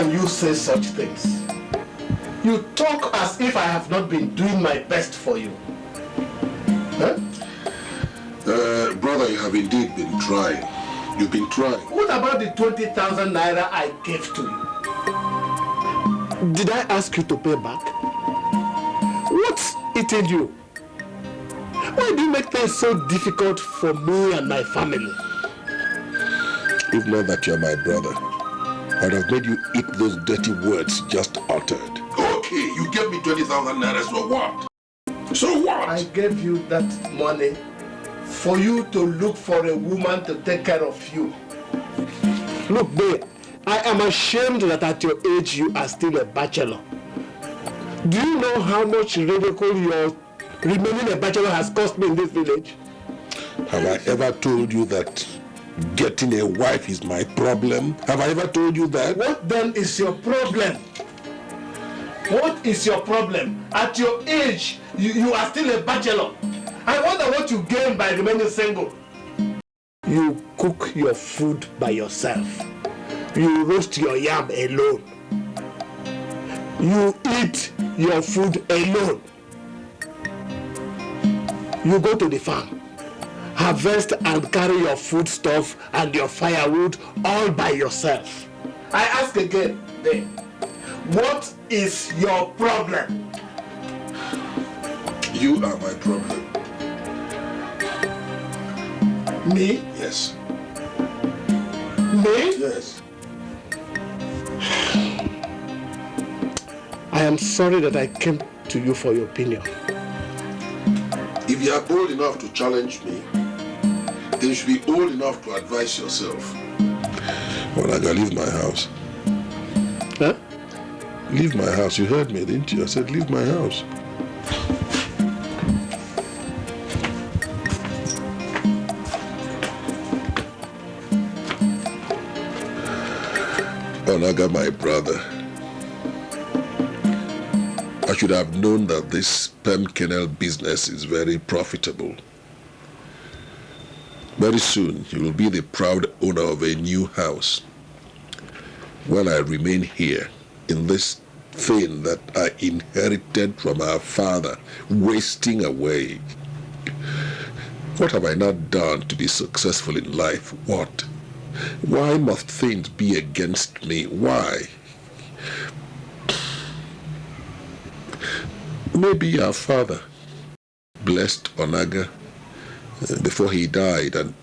can you say such things? You talk as if I have not been doing my best for you. Huh? Brother, you have indeed been trying. You've been trying. What about the 20,000 naira I gave to you? Did I ask you to pay back? What's eating you? Why do you make things so difficult for me and my family? If not that you're my brother, I'd have made you eat those dirty words just uttered. Okay, you gave me 20,000 naira, so what? So what? I gave you that money for you to look for a woman to take care of you. Look, babe, I am ashamed that at your age you are still a bachelor. Do you know how much ridicule your remaining a bachelor has cost me in this village? Have I ever told you that getting a wife is my problem? Have I ever told you that? What then is your problem? What is your problem? At your age, you are still a bachelor. I wonder what you gain by remaining single. You cook your food by yourself. You roast your yam alone. You eat your food alone. You go to the farm, harvest and carry your foodstuff and your firewood all by yourself. I ask again, babe, what is your problem? You are my problem. Me? Yes. Me? Yes. I am sorry that I came to you for your opinion. If you are bold enough to challenge me, then you should be old enough to advise yourself. Well, I gotta leave my house. Huh? Leave my house. You heard me, didn't you? I said leave my house. Onaga, my brother, I should have known that this sperm kennel business is very profitable. Very soon, you will be the proud owner of a new house. While I remain here in this thing that I inherited from our father, wasting away. What have I not done to be successful in life? What? Why must things be against me? Why? Maybe our father blessed Onaga before he died and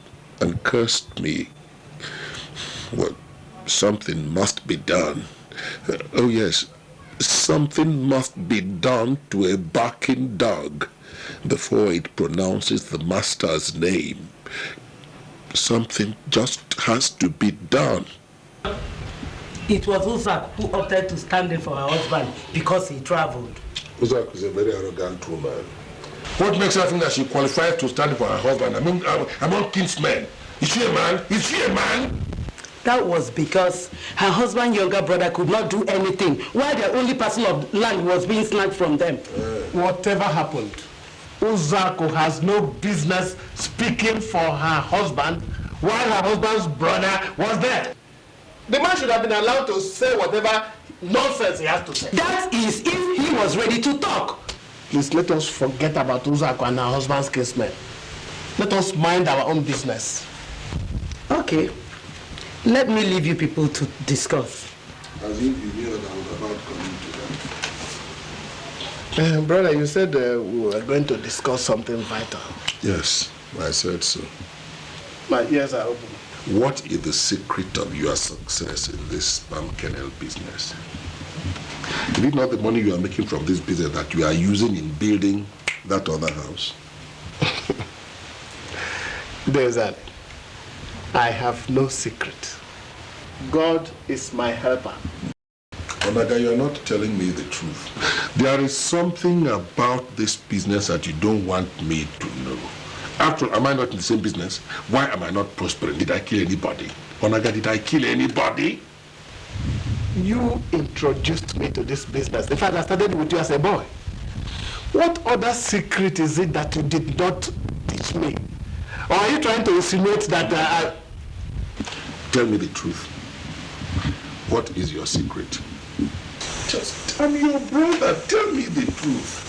cursed me. Well, something must be done. Oh yes, something must be done to a barking dog before it pronounces the master's name. Something just has to be done. It was Uzak who opted to stand in for her husband because he traveled. Uzak is a very arrogant woman. What makes her think that she qualifies to stand for her husband? I mean, among kinsmen. Is she a man? Is she a man? That was because her husband's younger brother could not do anything while the only parcel of land was being snatched from them. Whatever happened, Uzako has no business speaking for her husband while her husband's brother was there. The man should have been allowed to say whatever nonsense he has to say. That is if he was ready to talk. Please let us forget about Uzako and her husband's kinsmen. Let us mind our own business. Okay. Let me leave you people to discuss. As if you knew that I was about coming to them. Brother, you said we were going to discuss something vital. Yes, I said so. My ears are open. What is the secret of your success in this sperm kennel business? Is it not the money you are making from this business that you are using in building that other house? There's that. I have no secret. God is my helper. Onaga, you are not telling me the truth. There is something about this business that you don't want me to know. After all, am I not in the same business? Why am I not prospering? Did I kill anybody? Onaga, did I kill anybody? You introduced me to this business. In fact, I started with you as a boy. What other secret is it that you did not teach me? Or are you trying to insinuate that Tell me the truth. What is your secret? Just tell me your brother. Tell me the truth.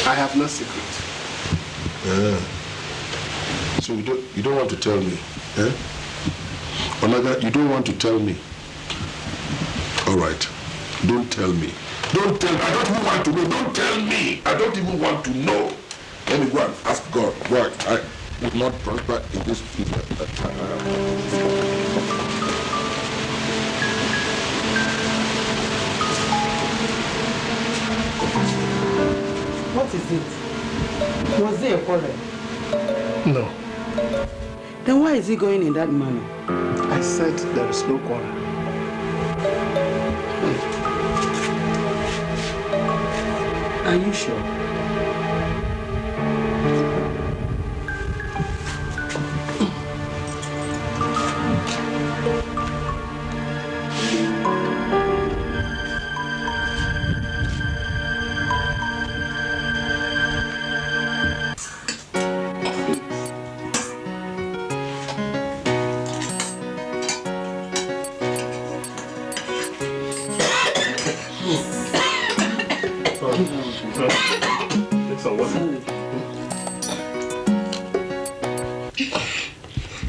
I have no secret. So you don't want to tell me? Eh? Onaga, you don't want to tell me? All right. Don't tell me. Don't tell me. I don't even want to know. Don't tell me. I don't even want to know. Let me go and ask God why I would not prosper in this field. What is it? Was there a quarrel? No. Then why is he going in that manner? I said there is no quarrel. Are you sure?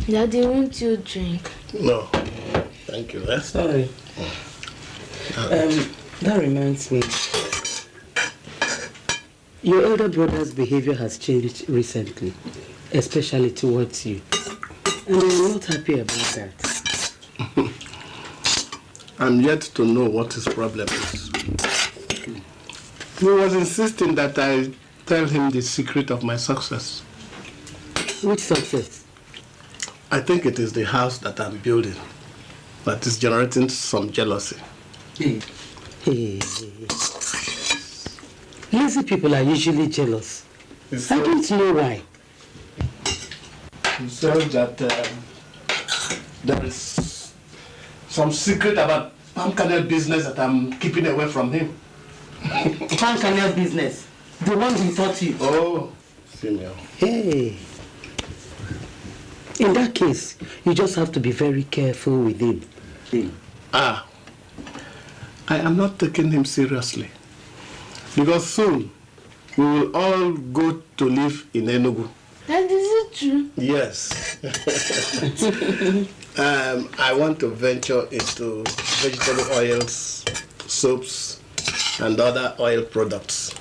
Daddy, won't you drink? No. Thank you. That's Sorry. That reminds me. Your elder brother's behavior has changed recently, especially towards you. And I'm not happy about that. I'm yet to know what his problem is. He was insisting that I tell him the secret of my success. Which success? I think it is the house that I'm building that is generating some jealousy. Hey. Lazy people are usually jealous. I don't know why. He said that there is some secret about palm kernel business that I'm keeping away from him. Palm kernel business? The one he taught you? Oh, Simeon. Hey. In that case, you just have to be very careful with him. I am not taking him seriously. Because soon, we will all go to live in Enugu. That is it true? Yes. I want to venture into vegetable oils, soaps, and other oil products.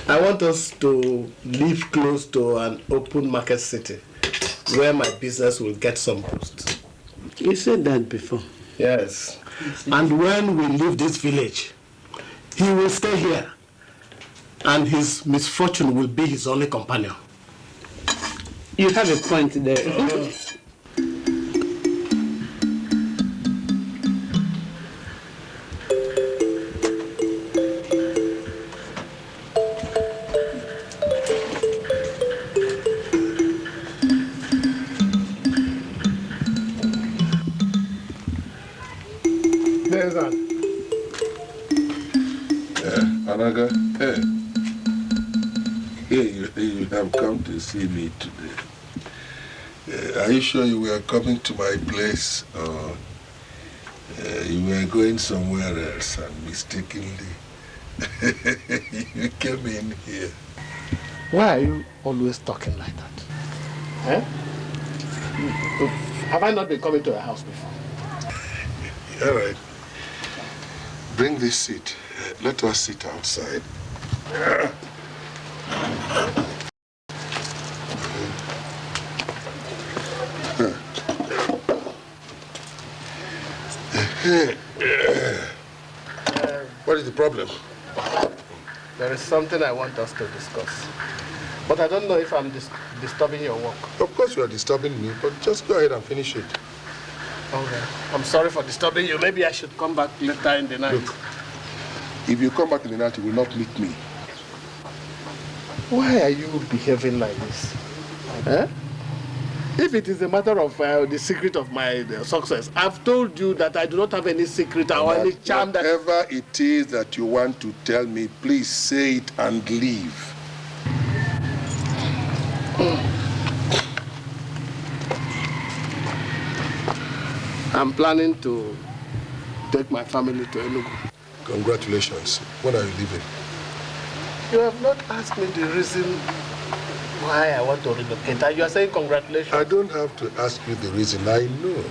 I want us to live close to an open market city where my business will get some boost. You said that before. Yes. And when we leave this village, he will stay here. And his misfortune will be his only companion. You have a point there. There's that. Anaga, you have come to see me today. Are you sure you were coming to my place, or you were going somewhere else and mistakenly you came in here? Why are you always talking like that? Eh? Have I not been coming to your house before? All right. Bring this seat. Let us sit outside. What is the problem? There is something I want us to discuss. But I don't know if I'm disturbing your work. Of course you are disturbing me, but just go ahead and finish it. Okay. I'm sorry for disturbing you. Maybe I should come back later in the night. Look, if you come back in the night, you will not meet me. Why are you behaving like this? Eh? If it is a matter of the secret of my success, I've told you that I do not have any secret or any charm that... Whatever it is that you want to tell me, please say it and leave. I'm planning to take my family to Enugu. Congratulations. When are you leaving? You have not asked me the reason why I want to relocate. And you are saying congratulations. I don't have to ask you the reason. I know.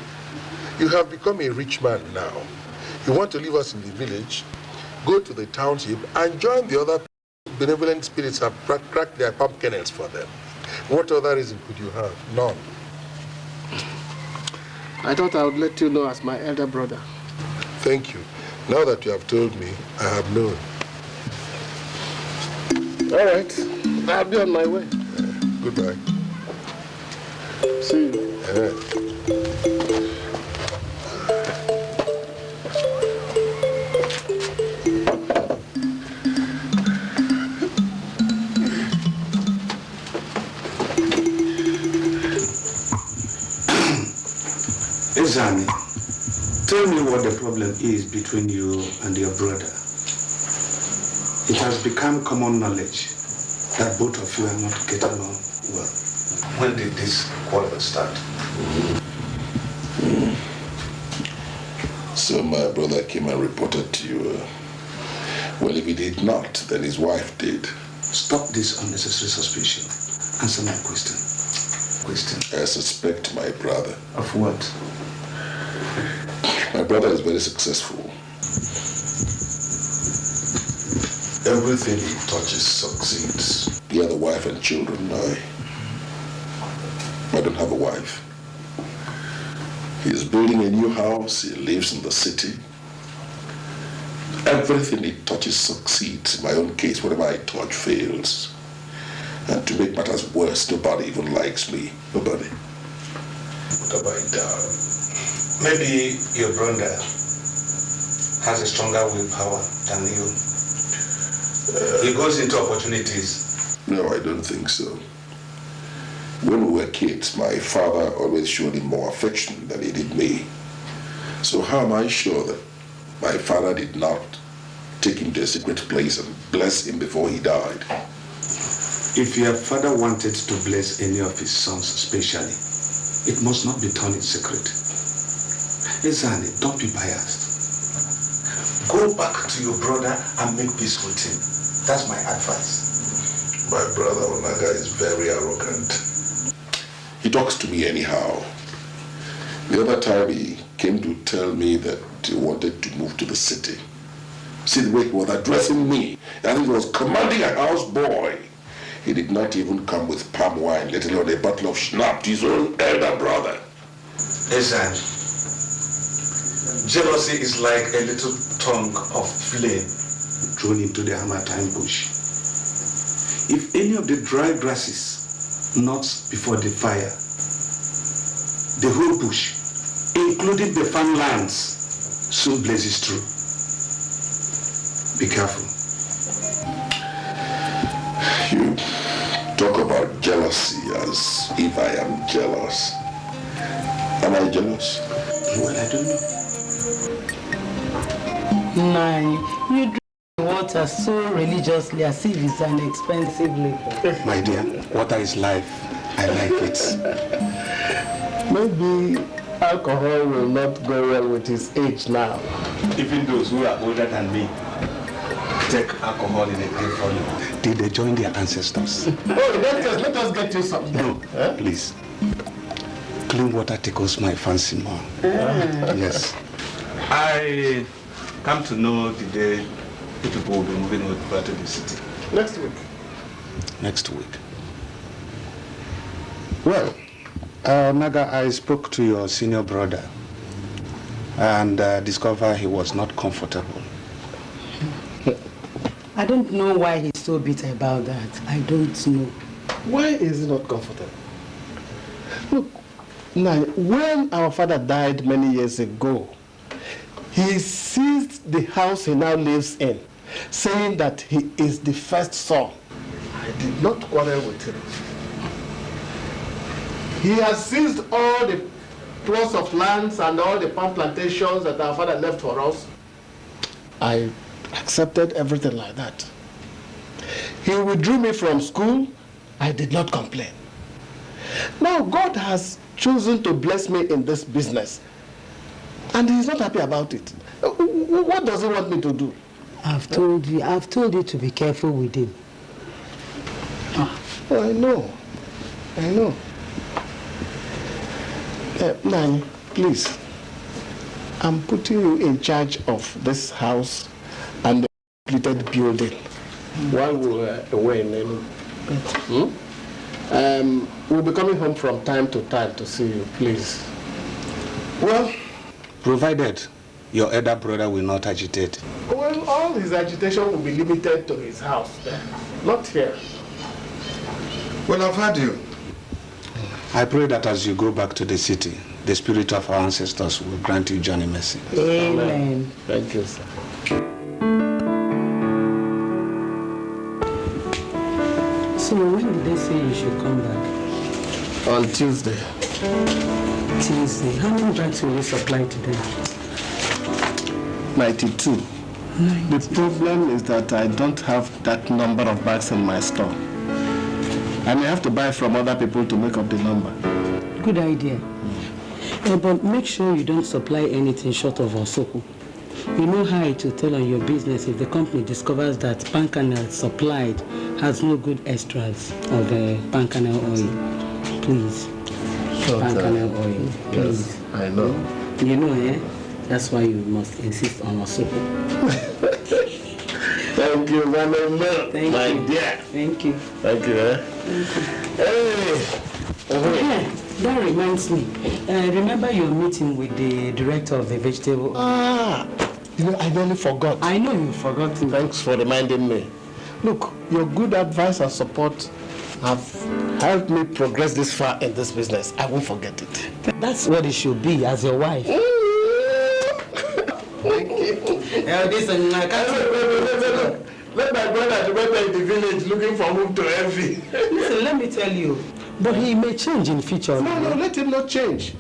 You have become a rich man now. You want to leave us in the village, go to the township, and join the other benevolent spirits and crack their pumpkins for them. What other reason could you have? None. I thought I would let you know as my elder brother. Thank you. Now that you have told me, I have known. All right. I'll be on my way. Goodbye. See you. Zani, tell me what the problem is between you and your brother. It has become common knowledge that both of you are not getting along well. When did this quarrel start? So my brother came and reported to you. Well, if he did not, then his wife did. Stop this unnecessary suspicion. Answer my question. I suspect my brother. Of what? My brother is very successful. Everything he touches succeeds. He has a wife and children. I don't have a wife. He's building a new house. He lives in the city. Everything he touches succeeds. In my own case, whatever I touch fails. And to make matters worse, nobody even likes me. Nobody. What have I done? Maybe your brother has a stronger willpower than you. He goes into opportunities. No, I don't think so. When we were kids, my father always showed him more affection than he did me. So how am I sure that my father did not take him to a secret place and bless him before he died? If your father wanted to bless any of his sons especially, it must not be done in secret. Ezani, don't be biased. Go back to your brother and make peace with him. That's my advice. My brother Onaga is very arrogant. He talks to me anyhow. The other time he came to tell me that he wanted to move to the city. See the way he was addressing me. I think he was commanding a houseboy. He did not even come with palm wine, let alone a bottle of schnapps to his own elder brother. Ezani, jealousy is like a little tongue of flame thrown into the Harmattan bush. If any of the dry grasses nods before the fire, the whole bush, including the farmlands, soon blazes through. Be careful. You talk about jealousy as if I am jealous. Am I jealous? Well, I don't know. Nine, you drink water so religiously as if it's an expensive liquor. My dear, water is life. I like it. Maybe alcohol will not go well with his age now. Even those who are older than me take alcohol in a day for you. Did they join their ancestors? Oh, let us get you something. No, please. Clean water tickles my fancy more. Yes. I come to know the day the people will be moving over to the city. Next week. Next week. Well, Naga, I spoke to your senior brother and discovered he was not comfortable. I don't know why he's so bitter about that. I don't know. Why is he not comfortable? Look, now, when our father died many years ago, he seized the house he now lives in, saying that he is the first son. I did not quarrel with him. He has seized all the plots of lands and all the palm plantations that our father left for us. I accepted everything like that. He withdrew me from school. I did not complain. Now God has chosen to bless me in this business. And he's not happy about it. What does he want me to do? I've told you to be careful with him. Oh, I know. Nani, please. I'm putting you in charge of this house and the completed building while we're away in Nollywood. We'll be coming home from time to time to see you, please. Well, provided your elder brother will not agitate. Well, all his agitation will be limited to his house there, not here. Well, I've heard you. I pray that as you go back to the city, the spirit of our ancestors will grant you journey mercy. Amen. Thank you, sir. So when did they say you should come back? On Tuesday. Tuesday. How many bags will you supply today? 92. The problem is that I don't have that number of bags in my store. I may have to buy from other people to make up the number. Good idea. But make sure you don't supply anything short of Osoko. You know how it will tell on your business if the company discovers that palm kernel supplied has no good extras of palm kernel oil. Please. Palm kernel oil. Please. Yes, I know. You know, that's why you must insist on Osoko. Thank you, my dear. Thank you. Thank you, Hey. That reminds me. Remember your meeting with the director of the vegetable? I nearly forgot. I know you forgot. Thanks for reminding me. Look, your good advice and support have helped me progress this far in this business. I won't forget it. That's what it should be as your wife. Thank you. Let my brother remember in the village looking for whom to envy. Listen, let me tell you. But he may change in future. No, let him not change.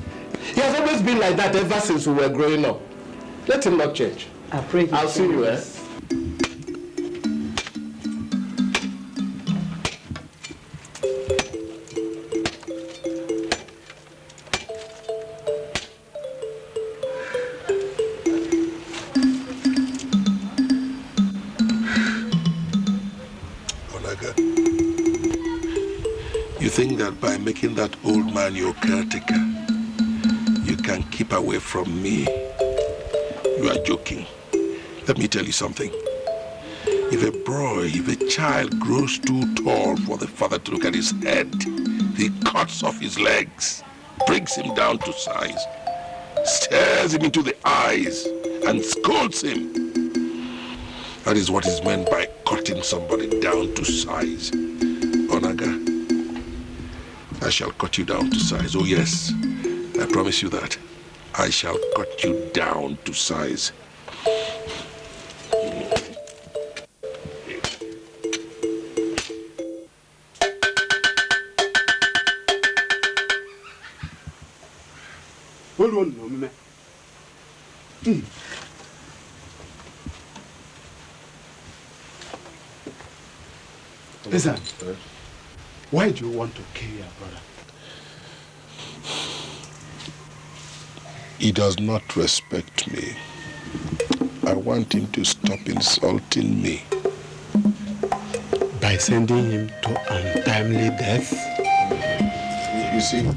He has always been like that ever since we were growing up. Let him not change. I pray. I'll see you, You think that by making that old man your caretaker, you can keep away from me? You are joking. Let me tell you something. If a child grows too tall for the father to look at his head, he cuts off his legs, brings him down to size, stares him into the eyes, and scolds him. That is what is meant by cutting somebody down to size. Onaga, I shall cut you down to size. Oh yes, I promise you that. I shall cut you down to size. Hold on, no, man. Listen, why do you want to kill your brother? He does not respect me. I want him to stop insulting me. By sending him to untimely death? You see,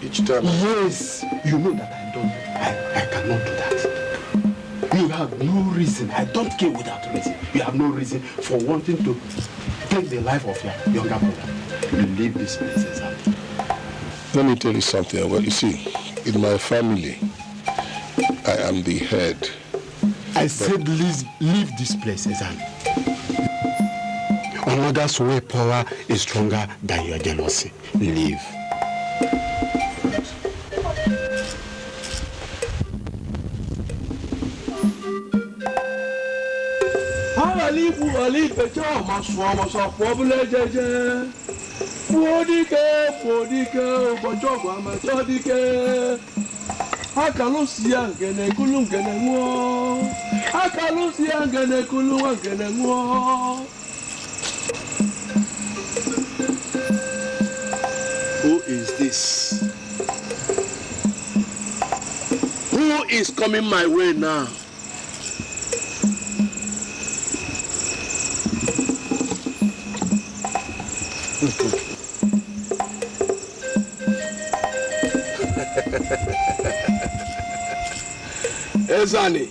each time... Yes, you know that I cannot do that. You have no reason. I don't care without reason. You have no reason for wanting to take the life of your younger brother. You leave this place, Let me tell you something. Well, you see, in my family, I am the head. I said leave this place, Ezan. Another's way power is stronger than your jealousy. Leave. Who is this? Who is coming my way now. Ezani,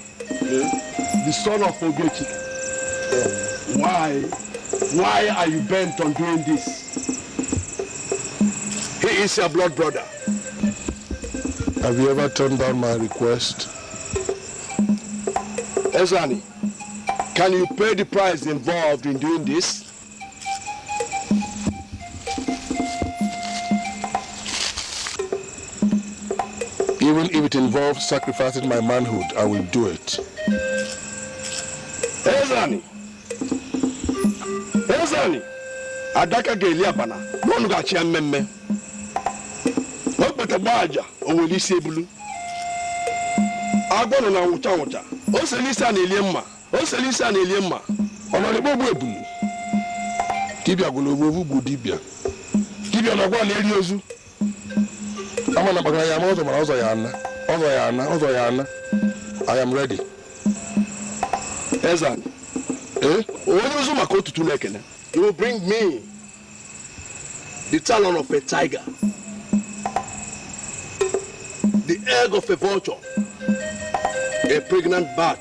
the son of Ogechi. Why are you bent on doing this? He is your blood brother. Have you ever turned down my request? Ezani, can you pay the price involved in doing this? Even if it involves sacrificing my manhood, I will do it. Ezani! Ezani! Adaka Geliabana, no gachi mmemme. Okpete baja, oweli sebulu. Agbono na wucha wucha. O selisa na eliemma. O selisa na eliemma. Onole bobu ebulu. Dibia golobo bu dibia. Dibia na gwa na eri ozu. Amana bagana ya mozo mara ozo ya ana. I am ready. Ezani. You will bring me the talon of a tiger, the egg of a vulture, a pregnant bat,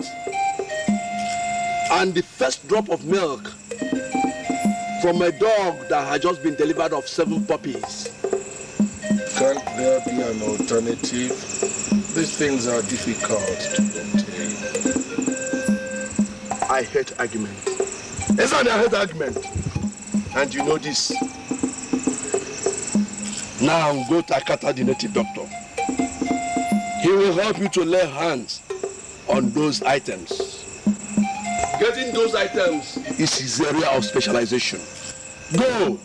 and the first drop of milk from a dog that had just been delivered of 7 puppies. Can't there be an alternative? These things are difficult to obtain. I hate argument. Ezani, I hate argument. And you know this. Now go to Akata, the native doctor. He will help you to lay hands on those items. Getting those items is his area of specialization. Go!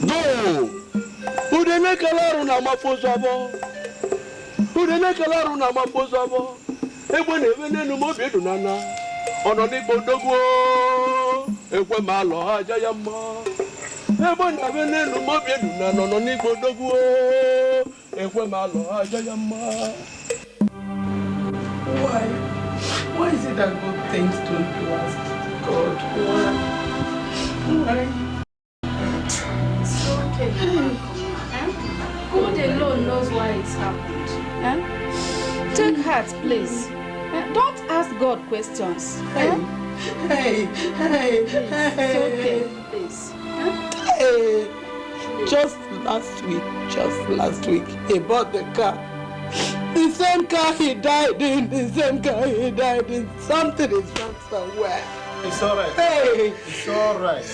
Go! Udene kalaru na mafozabo. Udene kalaru na mafozabo. Ebone venenu mo bedu nana. Ono ni bodogwo. Ekwe malo aja ya ma. Ebone venenu mo bedu nana. Ono ni bodogwo. Ekwe malo aja ya ma. Why is it that good things don't do ask God? Why? It's okay. God alone knows why it's happened. Take heart, please. Don't ask God questions. Hey. It's okay, please. Hey. Just last week, he bought the car. The same car he died in, something is wrong somewhere. It's alright. Hey! It's alright.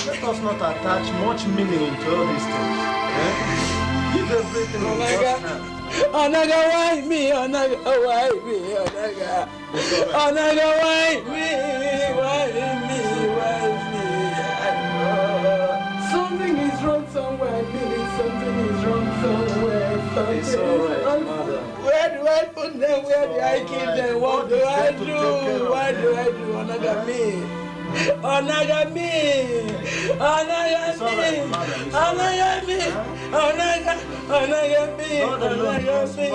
Let us not attach much meaning into all these things. Give everything in God's hand. Onaga, why me? Onaga, why me? Onaga, why me? Why me? Something is wrong somewhere. Something is wrong somewhere. It's alright, mother. Where do I put them? Where do I keep them? What do I do? What do I do? Onaga me. Onaga me. Onaga me. Onaga me. Onaga me. Onaga me.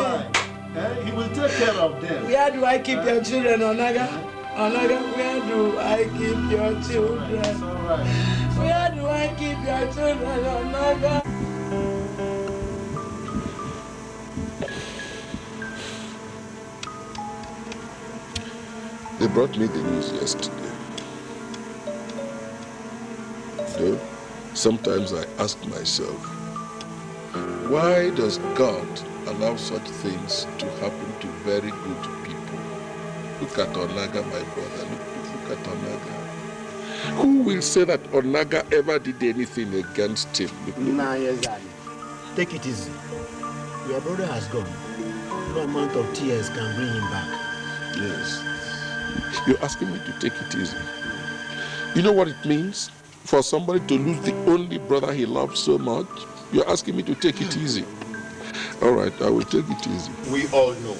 He will take care of them. Where do I keep your children, Onaga? Onaga, where do I keep your children? It's alright. Where do I keep your children, Onaga? They brought me the news yesterday. Though, sometimes I ask myself, why does God allow such things to happen to very good people? Look at Onaga, my brother. Look at Onaga. Who will say that Onaga ever did anything against him? Nah, yes, take it easy. Your brother has gone. No amount of tears can bring him back. Yes. You're asking me to take it easy. You know what it means for somebody to lose the only brother he loves so much? You're asking me to take it easy. All right, I will take it easy. We all know.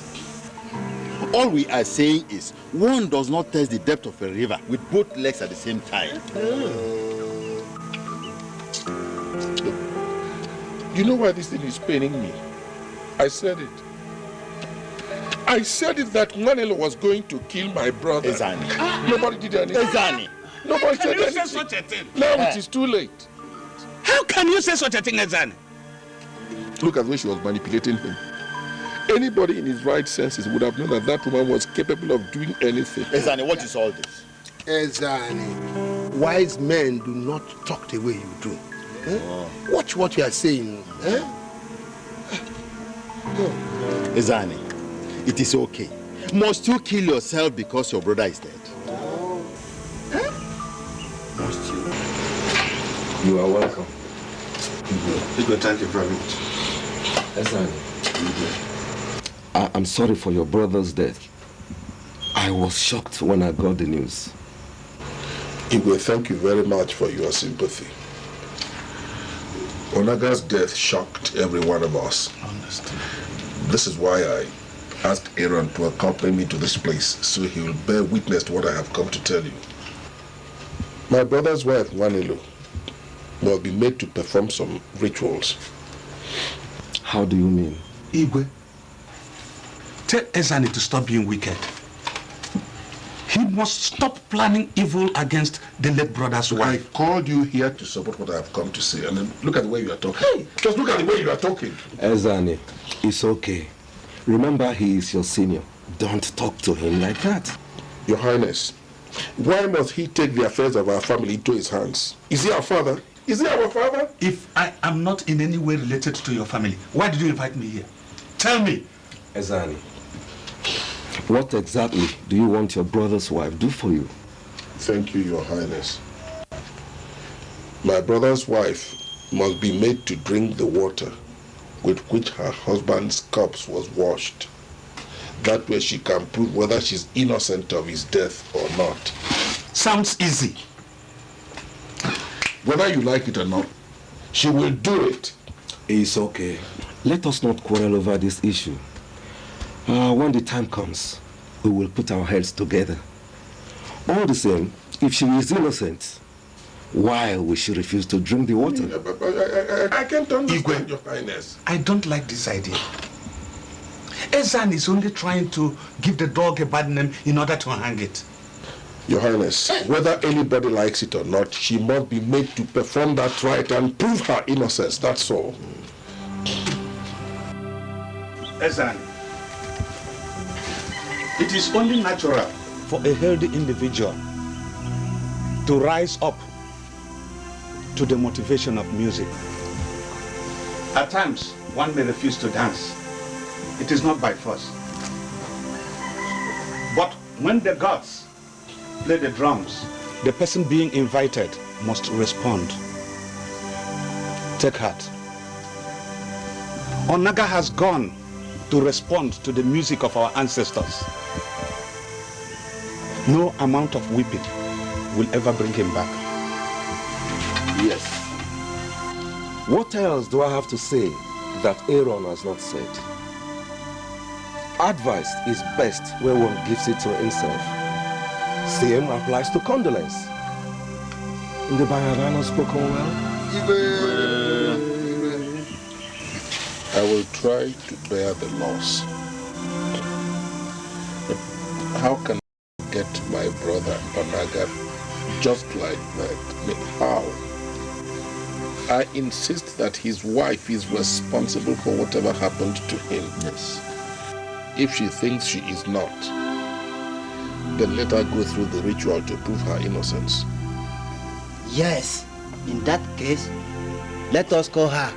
All we are saying is, one does not test the depth of a river with both legs at the same time. You know why this thing is paining me? I said it. I said it that Nwanelo was going to kill my brother. Ezani. Nobody did anything. Ezani. Nobody said anything. Say such a thing? Now it is too late. How can you say such a thing, Ezani? Look at the way she was manipulating him. Anybody in his right senses would have known that that woman was capable of doing anything. Ezani, what is all this? Ezani, wise men do not talk the way you do. Watch what you are saying. Ezani, it is okay. Must you kill yourself because your brother is dead? Must you? You are welcome. Thank you very much. Ezani, I'm sorry for your brother's death. I was shocked when I got the news. Igwe, thank you very much for your sympathy. Onaga's death shocked every one of us. Understand. This is why I asked Aaron to accompany me to this place, so he will bear witness to what I have come to tell you. My brother's wife, Nwanelo, will be made to perform some rituals. How do you mean? Igwe, tell Ezani to stop being wicked. He must stop planning evil against the late brother's wife. I called you here to support what I have come to say, and then look at the way you are talking. Hey. Just look at the way you are talking. Ezani, it's okay. Remember, he is your senior. Don't talk to him like that. Your Highness, why must he take the affairs of our family into his hands? Is he our father? Is he our father? If I am not in any way related to your family, why did you invite me here? Tell me. Ezani, what exactly do you want your brother's wife do for you? Thank you, Your Highness. My brother's wife must be made to drink the water with which her husband's corpse was washed. That way she can prove whether she's innocent of his death or not. Sounds easy. Whether you like it or not, she will do it. It's okay. Let us not quarrel over this issue. When the time comes, we will put our heads together. All the same, if she is innocent, why will she refuse to drink the water? I can't understand, Your Highness. I don't like this idea. Ezan is only trying to give the dog a bad name in order to hang it. Your Highness, whether anybody likes it or not, she must be made to perform that rite and prove her innocence, that's all. Ezan, it is only natural for a healthy individual to rise up to the motivation of music. At times, one may refuse to dance. It is not by force. But when the gods play the drums, the person being invited must respond. Take heart. Onaga has gone to respond to the music of our ancestors. No amount of weeping will ever bring him back. Yes. What else do I have to say that Aaron has not said? Advice is best when one gives it to himself. Same applies to condolence. In the Bayavano spoken well? I will try to bear the loss. But how can I get my brother Onaga just like that? I mean, how? I insist that his wife is responsible for whatever happened to him. Yes. If she thinks she is not, then let her go through the ritual to prove her innocence. Yes, in that case, let us call her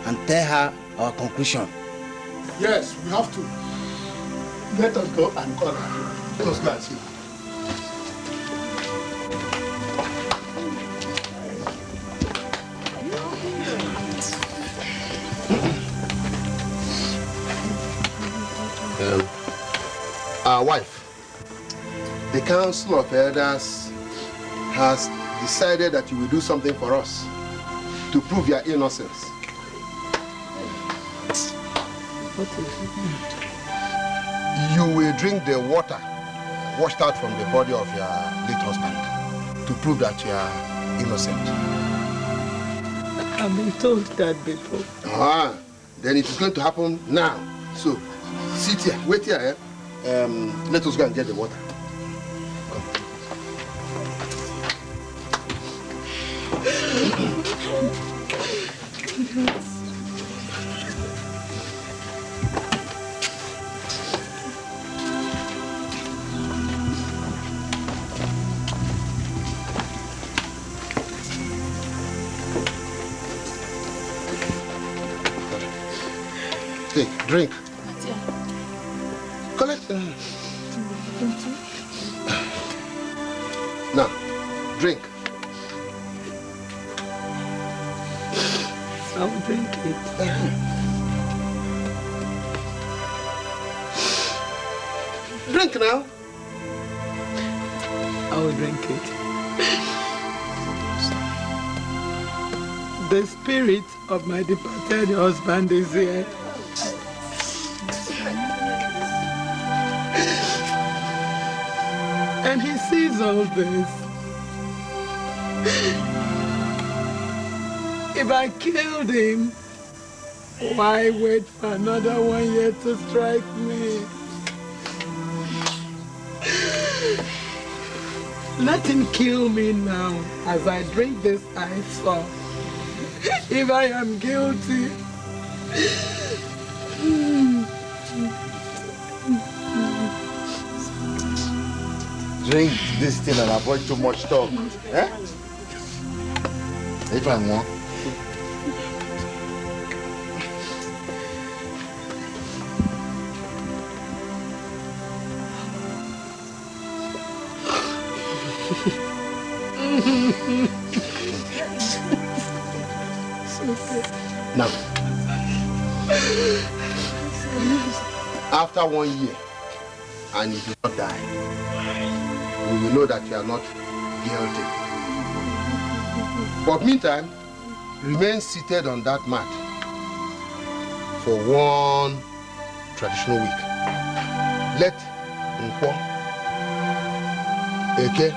and tell her our conclusion. Yes, we have to. Let us go and call her. Let us go and see her. Our wife, the Council of Elders has decided that you will do something for us to prove your innocence. What is it? You will drink the water washed out from the body of your late husband to prove that you are innocent. I've been told that before. Then it is going to happen now. So, Sit here, wait here. Let us go and get the water. Take, drink. Collect. Now, drink. I'll drink it. Drink now. I will drink it. The spirit of my departed husband is here. And he sees all this. If I killed him, why wait for another 1 year to strike me? Let him kill me now as I drink this ice water. If I am guilty, drink this thing and avoid too much talk. Eh? If I want. Now, after 1 year, and you do not die, we will know that you are not guilty. But meantime, remain seated on that mat for 1 traditional week. Let Nkwo, Eke,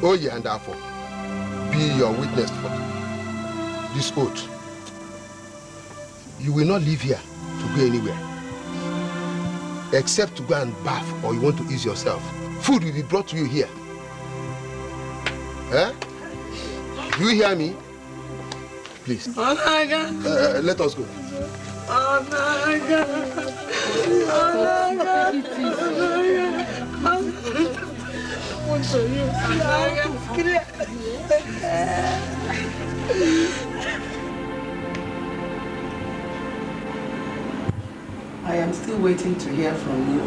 Oye and Afo be your witness for this oath. You will not leave here to go anywhere, except to go and bath or you want to ease yourself. Food will be brought to you here. Eh? Do you hear me? Please. Let us go. I am still waiting to hear from you.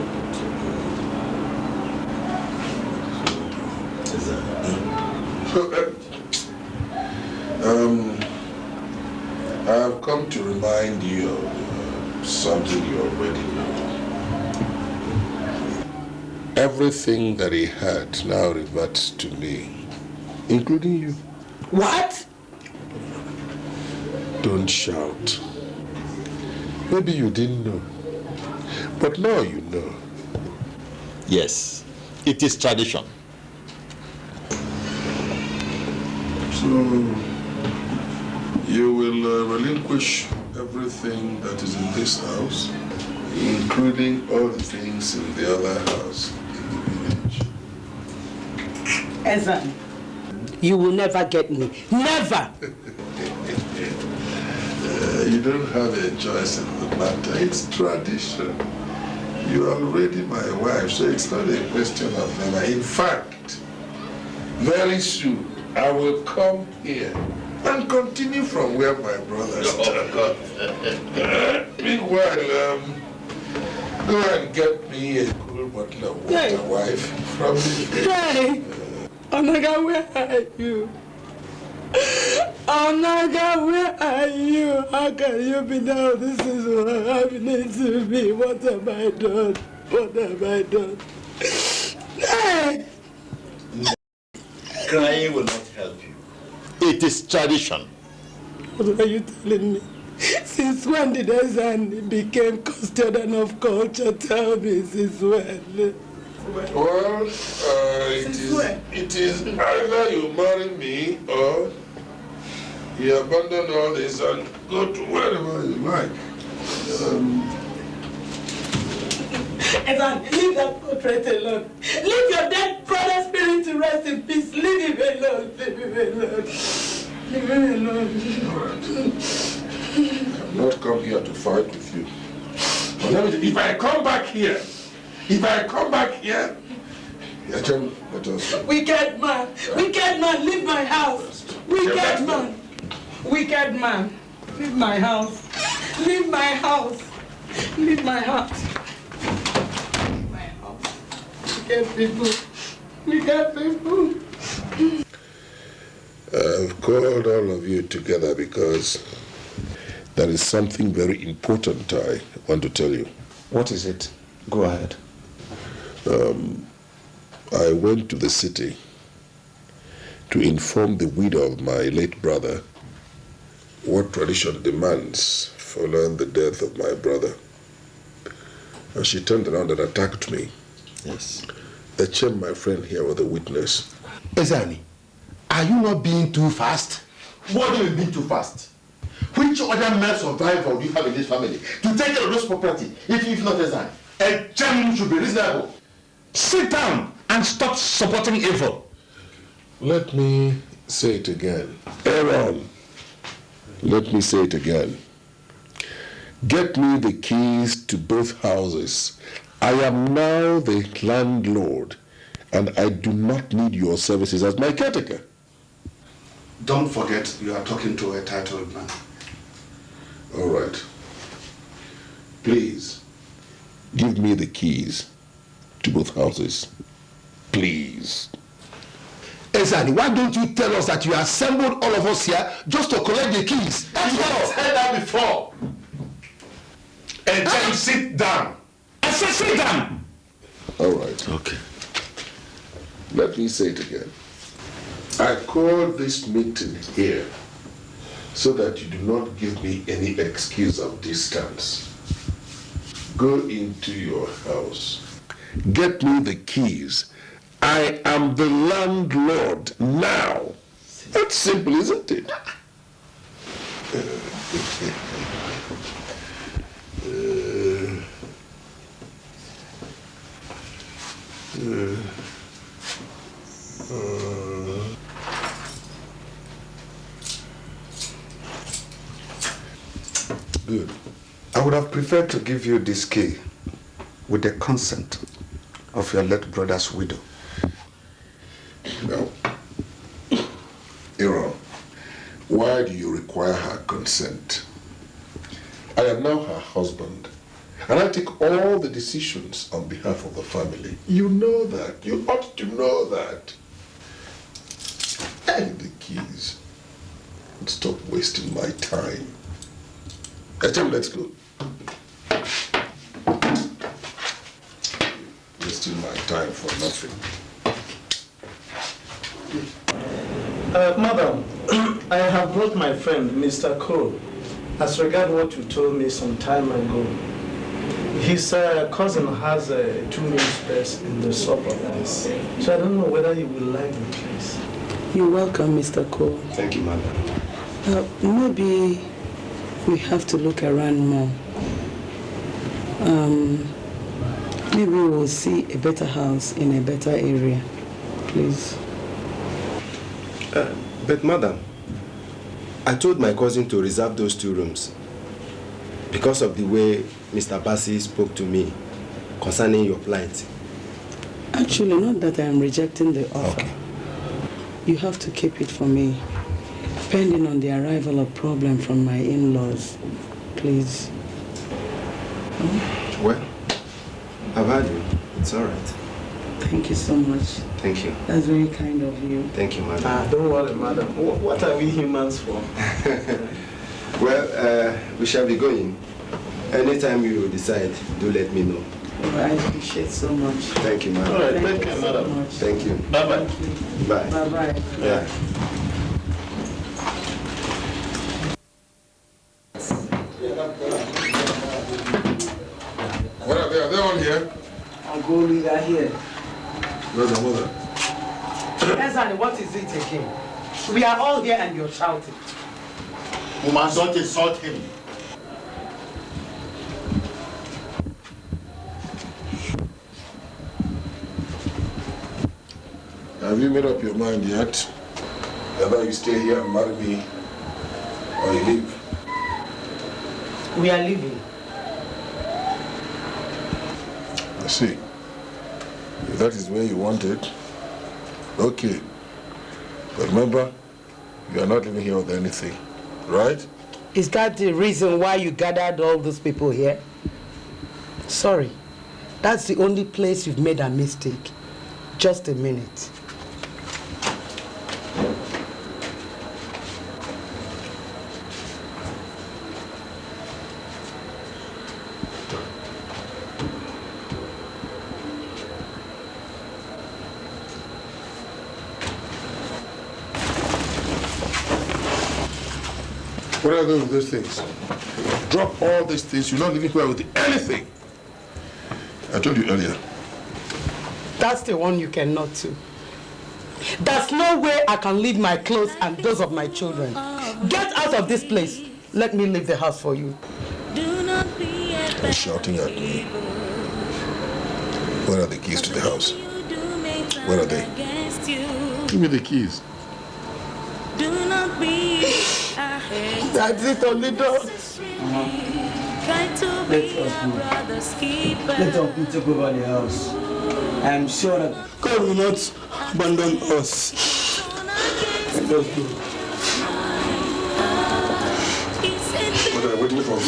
I have come to remind you of something you already know. Everything that he had now reverts to me, including you. What? Don't shout. Maybe you didn't know, but now you know. Yes, it is tradition. So, you will relinquish everything that is in this house, including all the things in the other house in the village. Ezan, you will never get me. Never! You don't have a choice in the matter. It's tradition. You are already my wife, so it's not a question of never. In fact, very soon, I will come here and continue from where my brother started. Meanwhile, go and get me a cool bottle of water, wife, from the... Hey! Onaga, where are you? Onaga, where are you? How can you be now? This is what happening to me. What have I done? What have I done? Hey! Crying will not help you. It is tradition. What are you telling me? Since when did Ezan became custodian of culture? Tell me, since when? Well, it is either you marry me or you abandon all this and go to wherever you like. Ezan, leave that portrait alone. Leave your dead brother's spirit to rest in peace. Leave him alone. Leave him alone. Leave him alone. I've not come here to fight with you. If I come back here, let us... Wicked man, leave my house. Wicked man, leave my house. Leave my house. Leave my house. Leave my house. Wicked people. I've called all of you together because there is something very important I want to tell you. What is it? Go ahead. I went to the city to inform the widow of my late brother what tradition demands following the death of my brother. And she turned around and attacked me. Yes. The Chem, my friend here, was a witness. Ezani, are you not being too fast? What do you mean too fast? Which other man survivor do you have in this family to take care of this property if not Ezani? A Chem should be reasonable. Sit down and stop supporting evil. Let me say it again. Aaron, let me say it again. Get me the keys to both houses. I am now the landlord, and I do not need your services as my caretaker. Don't forget you are talking to a titled man. All right. Please, give me the keys to both houses. Please. Ezani, why don't you tell us that you assembled all of us here just to collect the keys? That's what I said that before. And then sit down. I said sit down. All right. Okay. Let me say it again. I called this meeting here so that you do not give me any excuse of distance. Go into your house. Get me the keys. I am the landlord now. That's simple, isn't it? Good. I would have preferred to give you this key with the consent of your late brother's widow. Now, Aaron, why do you require her consent? I am now her husband, and I take all the decisions on behalf of the family. You know that. You ought to know that. And the keys. Stop wasting my time. Let's go. Wasting my time for nothing. Madam, I have brought my friend, Mr. Cole, as regard what you told me some time ago. His cousin has a 2-room space in the suburb. So I don't know whether you will like the place. You're welcome, Mr. Cole. Thank you, madam. Maybe we have to look around more. Maybe we'll see a better house in a better area. Please. But madam, I told my cousin to reserve those 2 rooms because of the way Mr. Bassi spoke to me concerning your plight. Actually, not that I am rejecting the offer. Okay. You have to keep it for me, pending on the arrival of problem from my in-laws. Please. Well, I've had you. It's all right. Thank you so much. Thank you. That's very kind of you. Thank you, madam. Don't worry, madam. What are we humans for? Well, we shall be going. Anytime you decide, do let me know. Oh, I appreciate so much. Thank you, madam. All right, Thank you so much. Thank you. Bye-bye. Bye. Bye-bye. Yeah. What are they? Are they all here? Uncle, we are here. Where's the mother? Ezani, what is it again? We are all here and you're shouting. Woman, don't insult him. Have you made up your mind yet? Whether you stay here and marry me or you leave? We are leaving. I see. If that is where you want it, okay. But remember, you are not living here with anything, right? Is that the reason why you gathered all those people here? Sorry, that's the only place you've made a mistake. Just a minute. What are you doing with those things? Drop all these things. You're not living here with anything. I told you earlier. That's the one you cannot do. There's no way I can leave my clothes and those of my children. Get out of this place. Let me leave the house for you. You're shouting at me. Where are the keys to the house? Where are they? Give me the keys. That's it on the door. Let us take over the house. I am sure that God will not abandon us. Let us go. What are you waiting for? Go.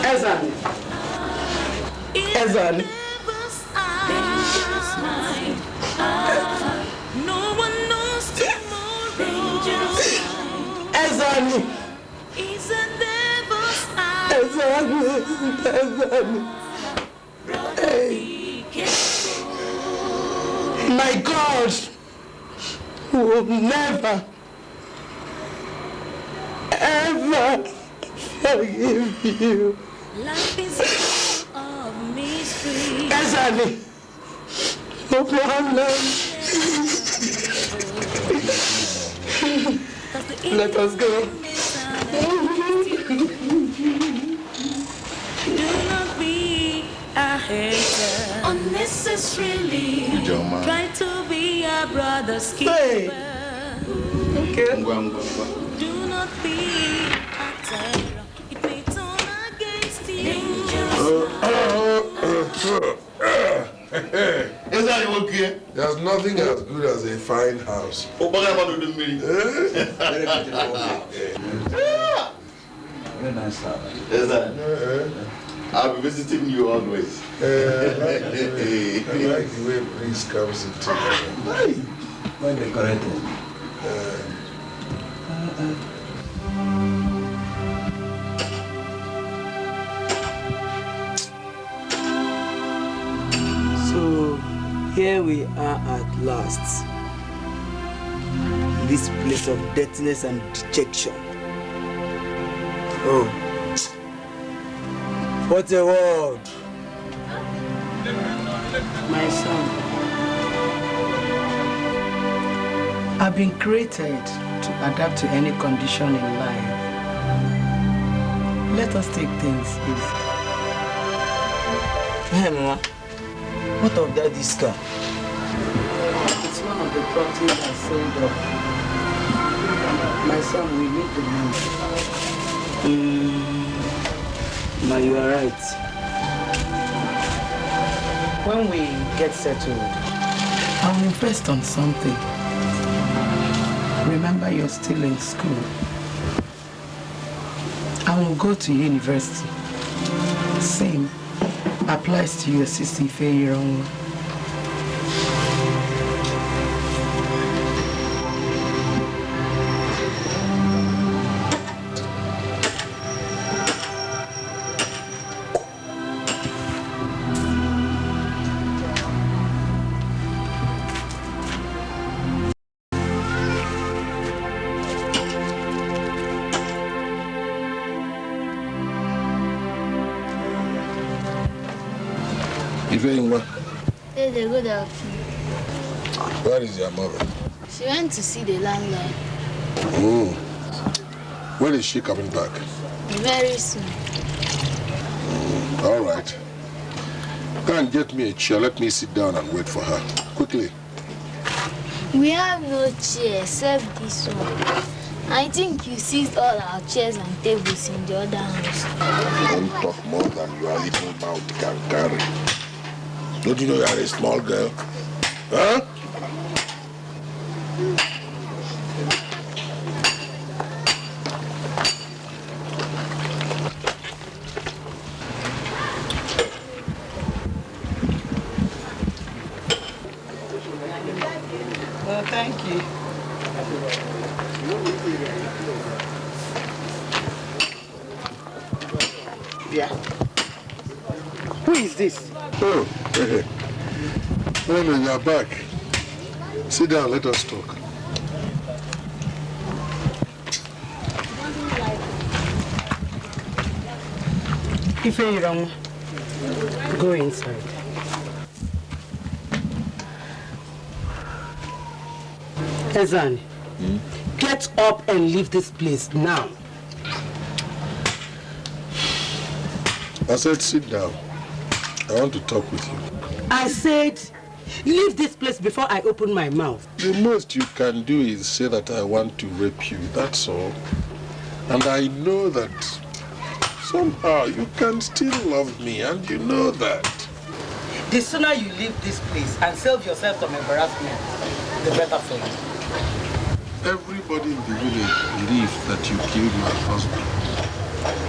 Ezan. Ezan. Ezan. Hey. My God will never, ever forgive you. Ezani, no problem. Let us go. Unnecessarily try to be a brother's keeper. Hey. Okay. Do not be a terror. It may turn against you. Is that okay? There's nothing as good as a fine house. Very nice house. Is that? I'll be visiting you always. I like the way Prince comes into when they corrected. So here we are at last. This place of dirtiness and dejection. Oh. What a world! My son, I've been created to adapt to any condition in life. Let us take things easy. Hey, Mama. What of that Dikeh? It's one of the properties I sold off. My son, we need the money. Ma, you are right. When we get settled, I'll invest on something. Remember, you're still in school. I will go to university. Same applies to your sister Ifeanyi. Ifeanyi, Hey, good afternoon. where is your mother? She went to see the landlord. Oh. When is she coming back? Very soon. All right. Go and get me a chair. Let me sit down and wait for her. Quickly. We have no chair except this one. I think you seized all our chairs and tables in the other house. Don't talk more than your little mouth can carry. Don't you know you are a small girl? Huh? Well, thank you. Yeah. Who is this? Oh, no, you're back. Sit down, let us talk. If you're wrong, go inside. Ezani, get up and leave this place now. I said sit down. I want to talk with you. I said, leave this place before I open my mouth. The most you can do is say that I want to rape you, that's all. And I know that somehow you can still love me, and you know that. The sooner you leave this place and save yourself from embarrassment, the better for you. Everybody in the village believes that you killed my husband.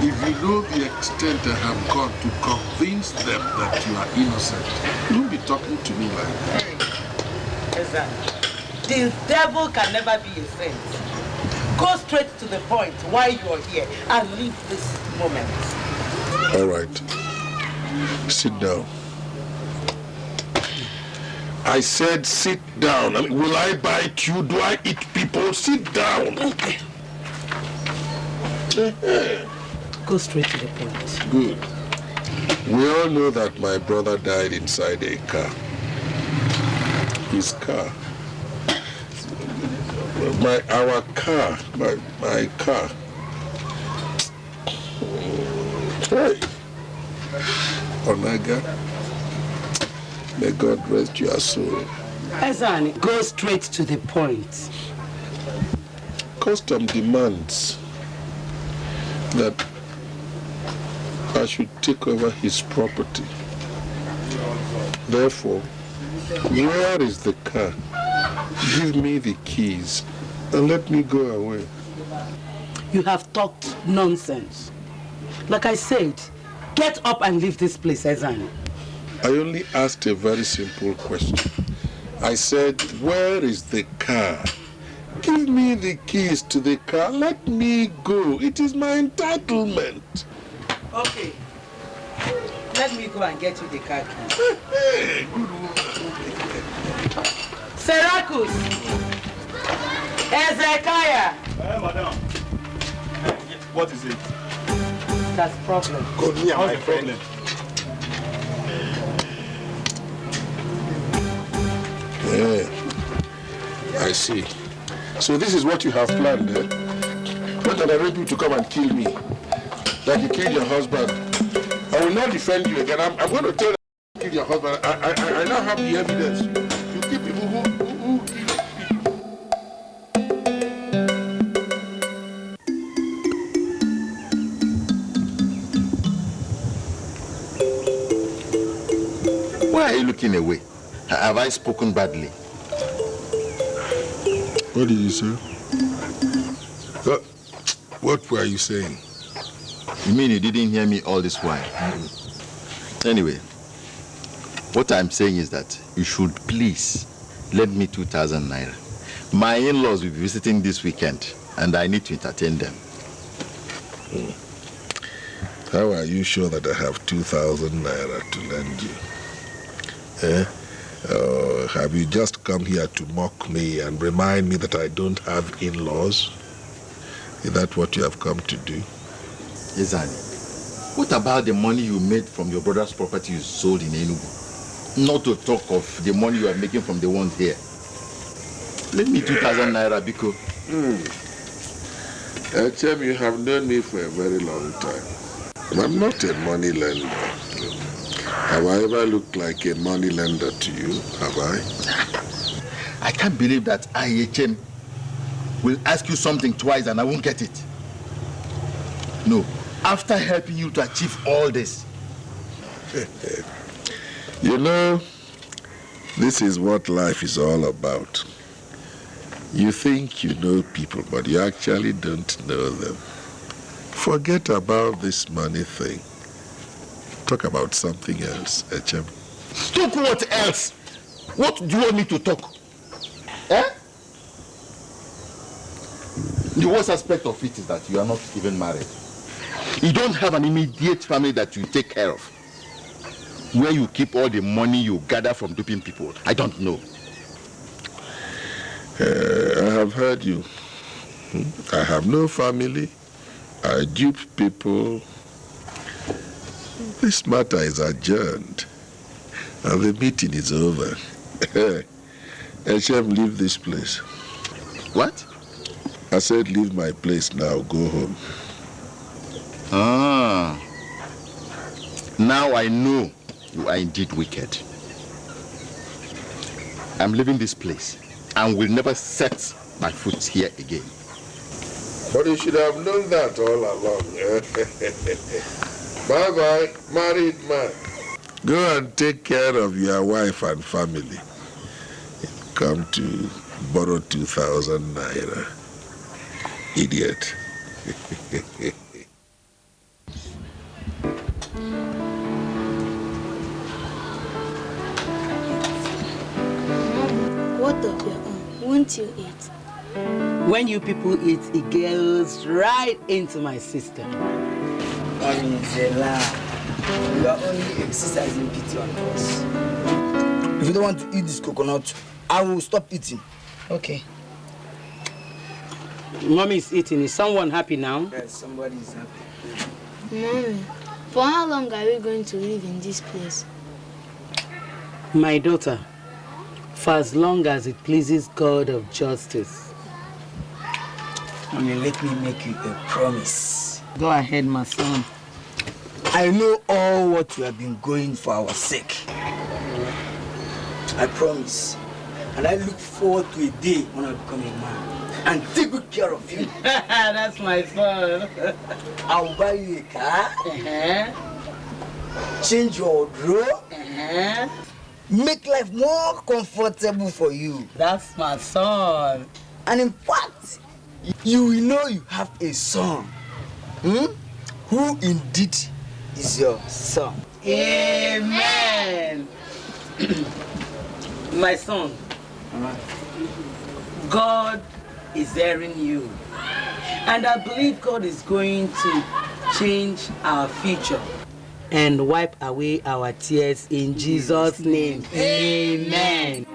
If you know the extent I have gone to convince them that you are innocent, don't be talking to me like that. Exactly. The devil can never be a saint. Go straight to the point why you are here and leave this moment. All right. Sit down. I said sit down. I mean, will I bite you? Do I eat people? Sit down. Okay. Go straight to the point. Good. We all know that my brother died inside a car. His car. Our car. My car. Hey. Onaga. May God rest your soul. Ezani, go straight to the point. Custom demands that I should take over his property. Therefore, where is the car? Give me the keys and let me go away. You have talked nonsense. Like I said, get up and leave this place, Ezani. I only asked a very simple question. I said, where is the car? Give me the keys to the car. Let me go. It is my entitlement. Okay. Let me go and get you the car keys. Hey, good woman. Serakus! Ezekiah! Madam. What is it? That's problem. Go near my friend. Yeah, I see. So this is what you have planned, eh? When can I rape you to come and kill me? Like you killed your husband. I will not defend you again. I'm going to tell you you killed your husband. I now have the evidence. You kill people who kill people. Why are you looking away? Have I spoken badly? What did you say? What were you saying? You mean you didn't hear me all this while? Anyway, what I'm saying is that you should please lend me 2,000 naira. My in-laws will be visiting this weekend and I need to entertain them. How are you sure that I have 2,000 naira to lend you? Eh? Have you just come here to mock me and remind me that I don't have in-laws? Is that what you have come to do? Ezani, what about the money you made from your brother's property you sold in Enugu? Not to talk of the money you are making from the ones here. Lend me 2,000 naira, Biko. Echem, you have known me for a very long time. I'm not a money lender. Have I ever looked like a money lender to you? Have I? I can't believe that IHM will ask you something twice and I won't get it. No, after helping you to achieve all this. You know, this is what life is all about. You think you know people, but you actually don't know them. Forget about this money thing. Talk about something else, HM. Talk what else? What do you want me to talk? Eh? The worst aspect of it is that you are not even married. You don't have an immediate family that you take care of. Where you keep all the money you gather from duping people, I don't know. I have heard you. I have no family. I dupe people. This matter is adjourned. And the meeting is over. HM, leave this place. What? I said leave my place now, go home. Ah. Now I know you are indeed wicked. I'm leaving this place and will never set my foot here again. But you should have known that all along. Bye-bye, married man. Go and take care of your wife and family. Come to borrow 2,000 naira. Idiot. What of your own? Won't you eat? When you people eat, it goes right into my system. Mommy, it's a lie. You are only exercising pity on us. If you don't want to eat this coconut, I will stop eating. Okay. Mommy is eating. Is someone happy now? Yes, somebody is happy. Mommy, for how long are we going to live in this place? My daughter, for as long as it pleases God of justice. Mommy, let me make you a promise. Go ahead, my son. I know all what you have been going for our sake. I promise. And I look forward to a day when I become a man and take good care of you. That's my son. I'll buy you a car. Change your wardrobe. Make life more comfortable for you. That's my son. And in fact, you will know you have a son. Who indeed is your son. Amen. My son, God is hearing you. And I believe God is going to change our future and wipe away our tears in Jesus' name. Amen.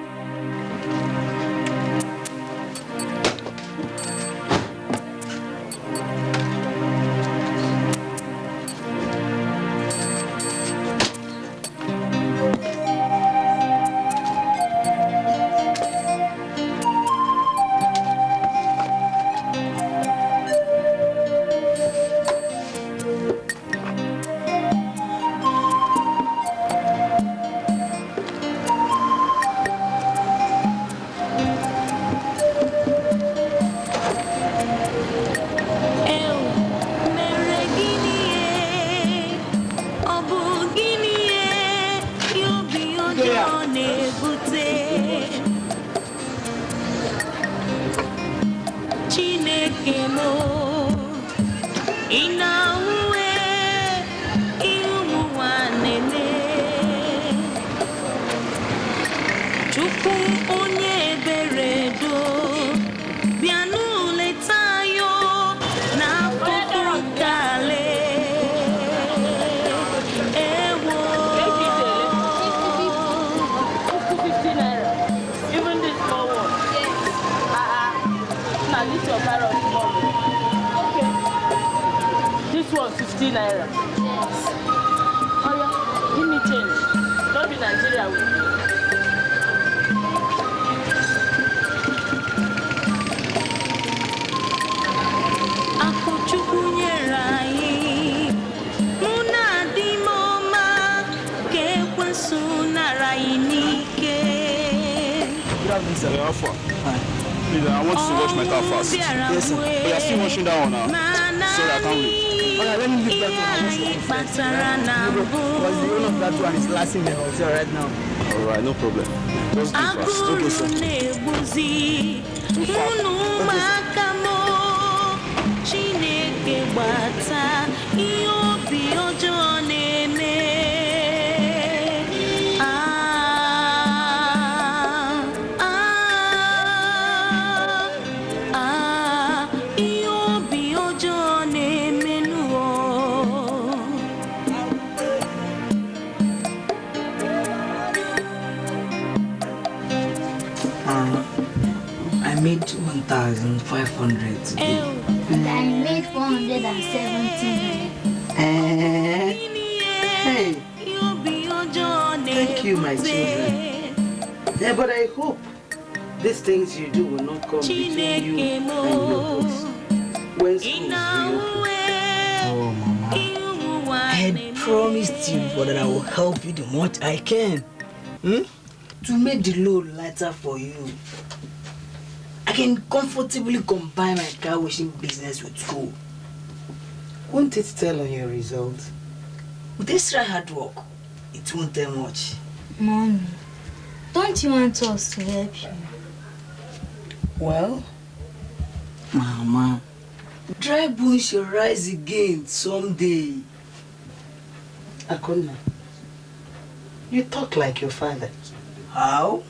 morning, sir. Yeah, Alpha. Please, I want you to wash my car fast. Yes, sir. But you're still washing that one now. Sorry, I can't wait. Okay, let me leave that one. I wash your own first. Because the owner of that one is last in the hotel right now. Alright, no problem. Just do fast. Okay, sir. I made 1,500 today. And I made 417. Hey, thank you, my children. Yeah, but I hope these things you do will not come between you and your books when schools reopen. Oh, Mama. I had promised you that I will help you the much I can. To make the load lighter for you. I can comfortably combine my car washing business with school. Won't it tell on your results? With extra hard work, it won't tell much. Mommy, don't you want us to help you? Well, Mama, dry bones shall rise again someday. Akonna, you talk like your father. How?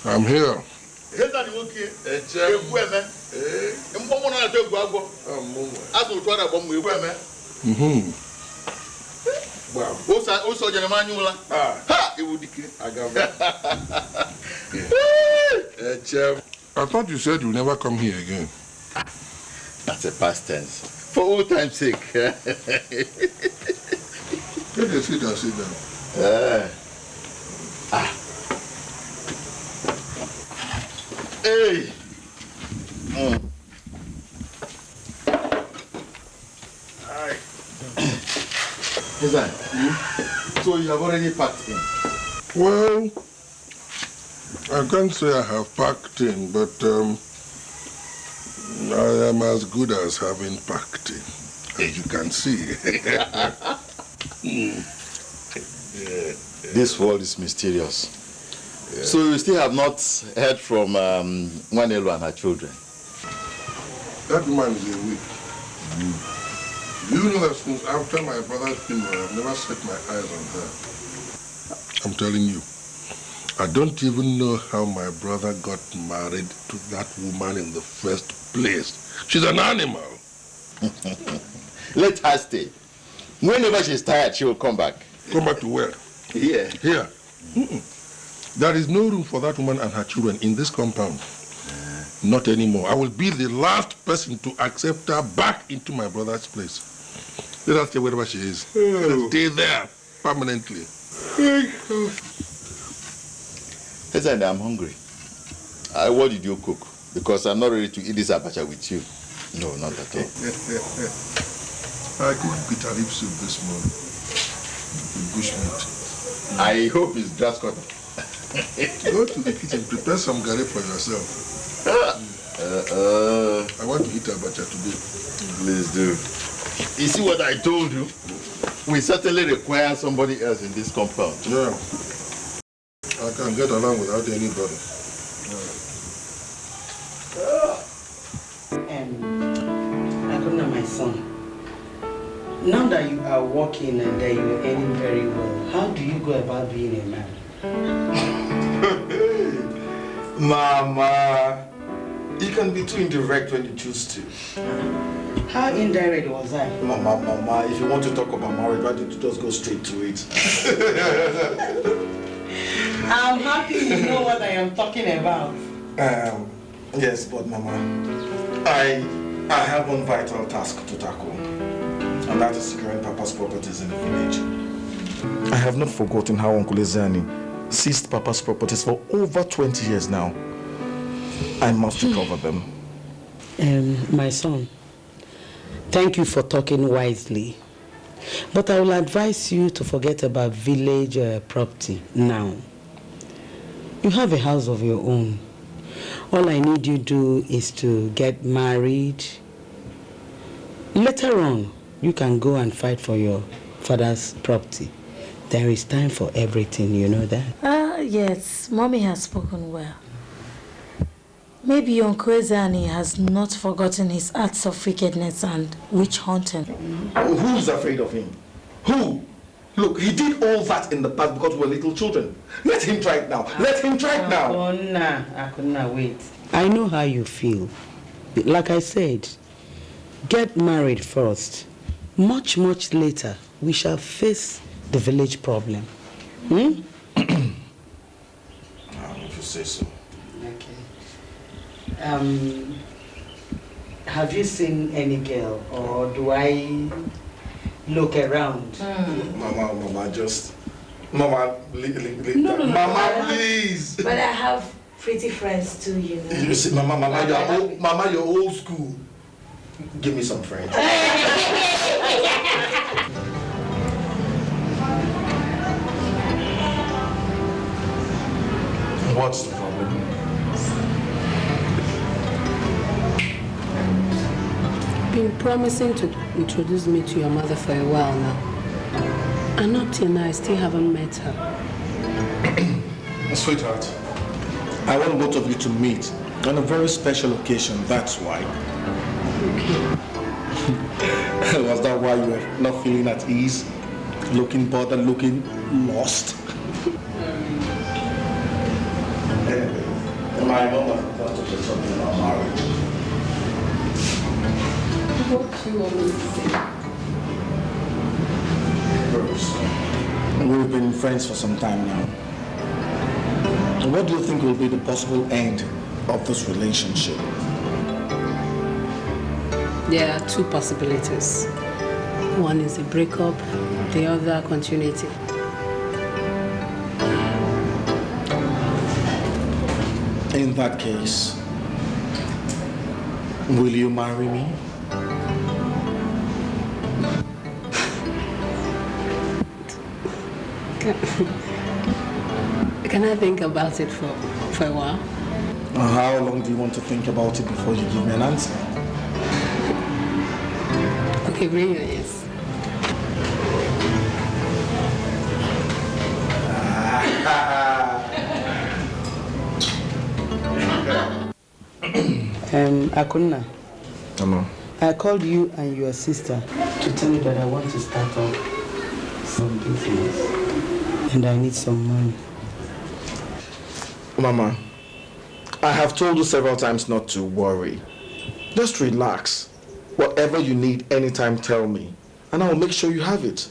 I'm here. Wow. Also, I thought you said you'll never come here again. That's a past tense. For old time's sake. Let us sit down, sit down. Hey. So you have already packed in? Well, I can't say I have packed in, but I am as good as having packed in, as you can see. This world is mysterious. Yeah. So you still have not heard from Wanelo and her children? That woman is a witch. You know that since after my brother's funeral, I've never set my eyes on her. I'm telling you, I don't even know how my brother got married to that woman in the first place. She's an animal. Let her stay. Whenever she's tired, she will come back. Come back to where? Here. Here. There is no room for that woman and her children in this compound. Not anymore. I will be the last person to accept her back into my brother's place. Let her stay wherever she is. Let her stay there permanently. Listen, I'm hungry. What did you cook? Because I'm not ready to eat this abacha with you. No, not at all. I cooked bitter leaf soup this morning. Bushmeat. I hope it's grass cutter. Go to the kitchen, prepare some garri for yourself. I want to eat abacha today. Please do. You see what I told you? We certainly require somebody else in this compound. Yeah. I can get along without anybody. Akuna, my son, now that you are working and that you are earning very well, how do you go about being a man? Mama, you can be too indirect when you choose to. How indirect was I? Mama, if you want to talk about marriage, why don't you just go straight to it? I'm happy you know what I am talking about. Yes, but Mama, I have one vital task to tackle, and that is securing Papa's properties in the village. I have not forgotten how Uncle Ezani seized Papa's properties for over 20 years now. I must recover them. My son, thank you for talking wisely. But I will advise you to forget about village property now. You have a house of your own. All I need you to do is to get married. Later on, you can go and fight for your father's property. There is time for everything, you know that? Yes, Mommy has spoken well. Maybe Uncle Ezani has not forgotten his acts of wickedness and witch hunting. Who's afraid of him? Who? Look, he did all that in the past because we were little children. Let him try it now. Let him try it now. Akuna, wait. I know how you feel. Like I said, get married first. Much later, we shall face the village problem. If you say so. Okay. Have you seen any girl, or do I look around? Mama, just... Mama, No, Mama, please. But I have pretty friends too, you know. You see, Mama, you're old school. Give me some friends. What's the problem? Been promising to introduce me to your mother for a while now. And up till now, I still haven't met her. Sweetheart, I want both of you to meet on a very special occasion, that's why. Okay. Was that why you were not feeling at ease? Looking bothered, looking lost? My mom was about to say something about marriage. What do you want me to say? First, we've been friends for some time now. What do you think will be the possible end of this relationship? There are two possibilities. One is a breakup, the other continuity. In that case, will you marry me? Can I think about it for a while? How long do you want to think about it before you give me an answer? Okay, bring your yes. Akuna. Mama. I called you and your sister to tell you that I want to start up some business and I need some money. Mama, I have told you several times not to worry. Just relax. Whatever you need, anytime, tell me. And I will make sure you have it.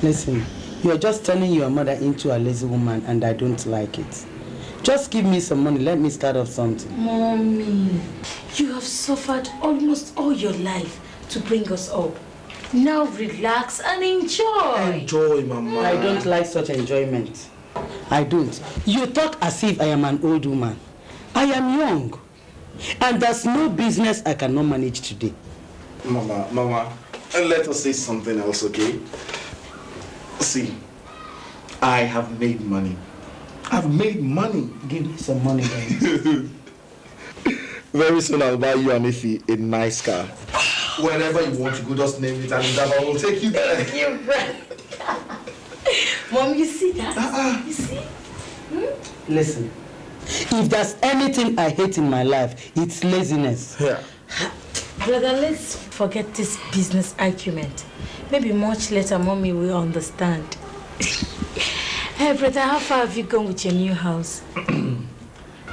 Listen, you're just turning your mother into a lazy woman and I don't like it. Just give me some money. Let me start off something. Mommy, you have suffered almost all your life to bring us up. Now relax and enjoy. Enjoy, Mama. I don't like such enjoyment. I don't. You talk as if I am an old woman. I am young. And there's no business I cannot manage today. Mama, let us say something else, okay? See, I have made money. I've made money. Give me some money, then. Very soon I'll buy you and Ify a nice car. Wherever you want to go, just name it and I will take you there. Thank you, brother. Mom, you see that? You see? Listen, if there's anything I hate in my life, it's laziness. Yeah. Brother, let's forget this business argument. Maybe much later, Mommy will understand. Hey, brother, how far have you gone with your new house?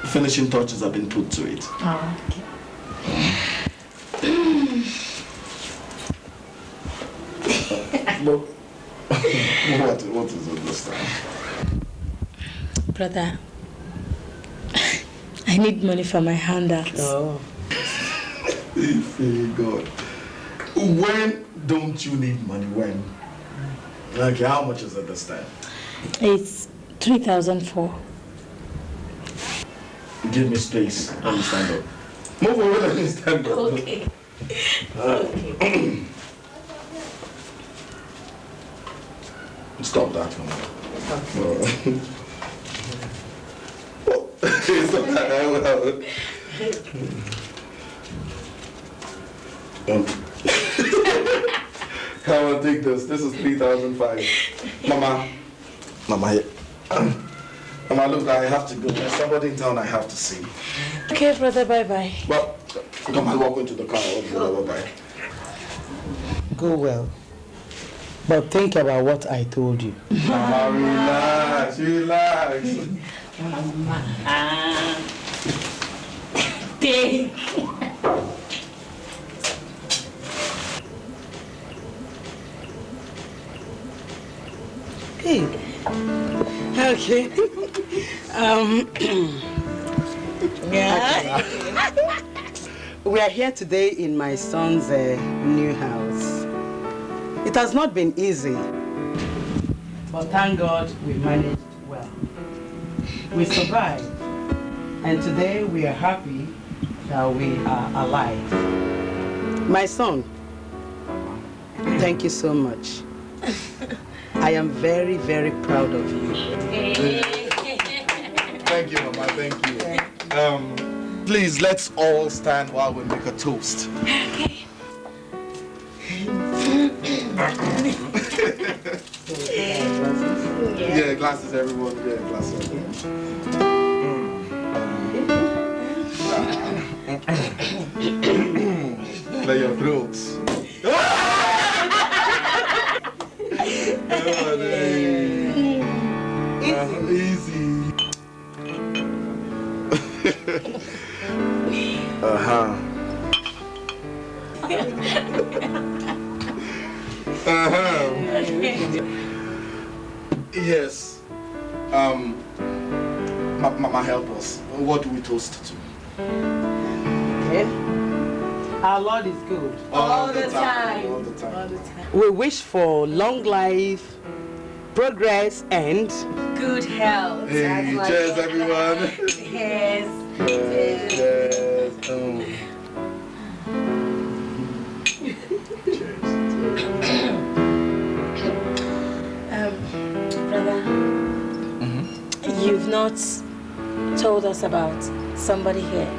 Finishing touches have been put to it. Oh, okay. What is understand? Brother, I need money for my handouts. Oh. God. When don't you need money? When? Okay, how much is understand? It's 3,004. Give me space. Let me stand up. Move over, let me stand up. Okay. Okay. Stop that one. It's not that Come on, take this. This is 3,005. Mama, Mama, look, I have to go. There's somebody in town I have to see. Okay, brother, bye-bye. Well, come and walk into the car. Bye-bye. Go well. But think about what I told you. Mama, relax. Mama. Thank you. Hey. Okay. Yeah. We are here today in my son's new house. It has not been easy, but thank God we managed well. We survived, and today we are happy that we are alive. My son, thank you so much. I am very, very proud of you. Thank you, Mama. Thank you. Please, let's all stand while we make a toast. Okay. Yeah, glasses, everyone. Yeah, glasses. Play your throats. Easy. Yes. Mama, help us. What do we toast to? Okay. Our Lord is good. All the time. All the time. All the time. We wish for long life, progress, and Good health. Hey, cheers, everyone. Yes. Cheers. Brother, you've not told us about somebody here.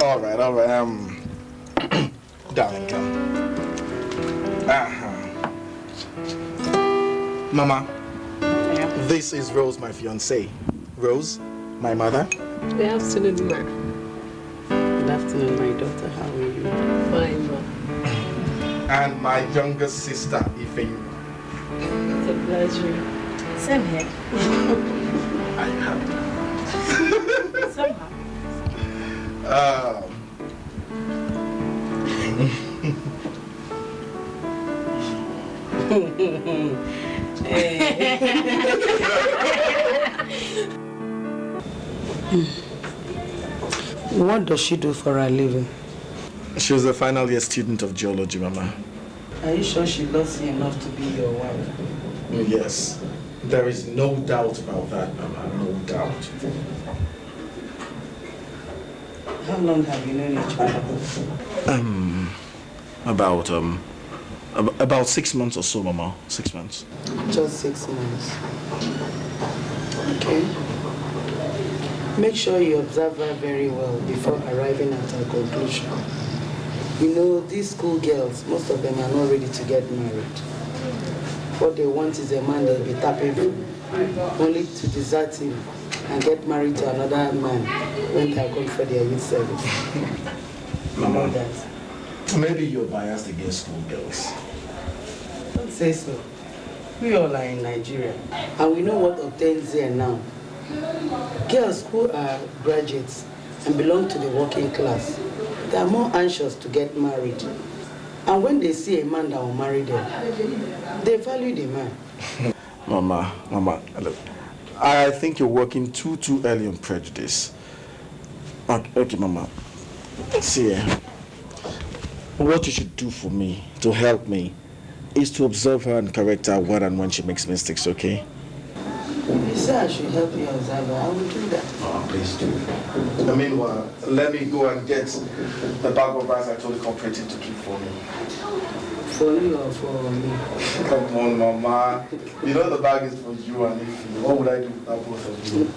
All right. Darling, come. Mama, this is Rose, my fiancée. Rose, my mother. Good afternoon, ma. good afternoon, my daughter. How are you? Fine, ma. And my younger sister, Ife. It's a pleasure. Same here. I have. Somehow. What does she do for a living? She's a final year student of geology, Mama. Are you sure she loves you enough to be your wife? Yes. There is no doubt about that, Mama. No doubt. How long have you known each other? About 6 months or so, Mama. 6 months. Just 6 months. Okay. Make sure you observe her very well before arriving at a conclusion. You know, these school girls, most of them are not ready to get married. What they want is a man they'll be tapping for, only to desert him and get married to another man when they are going for their youth service. Mama, maybe you're biased against school girls. Don't say so. We all are in Nigeria, and we know what obtains here now. Girls who are graduates and belong to the working class, they are more anxious to get married. And when they see a man that will marry them, they value the man. Mama, look, I think you're working too early on prejudice. Okay, Mama. See, what you should do for me, to help me, is to observe her and correct her when and when she makes mistakes, okay? You say I should help you observe her. I will do that. Oh, please do. Meanwhile, let me go and get the bag of rice I told the cooperative to keep for me. For you or for me? Come on, Mama. You know the bag is for you and nephew. What would I do without both of you?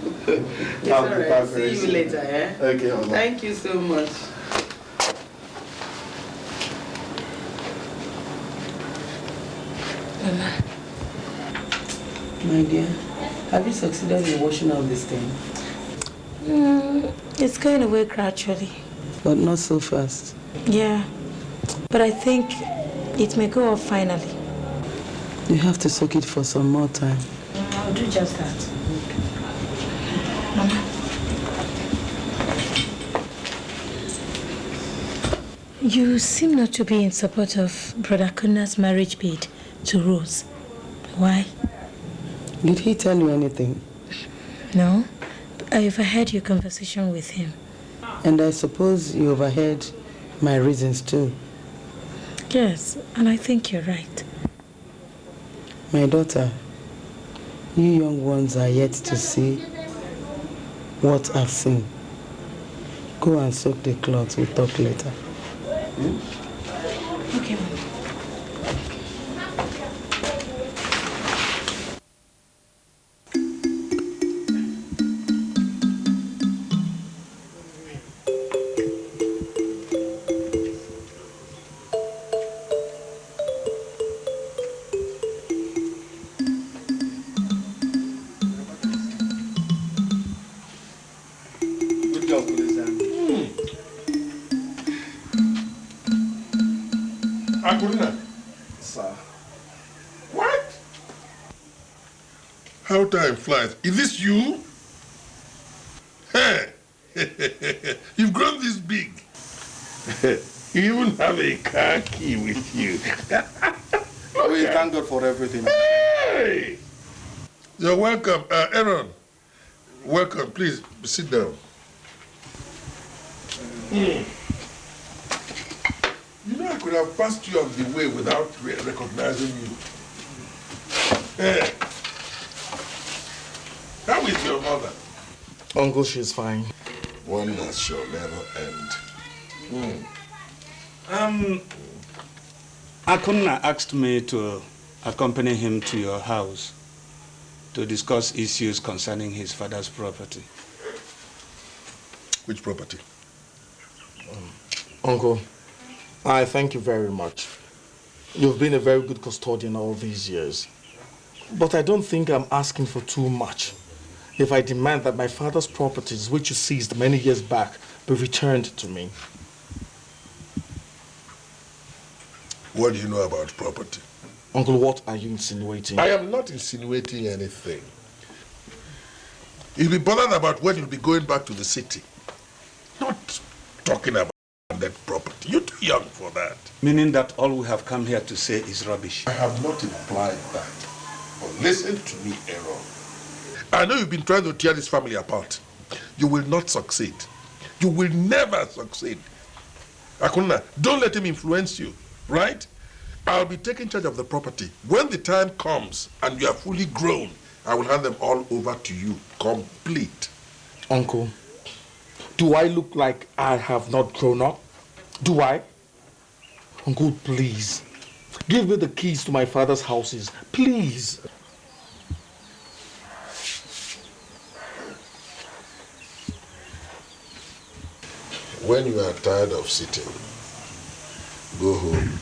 It's all right. See you later, eh? Okay, Mama. Thank you so much. Mama. My dear, have you succeeded in washing out this thing? It's going away gradually. But not so fast. Yeah, but I think it may go off finally. You have to soak it for some more time. I'll do just that. Mama. You seem not to be in support of Brother Kuna's marriage bid to Rose. Why? Did he tell you anything? No, I overheard your conversation with him. And I suppose you overheard my reasons too. Yes, and I think you're right. My daughter, you young ones are yet to see what I've seen. Go and soak the cloth, we'll talk later. Okay, Mama. Sir. What? How time flies. Is this you? Hey! You've grown this big. You even have a car key with you. We thank God for everything. Hey! You're welcome. Aaron, welcome. Please, sit down. You know, I could have passed you on the way without recognizing you. Hey. How is your mother? Uncle, she's fine. Wonders shall never end. Akuna asked me to accompany him to your house to discuss issues concerning his father's property. Which property? Uncle, I thank you very much. You've been a very good custodian all these years. But I don't think I'm asking for too much if I demand that my father's properties, which you seized many years back, be returned to me. What do you know about property? Uncle, what are you insinuating? I am not insinuating anything. You'll be bothered about when you'll be going back to the city. Not talking about that property. You're too young for that. Meaning that all we have come here to say is rubbish. I have not implied that. But listen to me, Aaron. I know you've been trying to tear this family apart. You will not succeed. You will never succeed. Akuna, don't let him influence you, right? I'll be taking charge of the property. When the time comes and you are fully grown, I will hand them all over to you, complete. Uncle, do I look like I have not grown up? Do I? Uncle, please, give me the keys to my father's houses, please. When you are tired of sitting, go home.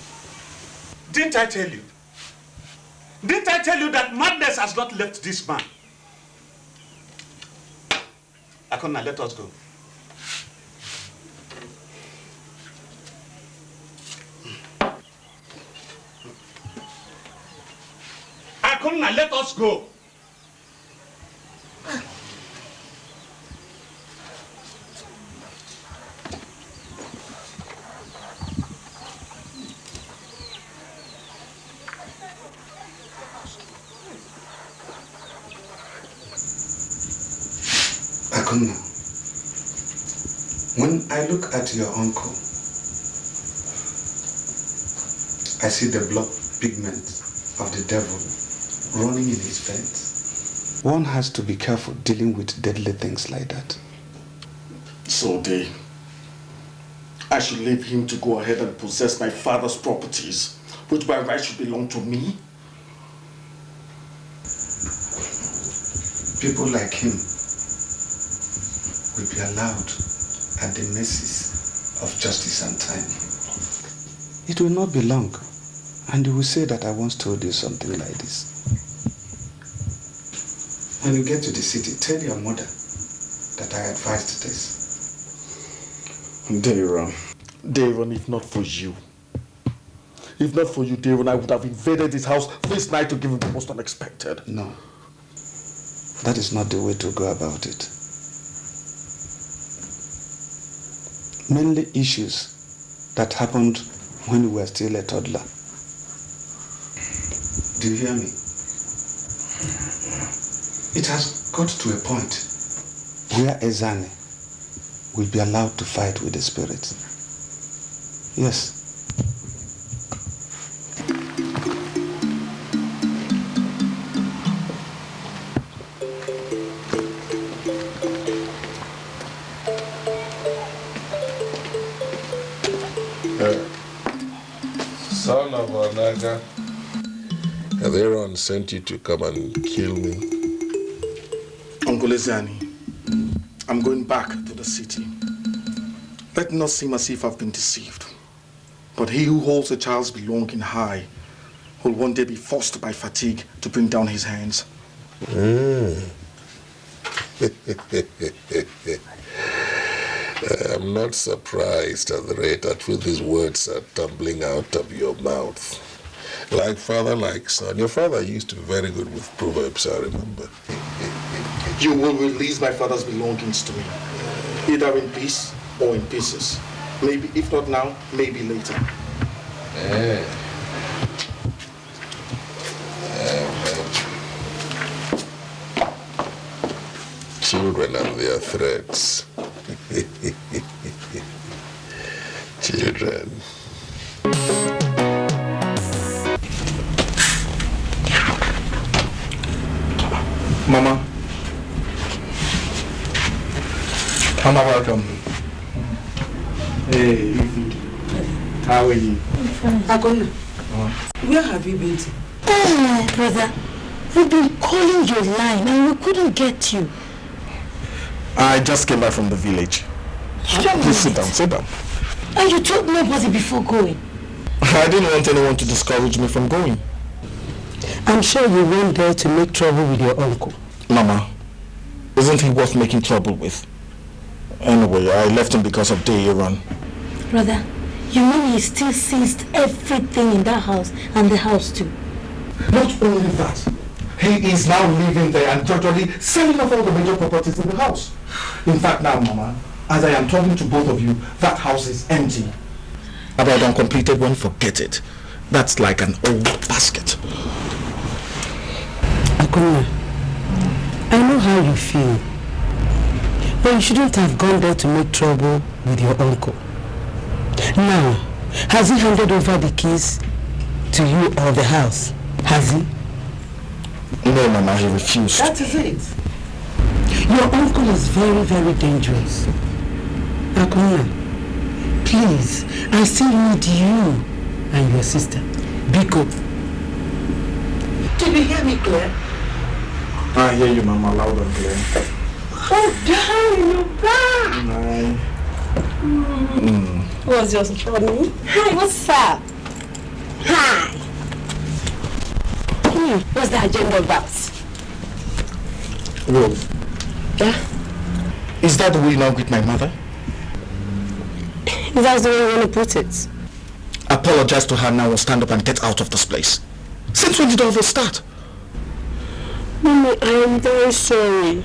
Didn't I tell you? Didn't I tell you that madness has not left this man? Akona, let us go. Akona, let us go. Akuna, when I look at your uncle, I see the blood pigment of the devil running in his veins. One has to be careful dealing with deadly things like that. So I should leave him to go ahead and possess my father's properties, which by right should belong to me? People like him will be allowed at the mercies of justice and time. It will not be long, and you will say that I once told you something like this. When you get to the city, tell your mother that I advised this. Daron, if not for you, Daron, I would have invaded his house this night to give him the most unexpected. No, that is not the way to go about it. Mainly issues that happened when we were still a toddler. Do you hear me? It has got to a point where Ezane will be allowed to fight with the spirits. Yes. Son of Onaga, Aaron sent you to come and kill me. Uncle Ezani, I'm going back to the city. Let it not seem as if I've been deceived. But he who holds a child's belonging high will one day be forced by fatigue to bring down his hands. I'm not surprised at the rate at which these words are tumbling out of your mouth. Like father, like son. Your father used to be very good with proverbs, I remember. You will release my father's belongings to me, either in peace or in pieces. Maybe, if not now, maybe later. Children and their threats. Children. Mama. Mama, welcome. Hey, how are you? Akona, where have you been to? Oh, brother, we've been calling your line and we couldn't get you. I just came back from the village. Please sit down, sit down. And you told nobody before going. I didn't want anyone to discourage me from going. I'm sure you went there to make trouble with your uncle. Mama, isn't he worth making trouble with? Anyway, I left him because of Daron. Brother, you know he still seized everything in that house and the house too. Not only that, he is now living there and gradually selling off all the major properties in the house. In fact now, Mama, as I am talking to both of you, that house is empty. About uncompleted one, forget it. That's like an old basket. Akuna, I know how you feel. But you shouldn't have gone there to make trouble with your uncle. Now, has he handed over the keys to you or the house? Has he? No, Mama, he refused. That is it. Your uncle is very, very dangerous. Akuna, please, I still need you and your sister. Biko. Did you hear me clear? I hear you, Mama, loud and clear. Oh, darling, you're back. What's yours for me? Hi, what's up? Hi. What's the agenda about? Rose. Yeah? Is that the way you now greet my mother? That's the way you want to put it. Apologize to her now or stand up and get out of this place. Since when did all this start? Mommy, I am very sorry.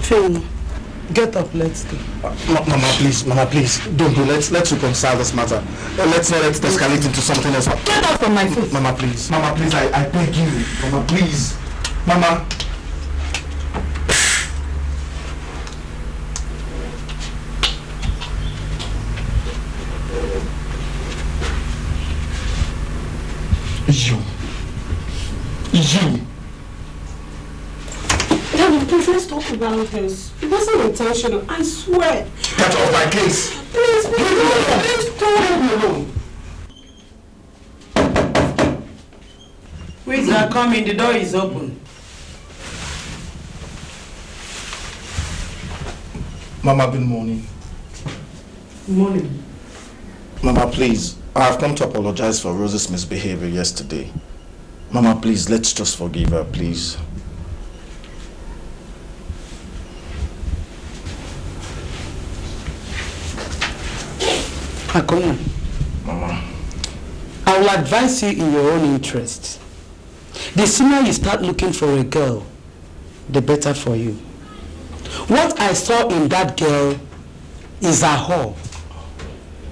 Philmond, get up, let's go. Mama, please, don't do. Let's reconcile this matter. Let's not let it escalate into something else. Get up from my face. Mama, please, I beg you. Mama, please. Mama. You. Daddy, please, let's talk about this. It wasn't intentional, I swear. Get off my case. Please don't. Leave me alone. Please, come in, the door is open. Mama, good morning. Good morning. Mama, please, I have come to apologize for Rose's misbehavior yesterday. Mama, please, let's just forgive her, please. Akona, Mama, I will advise you in your own interest. The sooner you start looking for a girl, the better for you. What I saw in that girl is a whore.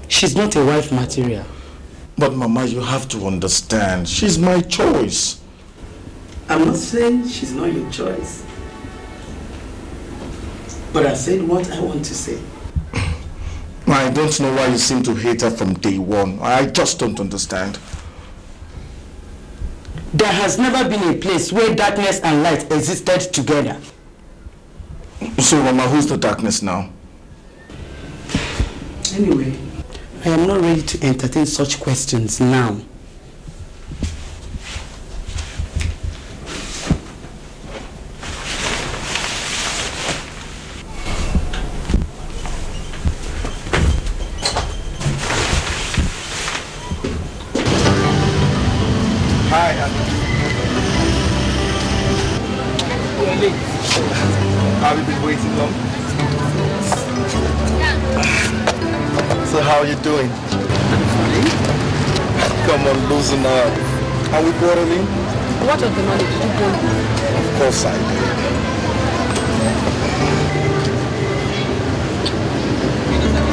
She's not a wife material. But Mama, you have to understand, she's my choice. I'm not saying she's not your choice. But I said what I want to say. I don't know why you seem to hate her from day one. I just don't understand. There has never been a place where darkness and light existed together. So Mama, who's the darkness now? Anyway, I am not ready to entertain such questions now. Hi, Anna. You're late. Have you been waiting long? So how are you doing? Come on, loosen up. Are we quarreling? What of the money did you bring? Of course I did.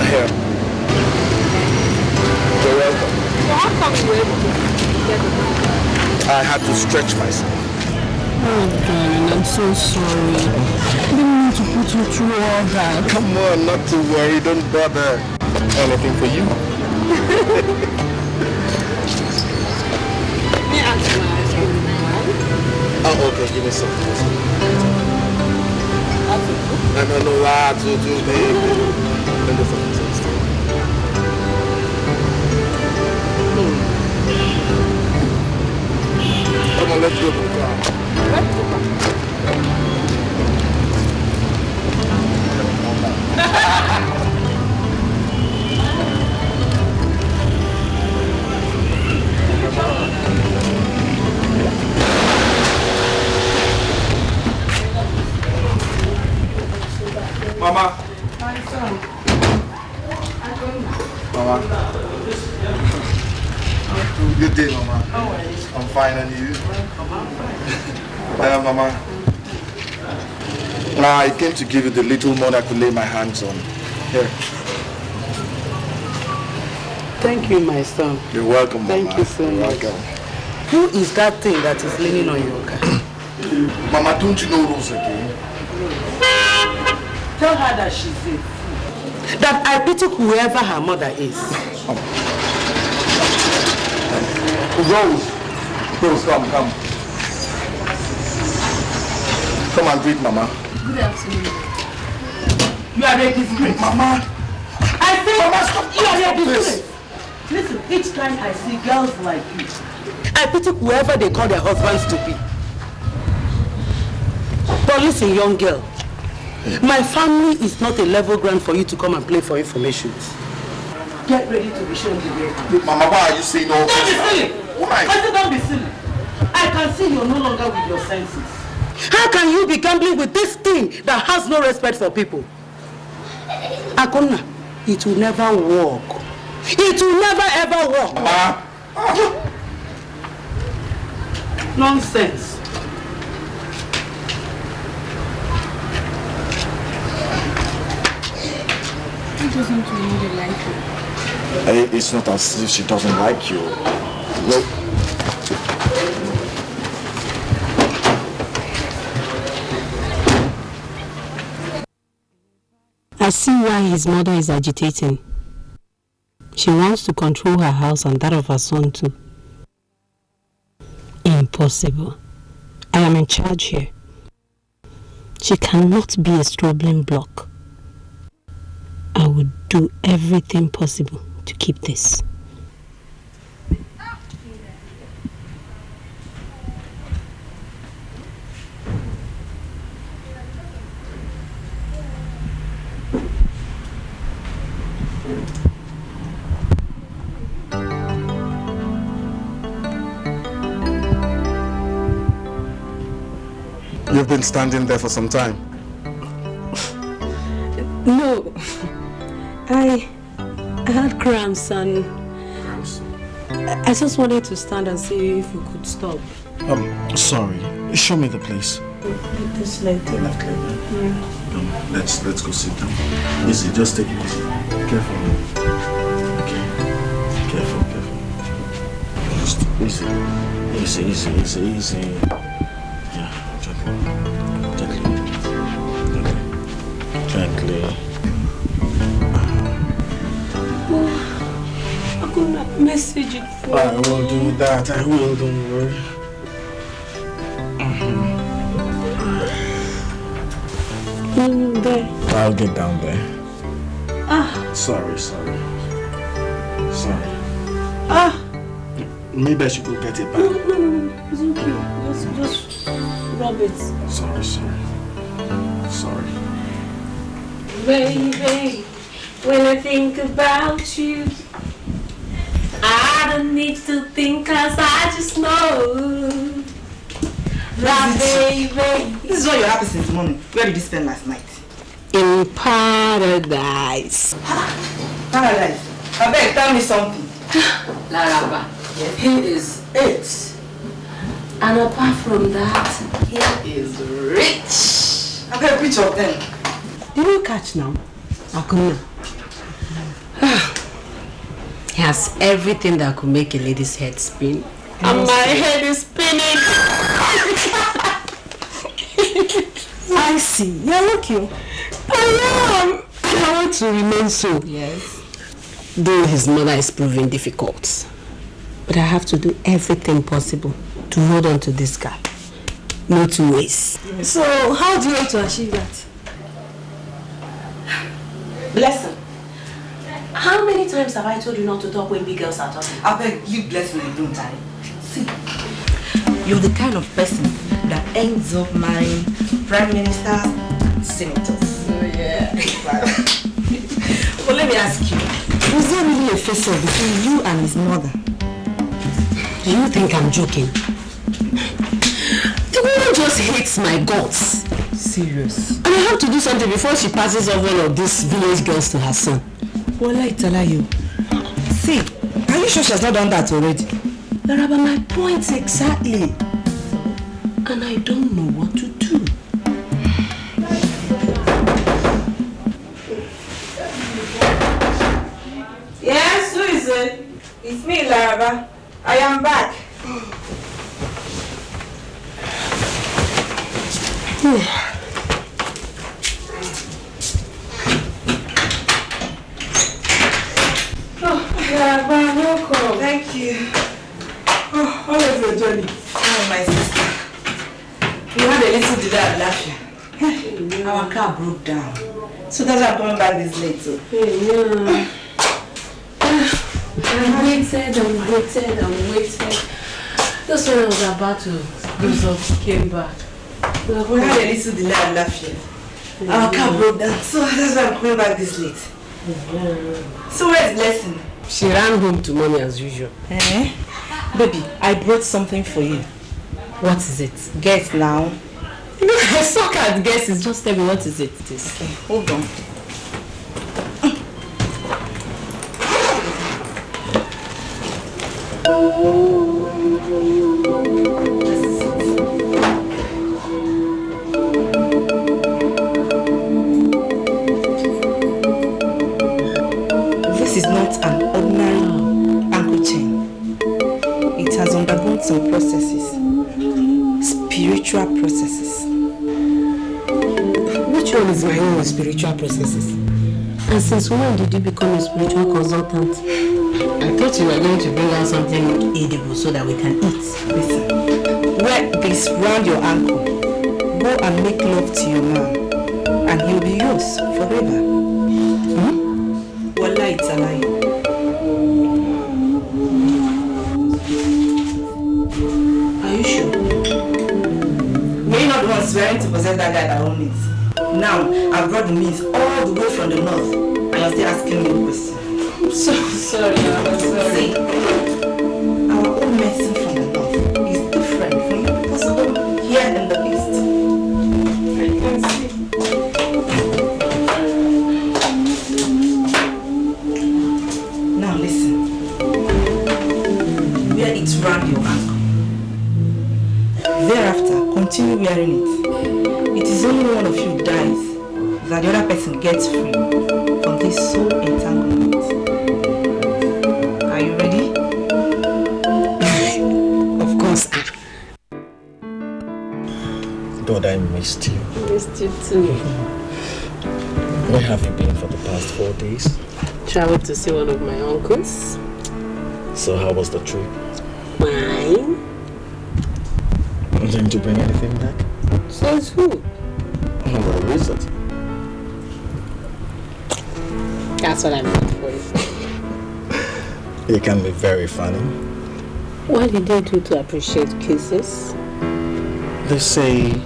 Here. You're welcome. So how come you were able to get the money? I had to stretch myself. Oh, darling, I'm so sorry. I didn't mean to put you through all that. Come on, not to worry, don't bother. Anything for you. Let me ask my ice cream. Oh, okay, give me some. No, baby. Come on, let's go to the car. Mama. Mama. Good day, Mama. I'm fine, and you? Mama. I came to give you the little money I could lay my hands on. Here. Thank you, my son. You're welcome, Mama. Thank you so much. Welcome. Who is that thing that is leaning on your car? Mama, don't you know Rose again? Tell her that she's a fool. That I pity whoever her mother is. Rose, come. Come and greet Mama. Good afternoon. You are a disgrace. Mama. I say, Mama, stop. You are a disgrace. Listen, each time I see girls like you, I pity whoever they call their husbands to be. But listen, young girl, my family is not a level ground for you to come and play for information. Get ready to be shown the way. Mama, why are you saying all this? Don't be silly. Why? I said don't be silly. I can see you're no longer with your senses. How can you be gambling with this thing that has no respect for people? Akonna, it will never work. It will never ever work. Mama. Nonsense. He doesn't really like you. It's not as if she doesn't like you. Well, I see why his mother is agitating. She wants to control her house and that of her son too. Impossible. I am in charge here. She cannot be a stumbling block. I would do everything possible to keep this. you've been standing there for some time. No. I had cramps and I just wanted to stand and see if you could stop. Sorry. Show me the place. This lady. Left leg. Yeah. Let's go sit down. Easy, just take it easy. Careful. Okay. Careful. Just easy. Easy. Yeah, gently. I could not message it for I will do that. I will, don't worry. There. I'll get down there. Sorry. Maybe I should go get a bag. No. It's okay. Just rub it. Sorry. Baby, when I think about you, I don't need to think, cause I just know that baby. This is what you're happy since morning. Where did you spend last night? In paradise. Paradise? I beg, tell me something. Laraba, he is it. And apart from that, he is rich. I beg, which of them? Did you catch now? Akuna. He has everything that could make a lady's head spin. And my head is spinning. I see. You're lucky. I am. I want to remain so. Yes. Though his mother is proving difficult. But I have to do everything possible to hold on to this guy. No two ways. So, how do you want to achieve that? Bless him. How many times have I told you not to talk when big girls are talking? I beg, leave blessing and don't die. See, you're the kind of person that ends up marrying prime ministers and senators. Oh, yeah. Well, let me ask you. Was there really a face-off between you and his mother? Do you think I'm joking? The woman just hates my guts. Serious? And I have to do something before she passes off one of these village girls to her son. Well, I tell you. See, are you sure she has not done that already? Laraba, my point exactly. And I don't know what to do. Yes, who is it? It's me, Laraba. I am back. Yeah, welcome. Thank you. How was your journey? Oh, my sister. We had a little delay at Lafia. Our car broke down. So that's why I'm coming back this late too. Yeah. I waited. Just when I was about to do something, came back. We had a little delay at Lafia. Our car broke down. So that's why I'm coming back this late. So where's Blessing? She ran home to mommy as usual. Baby, I brought something for you. What is it? Guess now. I suck at guesses. Just tell me what is it. Okay, hold on. This is not an ordinary ankle chain. It has undergone some processes. Spiritual processes. Which one is my own spiritual processes? And since when did you become a spiritual consultant? I thought you were going to bring out something edible so that we can eat. Listen, wear this round your ankle. Go and make love to your man, and he'll be yours forever. Wallah, it's a lie. Are you sure? We're not the ones swearing to possess that guy that owns it. Now, I've brought the meat all the way from the north, and you're still asking me a question. I'm so sorry, I'm sorry. See, our own medicine from the north is different from your people's own here in the east. I can see. Now listen. Wear it round your ankle. Thereafter, continue wearing it. It is only one of you dies that the other person gets free from this soul entanglement. Are you ready? Of course. God, I missed you. I missed you too. Where have you been for the past 4 days? Traveled to see one of my uncles. So how was the trip? Fine. Didn't you bring anything back? Says who? Oh, well, is it? That's what I meant for you. You can be very funny. What did they do to appreciate kisses? They say,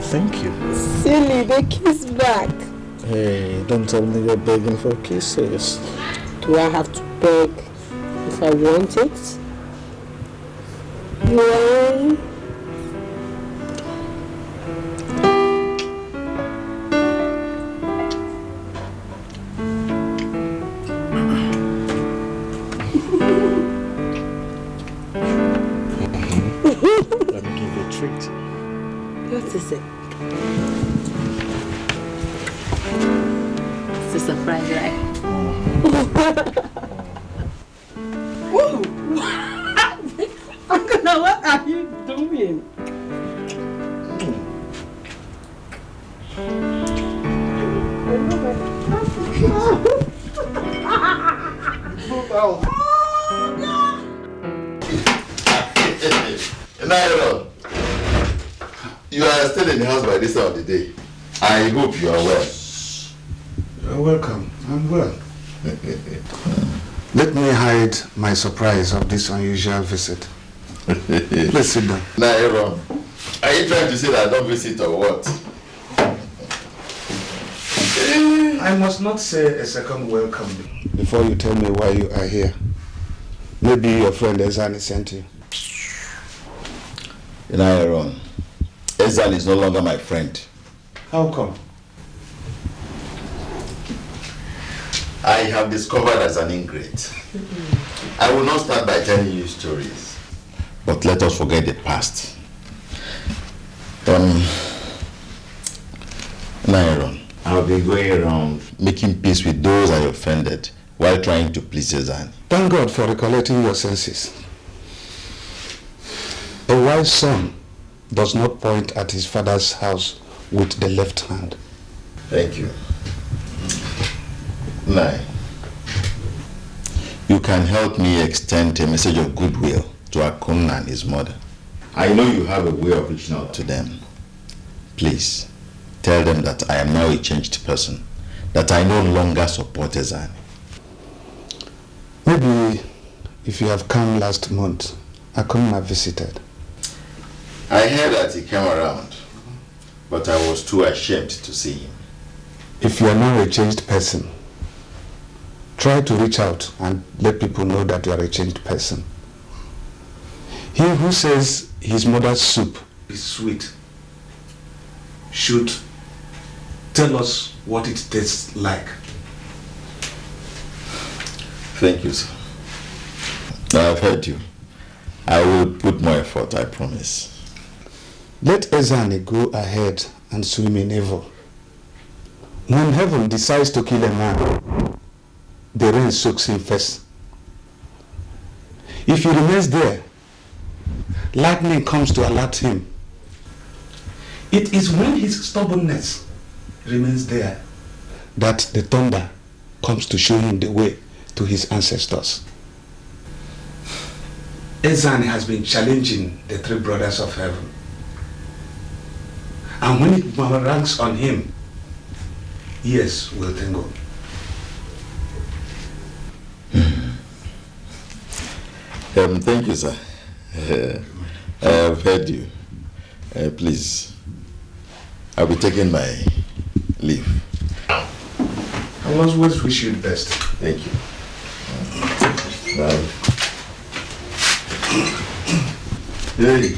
thank you. Silly, they kiss back. Hey, don't tell me you're begging for kisses. Do I have to beg if I want it? No. Let me give you a treat. What is it? It's a surprise, right? Whoa! Uncle, now what are you doing? Move out. Nairo, you are still in the house by this time of the day. I hope you are well. You're welcome. I'm well. Let me hide my surprise of this unusual visit. Please sit down. Nairo, are you trying to say that I don't visit or what? I must not say a second welcome before you tell me why you are here. Maybe your friend Ezani sent you. Nairo, Ezal is no longer my friend. How come? I have discovered as an ingrate. I will not start by telling you stories, but let us forget the past. Nairo, I'll be going around making peace with those I offended while trying to please Ezani. Thank God for recollecting your senses. A wise son does not point at his father's house with the left hand. Thank you. Nai, you can help me extend a message of goodwill to Akuna and his mother. I know you have a way of reaching out to them. Please, tell them that I am now a changed person, that I no longer support Ezani. Maybe if you have come last month, Akuna visited. I heard that he came around, but I was too ashamed to see him. If you are now a changed person, try to reach out and let people know that you are a changed person. He who says his mother's soup is sweet should tell us what it tastes like. Thank you, sir. I've heard you. I will put more effort, I promise. Let Ezani go ahead and swim in evil. When heaven decides to kill a man, the rain soaks him first. If he remains there, lightning comes to alert him. It is when his stubbornness remains there that the thunder comes to show him the way to his ancestors. Ezani has been challenging the three brothers of heaven. And when it ranks on him, yes, we'll tingle. Thank you, sir. I've heard you. Please, I'll be taking my leave. I must wish you the best. Thank you. Bye. Hey.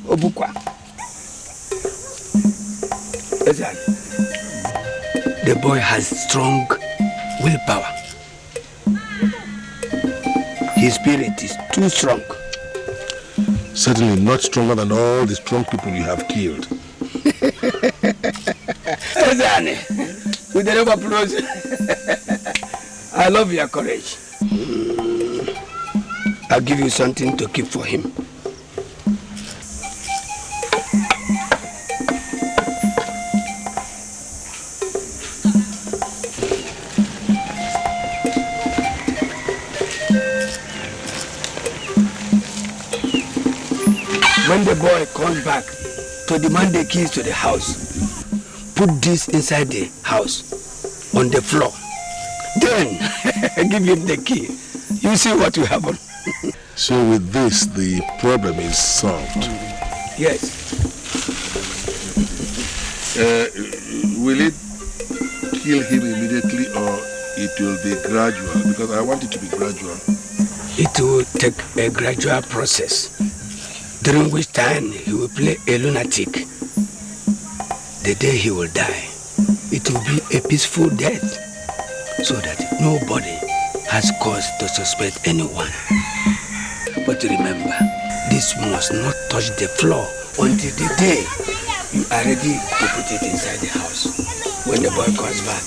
Obukwa. The boy has strong willpower. His spirit is too strong. Certainly not stronger than all the strong people you have killed. Ezani, with the rubber applause. I love your courage. I'll give you something to keep for him. When the boy comes back to demand the keys to the house, put this inside the house, on the floor. Then, give him the key. You see what will happen. So with this, the problem is solved. Yes. Will it kill him immediately or it will be gradual? Because I want it to be gradual. It will take a gradual process, during which time he will play a lunatic. The day he will die, it will be a peaceful death, so that nobody has cause to suspect anyone. But remember, this must not touch the floor until the day you are ready to put it inside the house, when the boy comes back.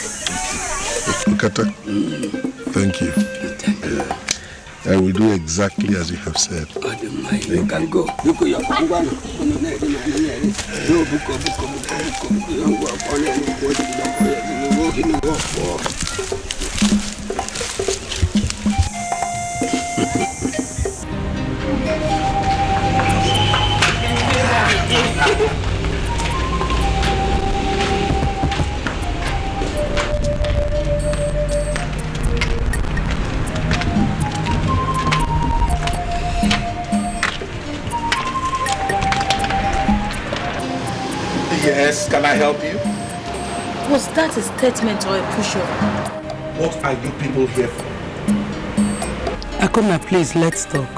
Ukata, thank you. I will do exactly as you have said. You can go. You go. Yes, can I help you? Was that a statement or a push-up? What are you people here for? Akuna, please, let's talk.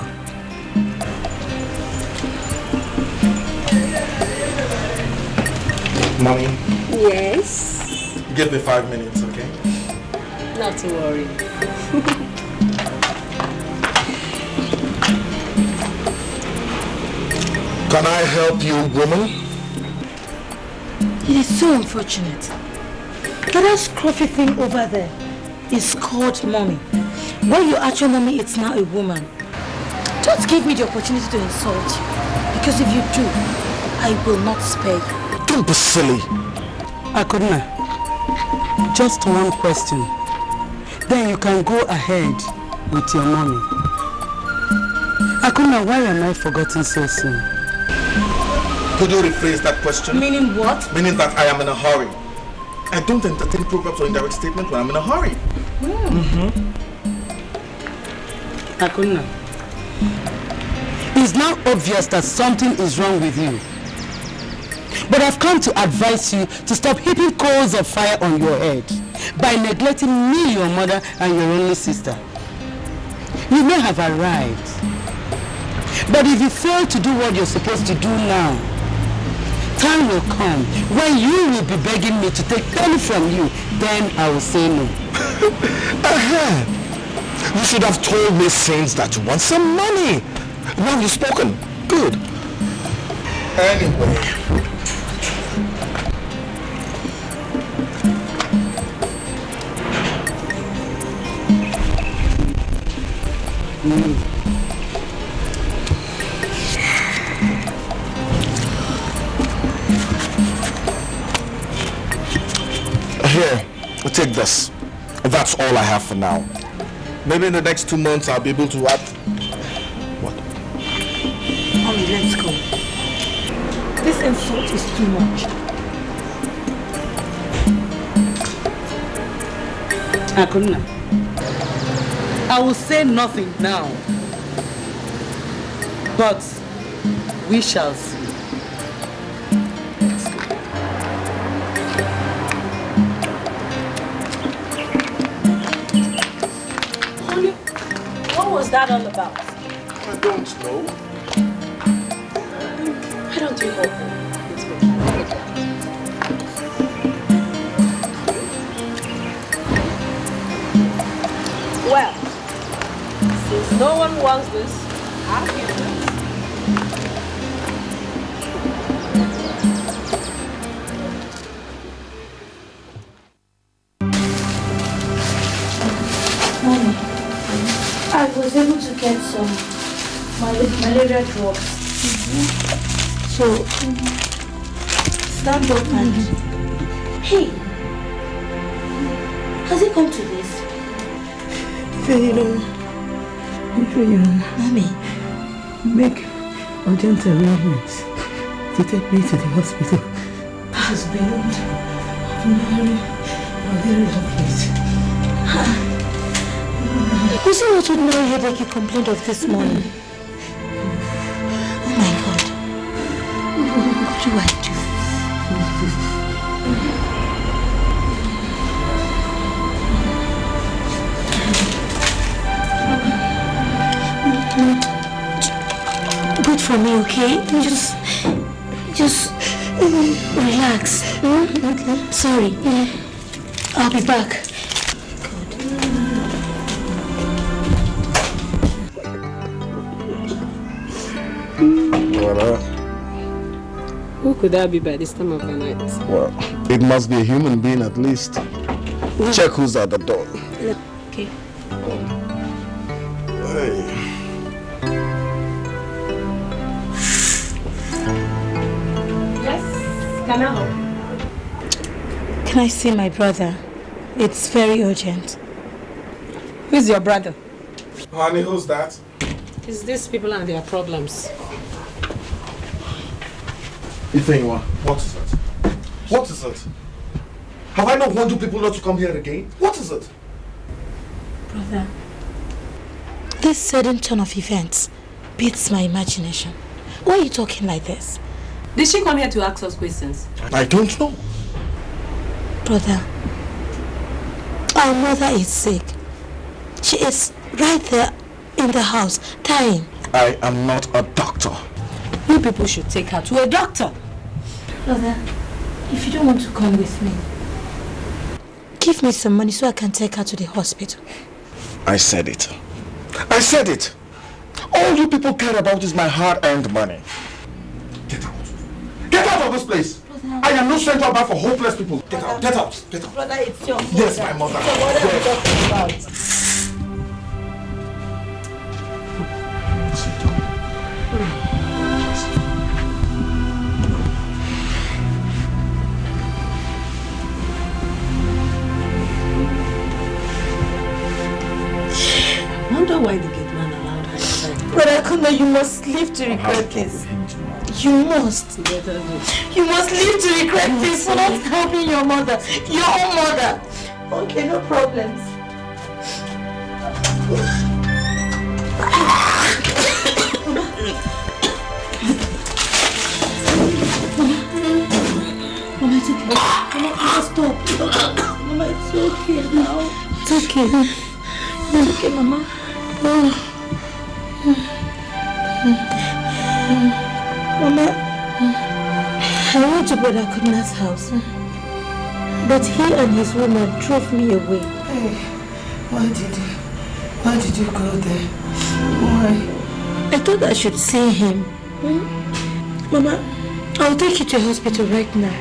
Mommy? Yes? Give me 5 minutes, okay? Not to worry. Can I help you, woman? It is so unfortunate. That scruffy thing over there is called mommy. When you actually know me, it's now a woman. Don't give me the opportunity to insult you. Because if you do, I will not spare you. Don't be silly. Akuna, just one question. Then you can go ahead with your mommy. Akuna, why am I forgotten so soon? Could you rephrase that question? Meaning what? Meaning that I am in a hurry. I don't entertain proverbs or indirect statements when I'm in a hurry. Akuna, it's now obvious that something is wrong with you. But I've come to advise you to stop heaping coals of fire on your head by neglecting me, your mother, and your only sister. You may have arrived, but if you fail to do what you're supposed to do now, time will come when you will be begging me to take money from you. Then I will say no. You should have told me since that you want some money. Now you've spoken. Good. Anyway. Here, take this. That's all I have for now. Maybe in the next 2 months I'll be able to add... What? Mommy, let's go. This insult is too much. Akuna, I will say nothing now. But we shall see. What was that all about? I don't know. Why don't you help me? Well, since no one wants this, I'll give it. Mommy, I was able to get some malaria drops. So, stand up and... Hey! Has it come to this? Mommy, make urgent arrangements to take me to the hospital. This is beyond very obvious. Was it not ordinary headache you complained of this morning? Oh my God. What do I do? Wait for me, okay? Just relax. Okay. Sorry. I'll be back. Who could that be by this time of the night? Well, it must be a human being at least. Check who's at the door. Okay. Hey. Yes, can I help? Can I see my brother? It's very urgent. Who's your brother? Honey, who's that? It's these people and their problems. Ifeanyiwa, what is it? What is it? Have I not warned you people not to come here again? What is it? Brother, this sudden turn of events beats my imagination. Why are you talking like this? Did she come here to ask us questions? I don't know. Brother, our mother is sick. She is right there in the house, dying. I am not a doctor. You people should take her to a doctor. Brother, if you don't want to come with me, give me some money so I can take her to the hospital. I said it. I said it. All you people care about is my hard-earned money. Get out. Get out of this place. Brother, I am no stranger back for hopeless people. Get out, get out, get out. Brother, it's your mother. Yes, my mother. So what are you talking about? I wonder why the gate man allowed her inside. Brother Akuna, you must live to regret this. You must. You must live to regret this for not helping your mother. Your own mother. Okay, no problems. Mama, it's okay. Mama, stop. Mama, it's okay now. It's okay. It's okay, Mama. Mama, I went to Brother Kuna's house, but he and his woman drove me away. Hey, why did you go there? Why? I thought I should see him. Mama, I'll take you to the hospital right now.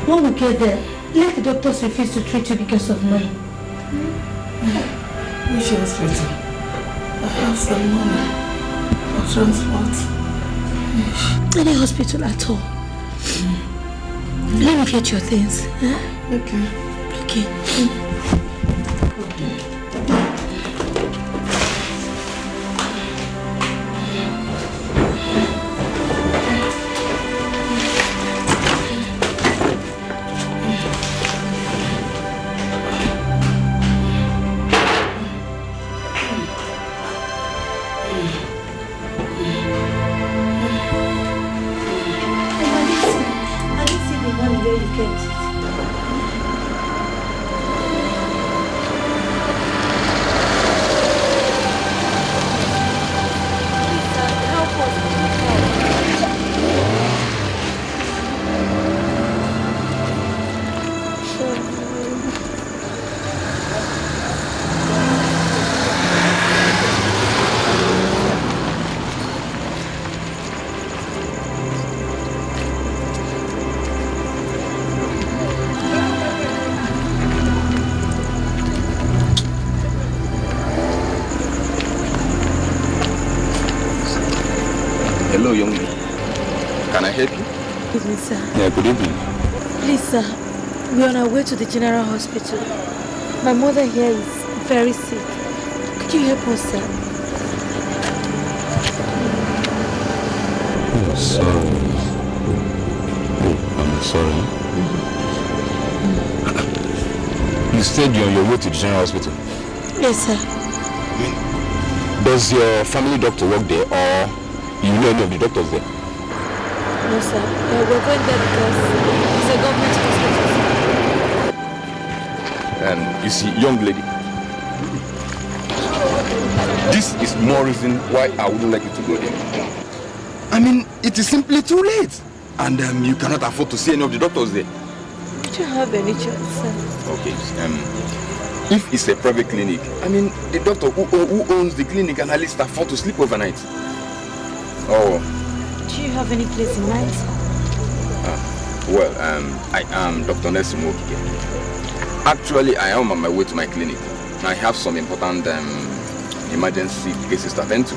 When we get there, let the doctors refuse to treat you because of money. Which hospital? I have some money for transport. Any hospital at all. Let me get your things. Okay. Okay. Hello, young lady. Can I help you? Good evening, sir. Yeah, good evening. Please, sir, we're on our way to the general hospital. My mother here is very sick. Could you help us, sir? Oh, sorry. Oh, I'm sorry. You said you're on your way to the general hospital? Yes, sir. Does your family doctor work there, or you know any of the doctors there? No, sir. We're going there because it's a government hospital. And you see, young lady, this is more reason why I wouldn't like you to go there. I mean, it is simply too late. And you cannot afford to see any of the doctors there. Could you have any choice, sir? Okay, if it's a private clinic, I mean, the doctor who owns the clinic can at least afford to sleep overnight. Oh. Do you have any place in mind? I am Dr. Nelson Dikeh. Actually, I am on my way to my clinic. I have some important emergency cases to attend to.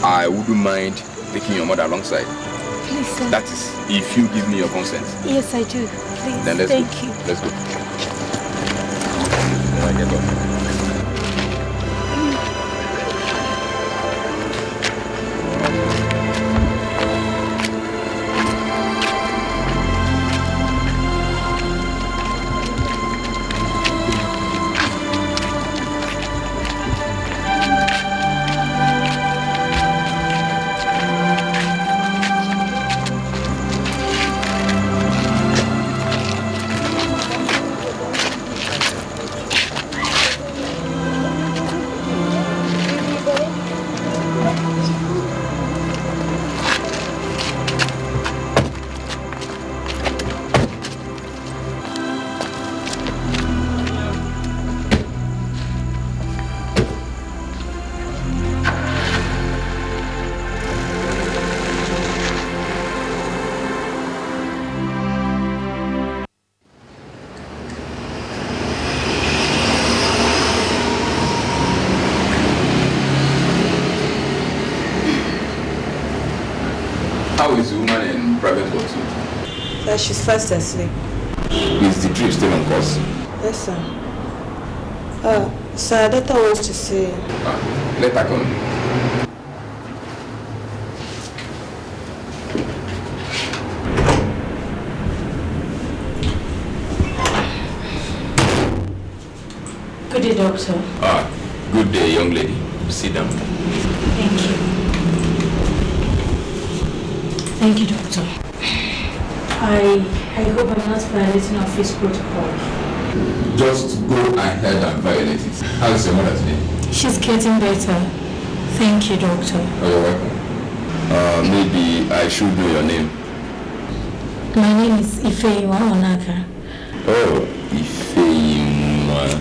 I wouldn't mind taking your mother alongside. Please, sir. That is, if you give me your consent. Yes, I do. Please. Then let's Thank go. you. Let's go. Then I get up. she's fast asleep. Is the trip still on course? Yes, sir. Sir, Data wants to see you. Let her come. Good day, doctor. Good day, young lady. Sit down. Thank you. Thank you, doctor. I hope I'm not violating office protocol. Just go ahead and violate it. How's your mother today? She's getting better. Thank you, doctor. Oh, you're welcome. Maybe I should know your name. My name is Ifeyiwa Onaka. Oh, Ifeyiwa.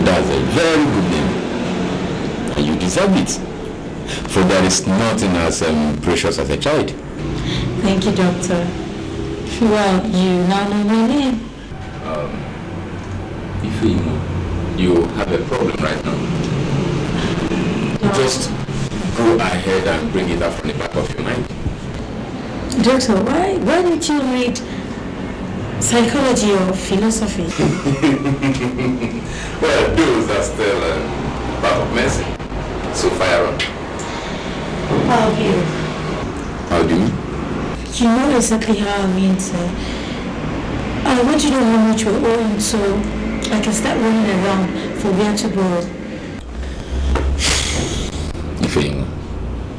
That's a very good name. And you deserve it. For there is nothing as precious as a child. Thank you, doctor. Well, you now know my name. Ifeyiwa, you have a problem right now. Just go ahead and bring it up from the back of your mind. Doctor, why didn't you read psychology or philosophy? Well, those are still part of medicine. So fire on. How do you? How do you mean? You know exactly how I mean, sir. I want to know how much we're owing so I can start running around for where to borrow. Ifeyiwa,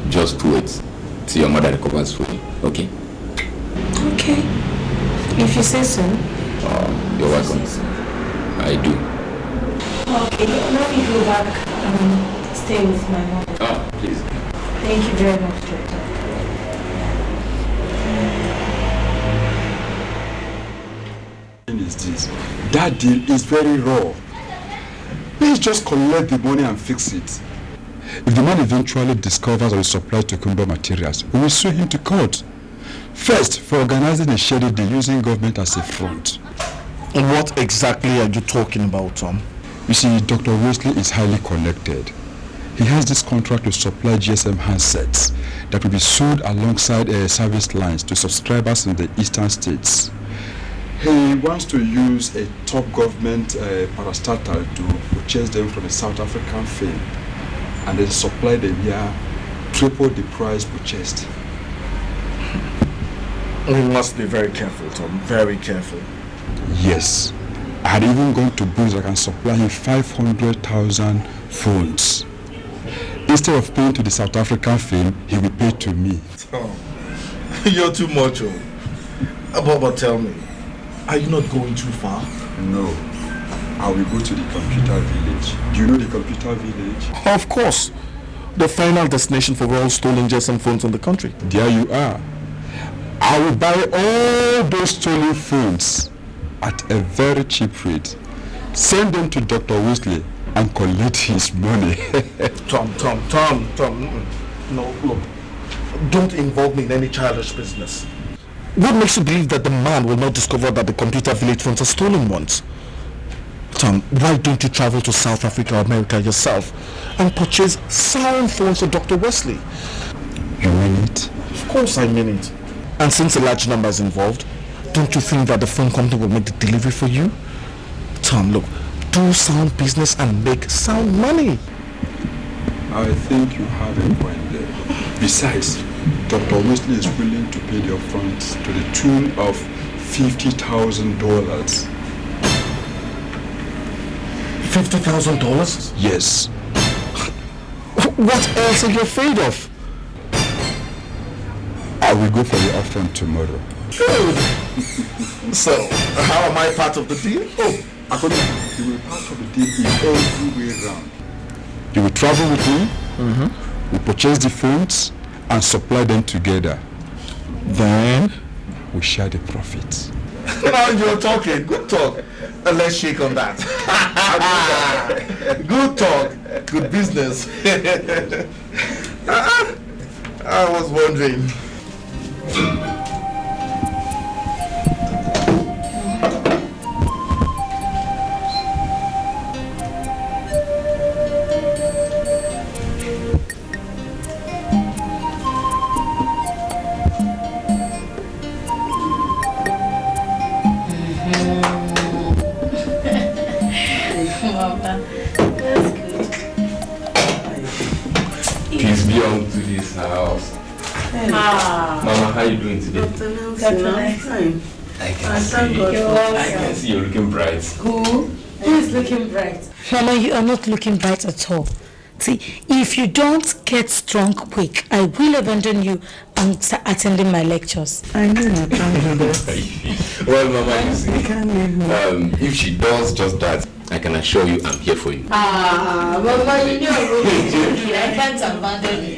just wait till your mother recovers fully, okay? Okay. If you say so. You're welcome. I do. Okay, let me go back and stay with my mom. Please. Thank you very much, doctor. Is this? That deal is very raw. Let's just collect the money and fix it. If the man eventually discovers or is supplied to Kumba materials, we will sue him to court. First, for organizing a shady deal using government as a front. And what exactly are you talking about, Tom? You see, Dr. Wesley is highly connected. He has this contract to supply GSM handsets that will be sold alongside service lines to subscribers in the eastern states. He wants to use a top government parastatal to purchase them from a South African firm and then supply them here triple the price purchased. We must be very careful, Tom. Very careful. Yes. I had even gone to booths that can supply him 500,000 phones. Instead of paying to the South African firm, he will pay to me. Tom, you're too much, oh. But tell me, are you not going too far? No. I will go to the computer village. Do you know the computer village? Of course. The final destination for all stolen GSM phones in the country. There you are. I will buy all those stolen phones at a very cheap rate. Send them to Dr. Wesley and collect his money. Tom. No, look. Don't involve me in any childish business. What makes you believe that the man will not discover that the computer village phones are stolen ones? Tom, why don't you travel to South Africa or America yourself and purchase sound phones for Dr. Wesley? You mean it? Of course I mean it. And since a large number is involved, don't you think that the phone company will make the delivery for you? Tom, look, do sound business and make sound money. I think you have a point there. Besides, Dr. Wesley is willing to pay the upfront to the tune of $50,000. $50,000? Yes. What else are you afraid of? I will go for the upfront tomorrow. Good. So, how am I part of the deal? Oh, according you will be part of the deal in every way round. You will travel with me, we purchase the phones and supply them together. Then we share the profits. Now you're talking. Good talk. Let's shake on that. Good talk. Good business. I was wondering. Mama. That's good. Peace be unto this house. Mama, how you doing today? Dr. Nelson, I can see you're looking bright. Who is looking bright? Mama, you are not looking bright at all. See, if you don't get strong quick, I will abandon you and start attending my lectures. I know you're trying to do that. Well, Mama, you see, if she does just that, I can assure you I'm here for you. Mama, you know I can't abandon you.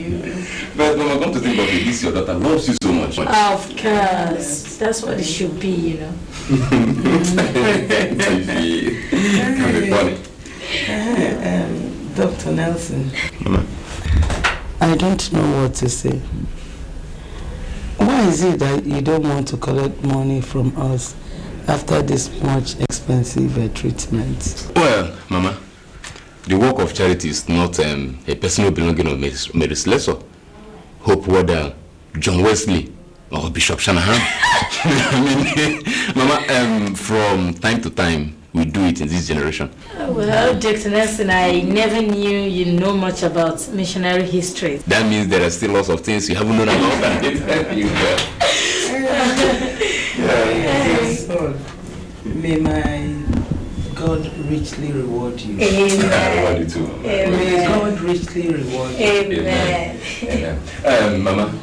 But Mama, come to think of it, this your daughter loves you so much. Of course. That's what it should be, you know. Can be funny. Dr. Nelson. Mama. I don't know what to say. Why is it that you don't want to collect money from us after this much expensive treatment? Well, Mama, the work of charity is not a personal belonging of Mary Slessor, Hope Waddell, John Wesley, or Bishop Shanahan. I mean, Mama, from time to time, we do it in this generation. Well, Dr. Nelson, I never knew you know much about missionary history. That means there are still lots of things you haven't known about that. May my God richly reward you. Amen. I reward you too. Amen. May God richly reward you. Amen. Amen. Mama,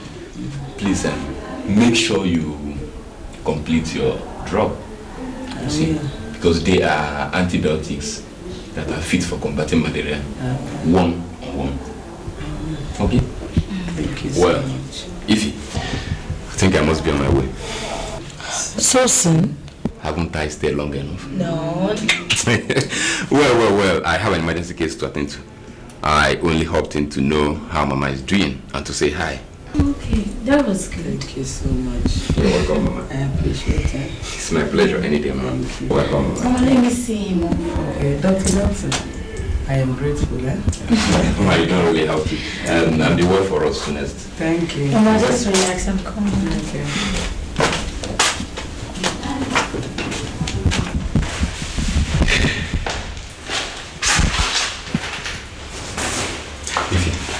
please make sure you complete your drug. See, because they are antibiotics that are fit for combating malaria. One on one. Okay? Thank you so much. Ify, I think I must be on my way. So soon? Haven't I stayed long enough? No. Well, I have an emergency case to attend to. I only hopped in to know how Mama is doing and to say hi. Okay, that was good. Thank you so much. You're welcome, Mama. I appreciate it. It's my pleasure any day, Mama. Welcome, Mama. Mama, let me see him. Okay, Dr. Nelson, I am grateful. Mama, you don't really have to. And the word for us next. Thank you. Mama, just relax. I'm coming. Okay.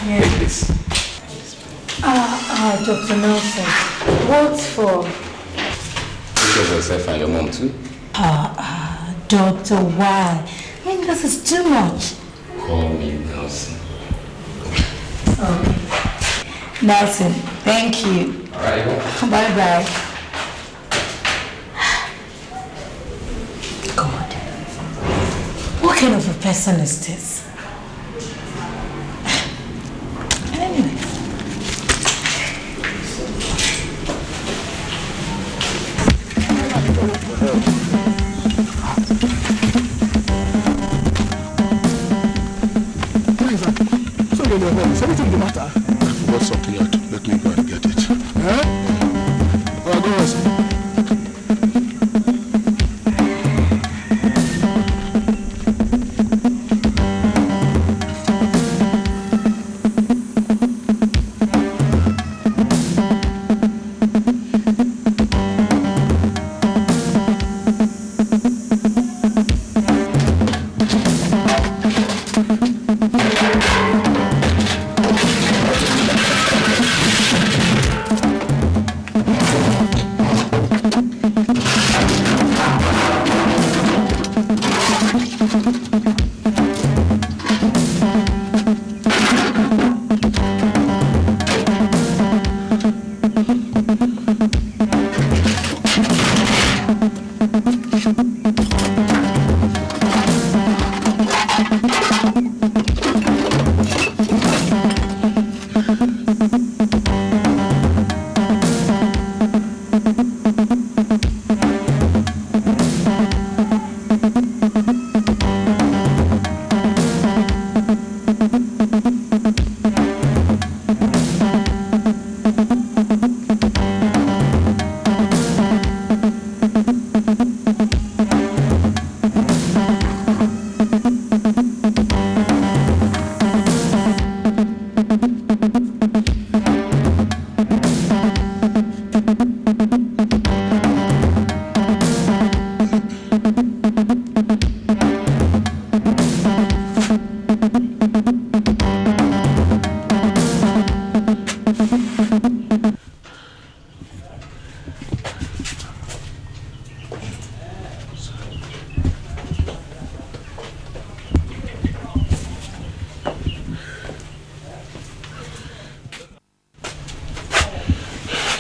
Take this. Dr. Nelson, what for? Because yourself and your mom too. Doctor, why? I mean, this is too much. Call me Nelson. Okay. Nelson, thank you. All right. Bye-bye. God, what kind of a person is this? Anyway. Is anything the matter? I forgot something out. Let me go and get it. Go on, sir.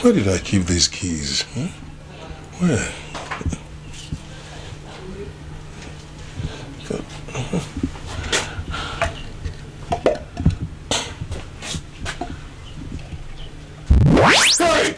Where did I keep these keys? Huh? Where? Hey!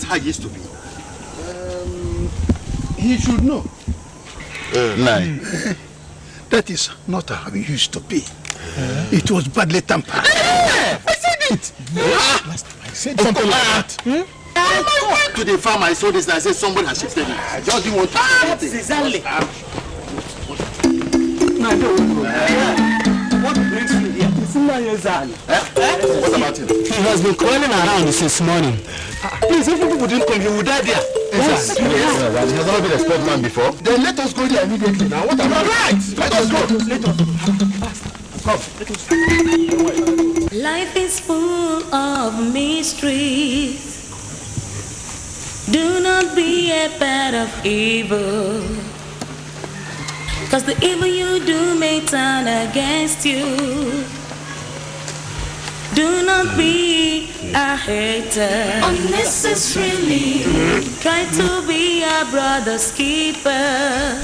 How he used to be? He should know. That is not how he used to be. It was badly tampered. I said it! Last time I said something like that. I went to the farm, I saw this and I said somebody has shifted it. I just didn't want to say it. Exactly. What brings you here? What about him? He has been crawling around since morning. Please, if people didn't come, he would die there. Yes. He has never been a sportsman before. Then let us go there immediately. Now, what about right? Let us go. Let us go. Come. Let us go. Life is full of mysteries. Do not be a part of evil, 'cause the evil you do may turn against you. Do not be a hater unnecessarily. Try to be a brother's keeper.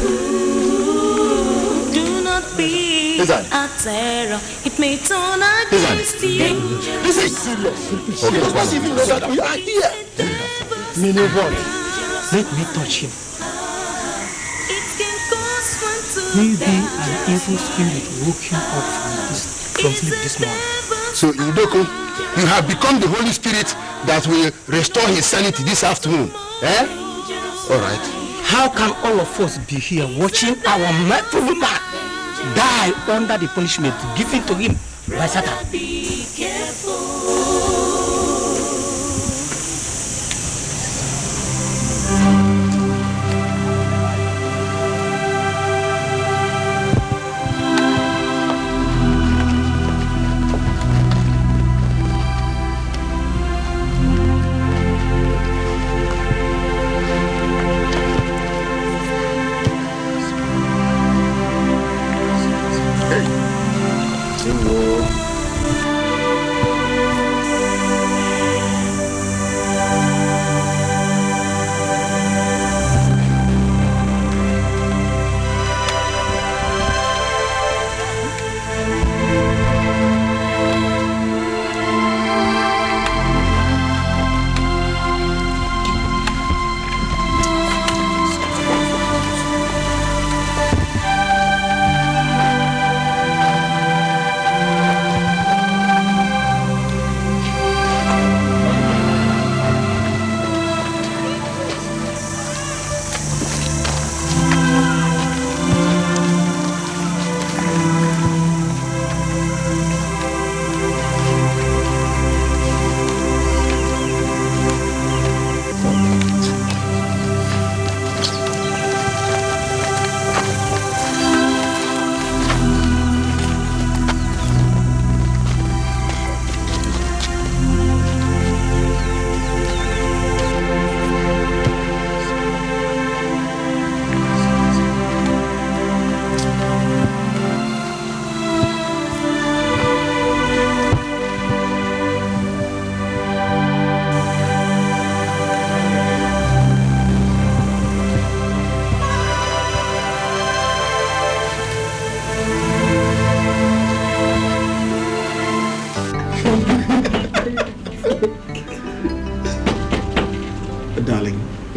Do not be a terror. It may turn against you. This is serious. Okay, you must even know that we are here. Meaning what? Let me touch him. Maybe an evil spirit woke him up from sleep this morning. So, Idoko, you have become the Holy Spirit that will restore his sanity this afternoon. Eh? All right. How can all of us be here watching our merciful man die under the punishment given to him by Satan? Be careful.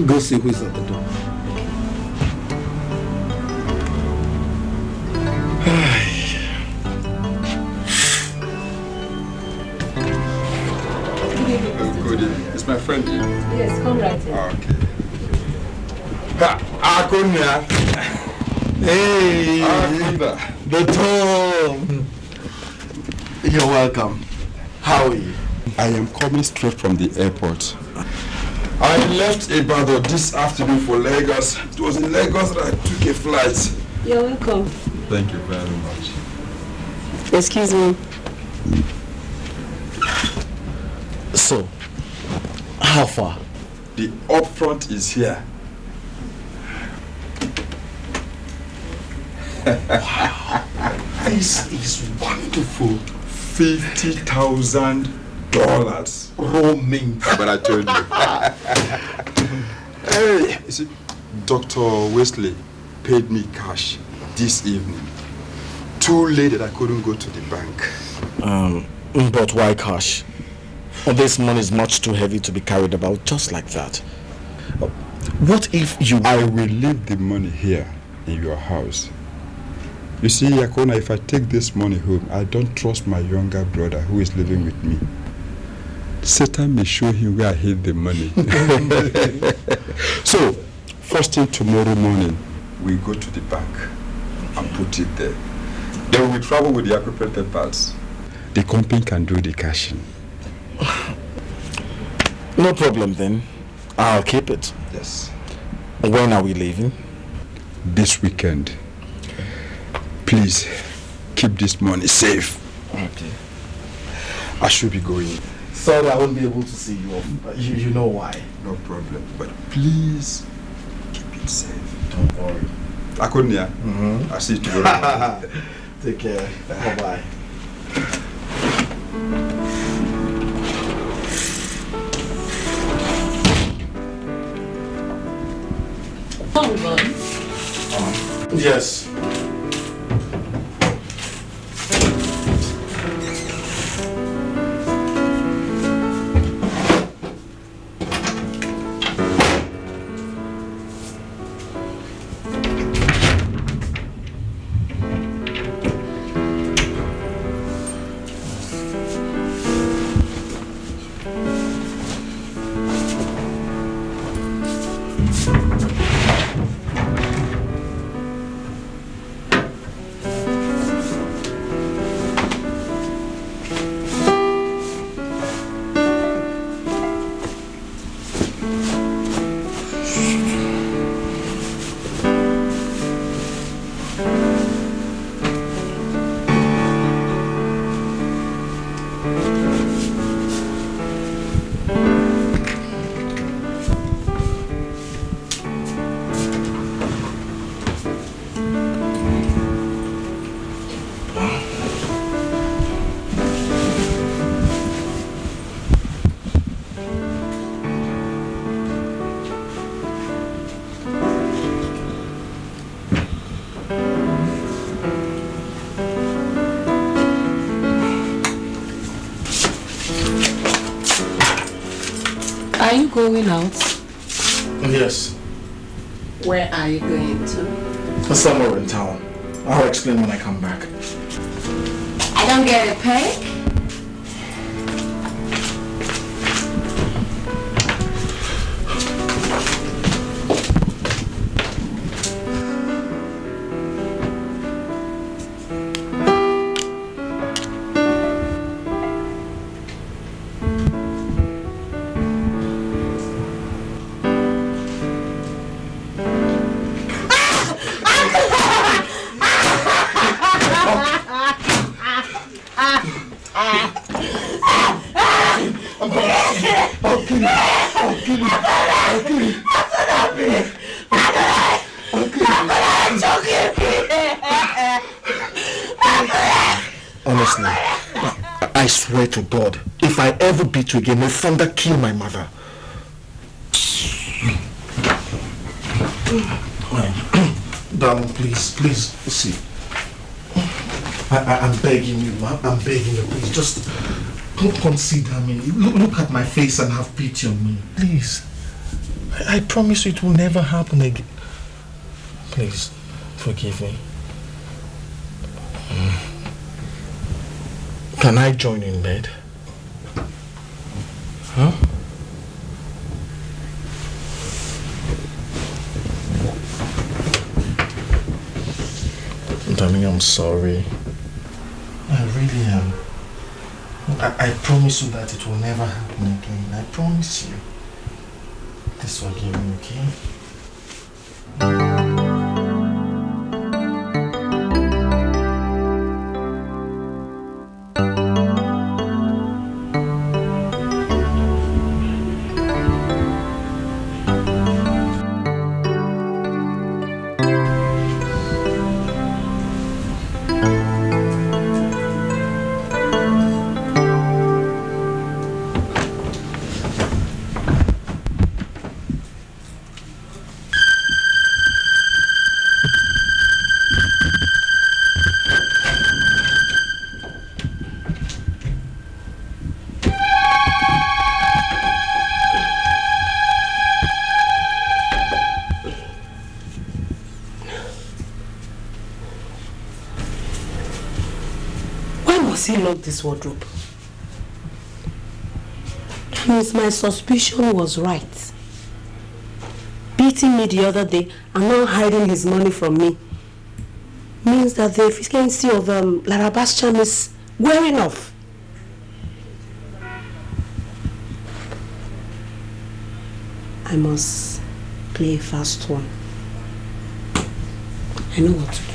Go see who is at the door. Good evening. It's my friend here. Yes, come right in. Okay. Akunya. Hey, the Tom. You're welcome. How are you? I am coming straight from the airport. I left Ibadan this afternoon for Lagos. It was in Lagos that I took a flight. You're welcome. Thank you very much. Excuse me. So, how far? The upfront is here. Wow, this is wonderful. $50,000. Roaming. But I told you. Hey, you see, Dr. Wesley paid me cash this evening. Too late that I couldn't go to the bank. But why cash? This money is much too heavy to be carried about just like that. What if you... I will leave the money here in your house. You see, Yakona, if I take this money home, I don't trust my younger brother who is living with me. Satan may show him where I hid the money. So, first thing tomorrow morning, we go to the bank and put it there. Then we travel with the appropriated parts. The company can do the cashing. No problem then. I'll keep it. Yes. When are we leaving? This weekend. Please, keep this money safe. Okay. I should be going. Sorry, I won't be able to see you off. You know why. No problem. But please, keep it safe. Don't worry. Akunya, I'll see you tomorrow. Take care. Bye-bye. Yes. Are you going out? Yes. Where are you going to? Somewhere in town. I'll explain when I come back. I don't get a pay? Honestly, I swear to God, if I ever beat you again, may thunder kill my mother. Darling, please, see. I'm begging you, I'm begging you, please, just don't consider me. Look at my face and have pity on me, please. I promise you it will never happen again. Please, forgive me. Can I join you in bed? Huh? Darling, I'm sorry. I really am. I promise you that it will never happen again. I promise you. Please forgive me, okay? He locked this wardrobe. That means my suspicion was right. Beating me the other day and now hiding his money from me means that the efficiency of Laraba's charm is wearing off. I must play a fast one. I know what to do.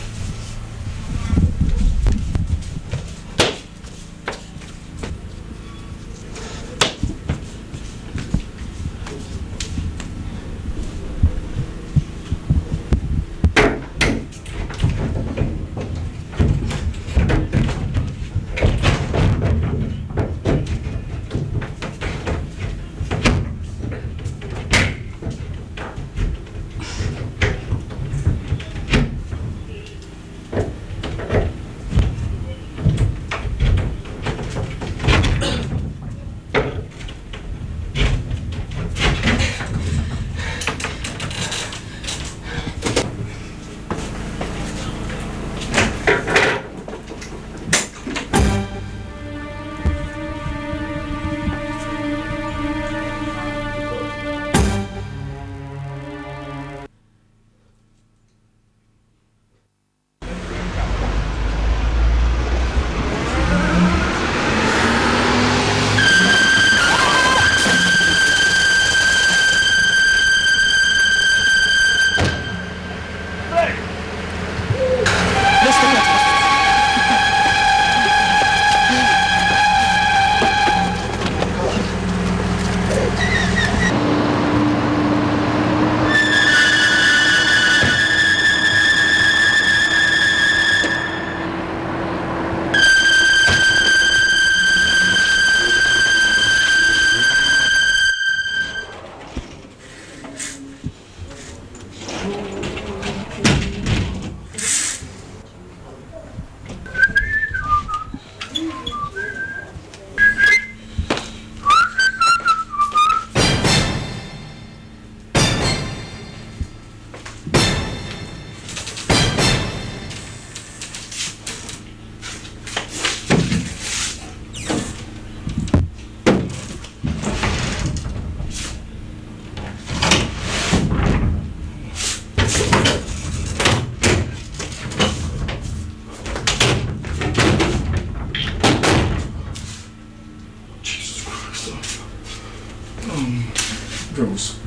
Rose.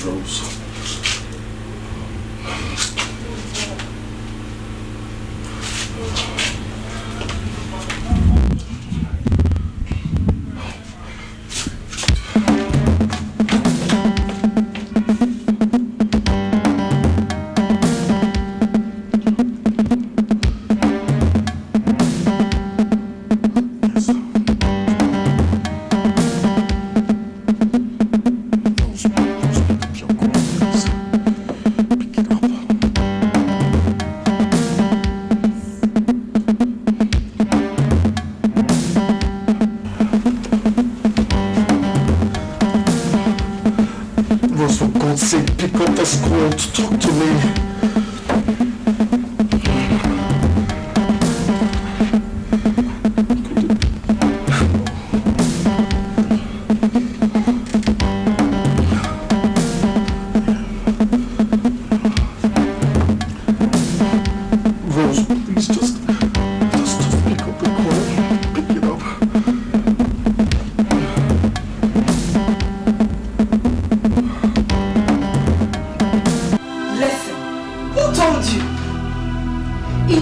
Rose.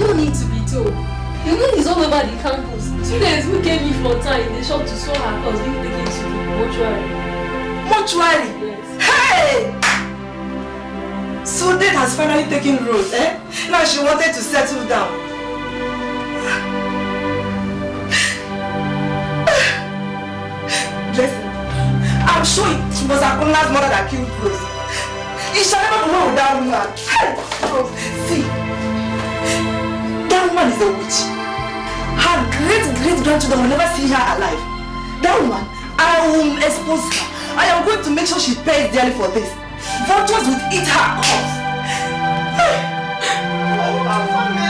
don't need to be told. The moon is all over the campus. Students who came in from town in the shop to saw her house being taken to the mortuary. Mortuary? Yes. Hey! So that has finally taken root, eh? Now she wanted to settle down. Listen, I'm sure it was Akuna's mother that killed Rose. You shall never know that woman. Rose, see, that woman is a witch. Her great-great-grandchildren will never see her alive. That woman, I will expose her. I am going to make sure she pays dearly for this. Vultures will eat her corpse. Oh, my family.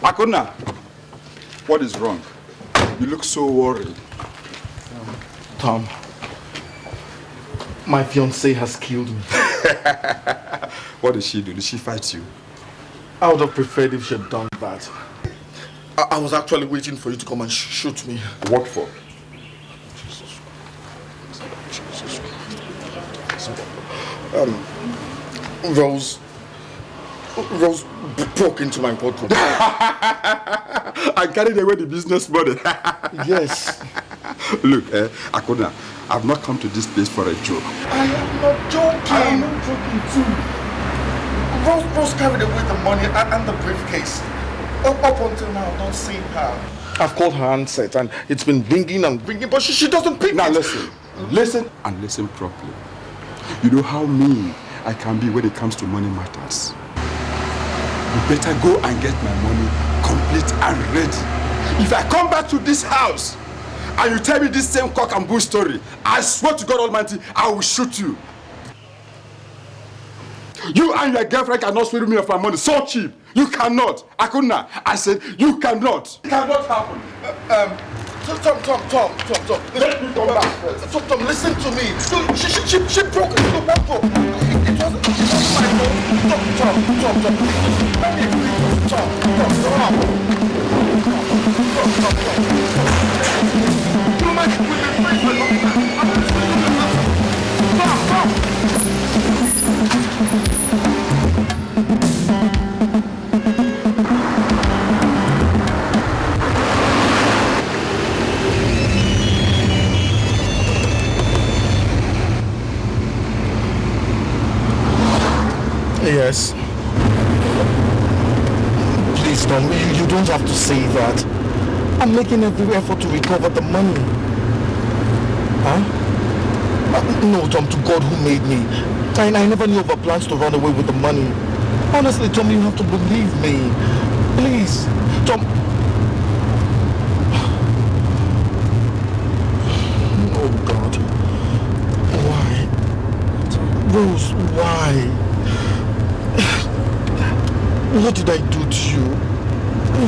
Akuna, what is wrong? You look so worried. Tom, my fiancée has killed me. What did she do? Did she fight you? I would have preferred if she had done that. I was actually waiting for you to come and shoot me. What for? Rose broke into my wardrobe. I carried away the business money. Yes. Look, Akuna, I've not come to this place for a joke. I am not joking. I am not joking too. Rose carried away the money and the briefcase. Up until now, I've not seen her. I've called her handset and it's been ringing and ringing, but she doesn't pick. Now listen and listen properly. You know how mean I can be when it comes to money matters. You better go and get my money complete and ready. If I come back to this house and you tell me this same cock and bull story, I swear to God Almighty, I will shoot you. You and your girlfriend cannot steal me of my money so cheap. You cannot. Akuna, I said you cannot. It cannot happen. Tom. Let me come back first. Tom, listen to me. She broke into the wardrobe. It wasn't my fault. Tom. Let me explain. Tom. You might be with me for a long time. I'm not listening to Yes. Please, Tom, you don't have to say that. I'm making every effort to recover the money. Huh? No, Tom, to God who made me. I never knew of her plans to run away with the money. Honestly, Tom, you have to believe me. Please, Tom. Oh, God. Why? Rose, why? What did I do to you?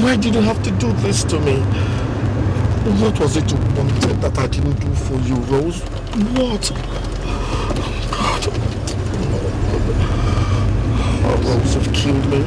Why did you have to do this to me? What was it you wanted that I didn't do for you, Rose? What? God. Oh, Rose, you've killed me.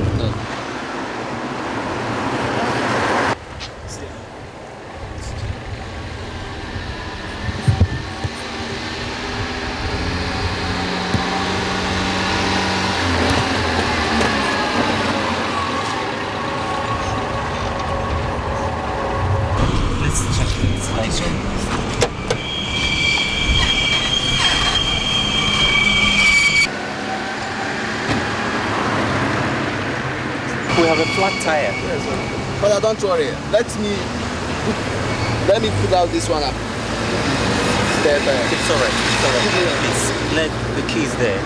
We have a flat tire. Yes, Father, don't worry. Let me put out this one up. It's alright. It's alright. left the keys there.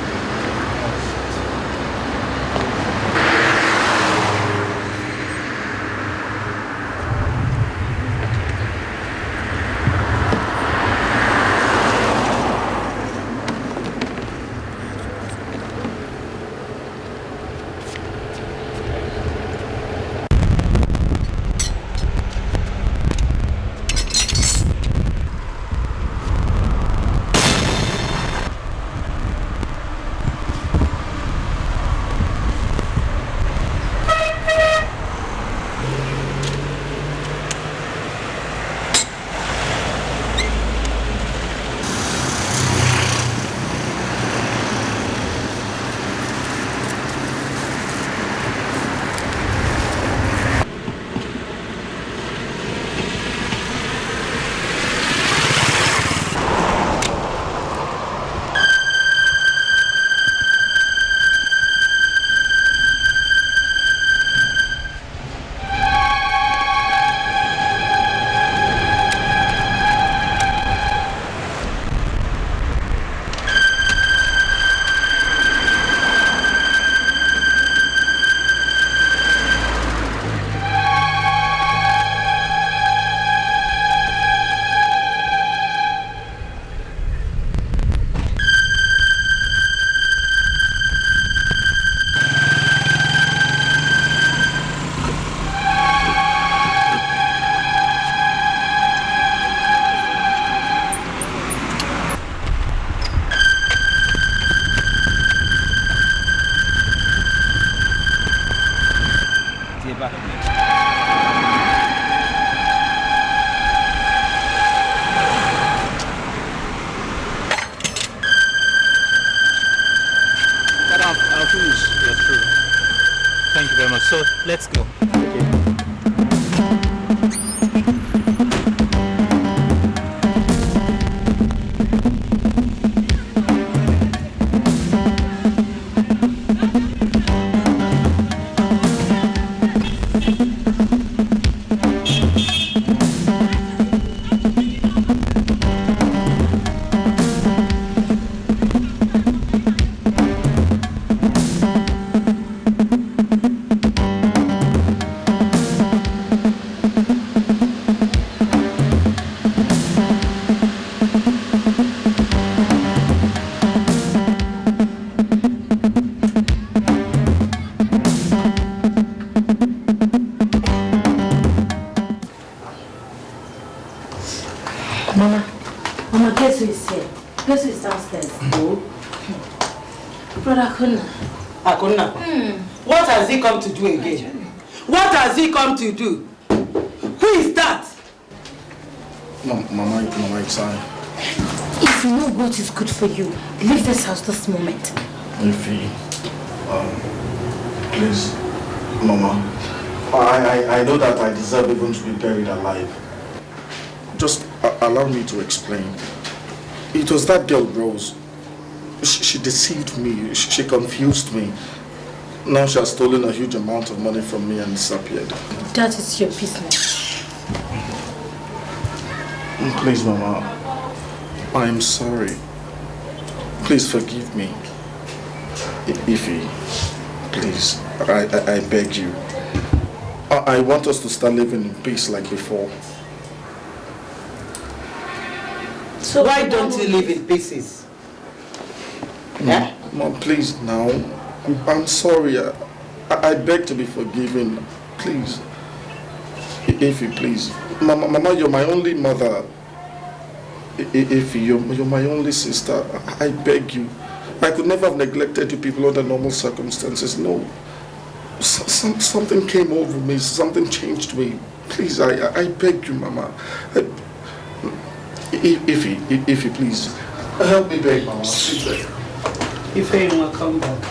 So let's go. Akuna, what has he come to do again? What has he come to do? Who is that? Mama, it's I. If you know what is good for you, leave this house this moment. Ify, please, Mama, I know that I deserve even to be buried alive. Just allow me to explain. It was that girl, Rose. She deceived me. She confused me. Now she has stolen a huge amount of money from me and disappeared. That is your business. Please, Mama. I am sorry. Please forgive me. Ify, please, I beg you. I want us to start living in peace like before. So why don't you live in pieces? Yeah? Mom, please now. I'm sorry. I beg to be forgiven. Please. Ify, please. Mama, you're my only mother. Ify, you're my only sister. I beg you. I could never have neglected you people under normal circumstances. No. Something came over me. Something changed me. Please, I beg you, Mama. Ify, please. Help me beg, Mama. Please beg. Ify, you will come back.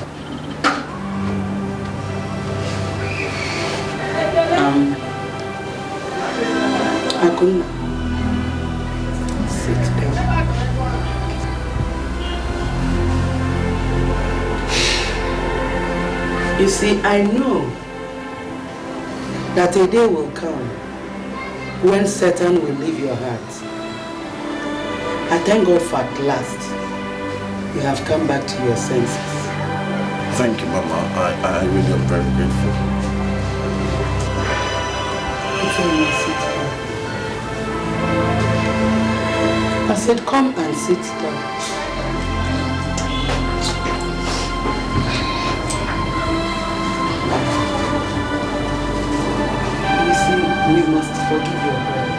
Akuna, sit down. You see, I know that a day will come when Satan will leave your heart. I thank God for at last you have come back to your senses. Thank you, Mama. I really am very grateful. I said, come and sit down. You see, we must forgive your brother.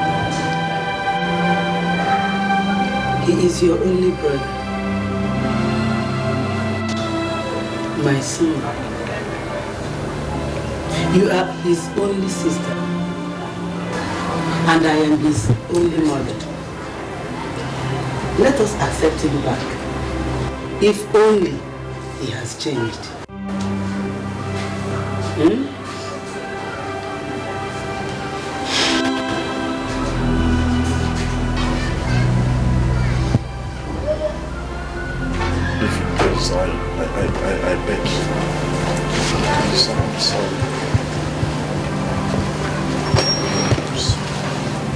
He is your only brother. My son. You are his only sister. And I am his only mother. Let us accept him back. If only he has changed. I beg you. Please, I'm sorry.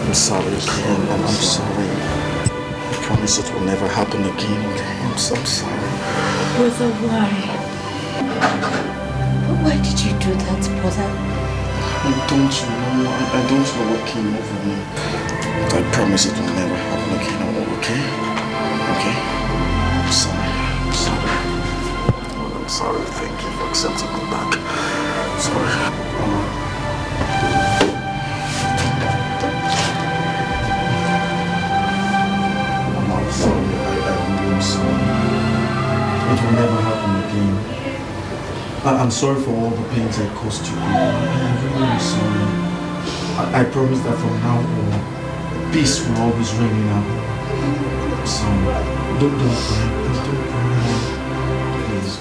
I'm sorry again. I'm sorry. I promise it will never happen again, okay? I'm so sorry. Brother, why? Why did you do that, brother? I don't know. I don't know what came over me. But I promise it will never happen again, okay? Okay? I'm sorry. I'm sorry. Thank you for accepting me back. Sorry. I'm sorry. I'm really sorry. It will never happen again. I'm sorry for all the pains I caused you. I'm really sorry. I promise that from now on, peace will always reign in our home. I'm sorry. Don't cry. Don't cry. Please.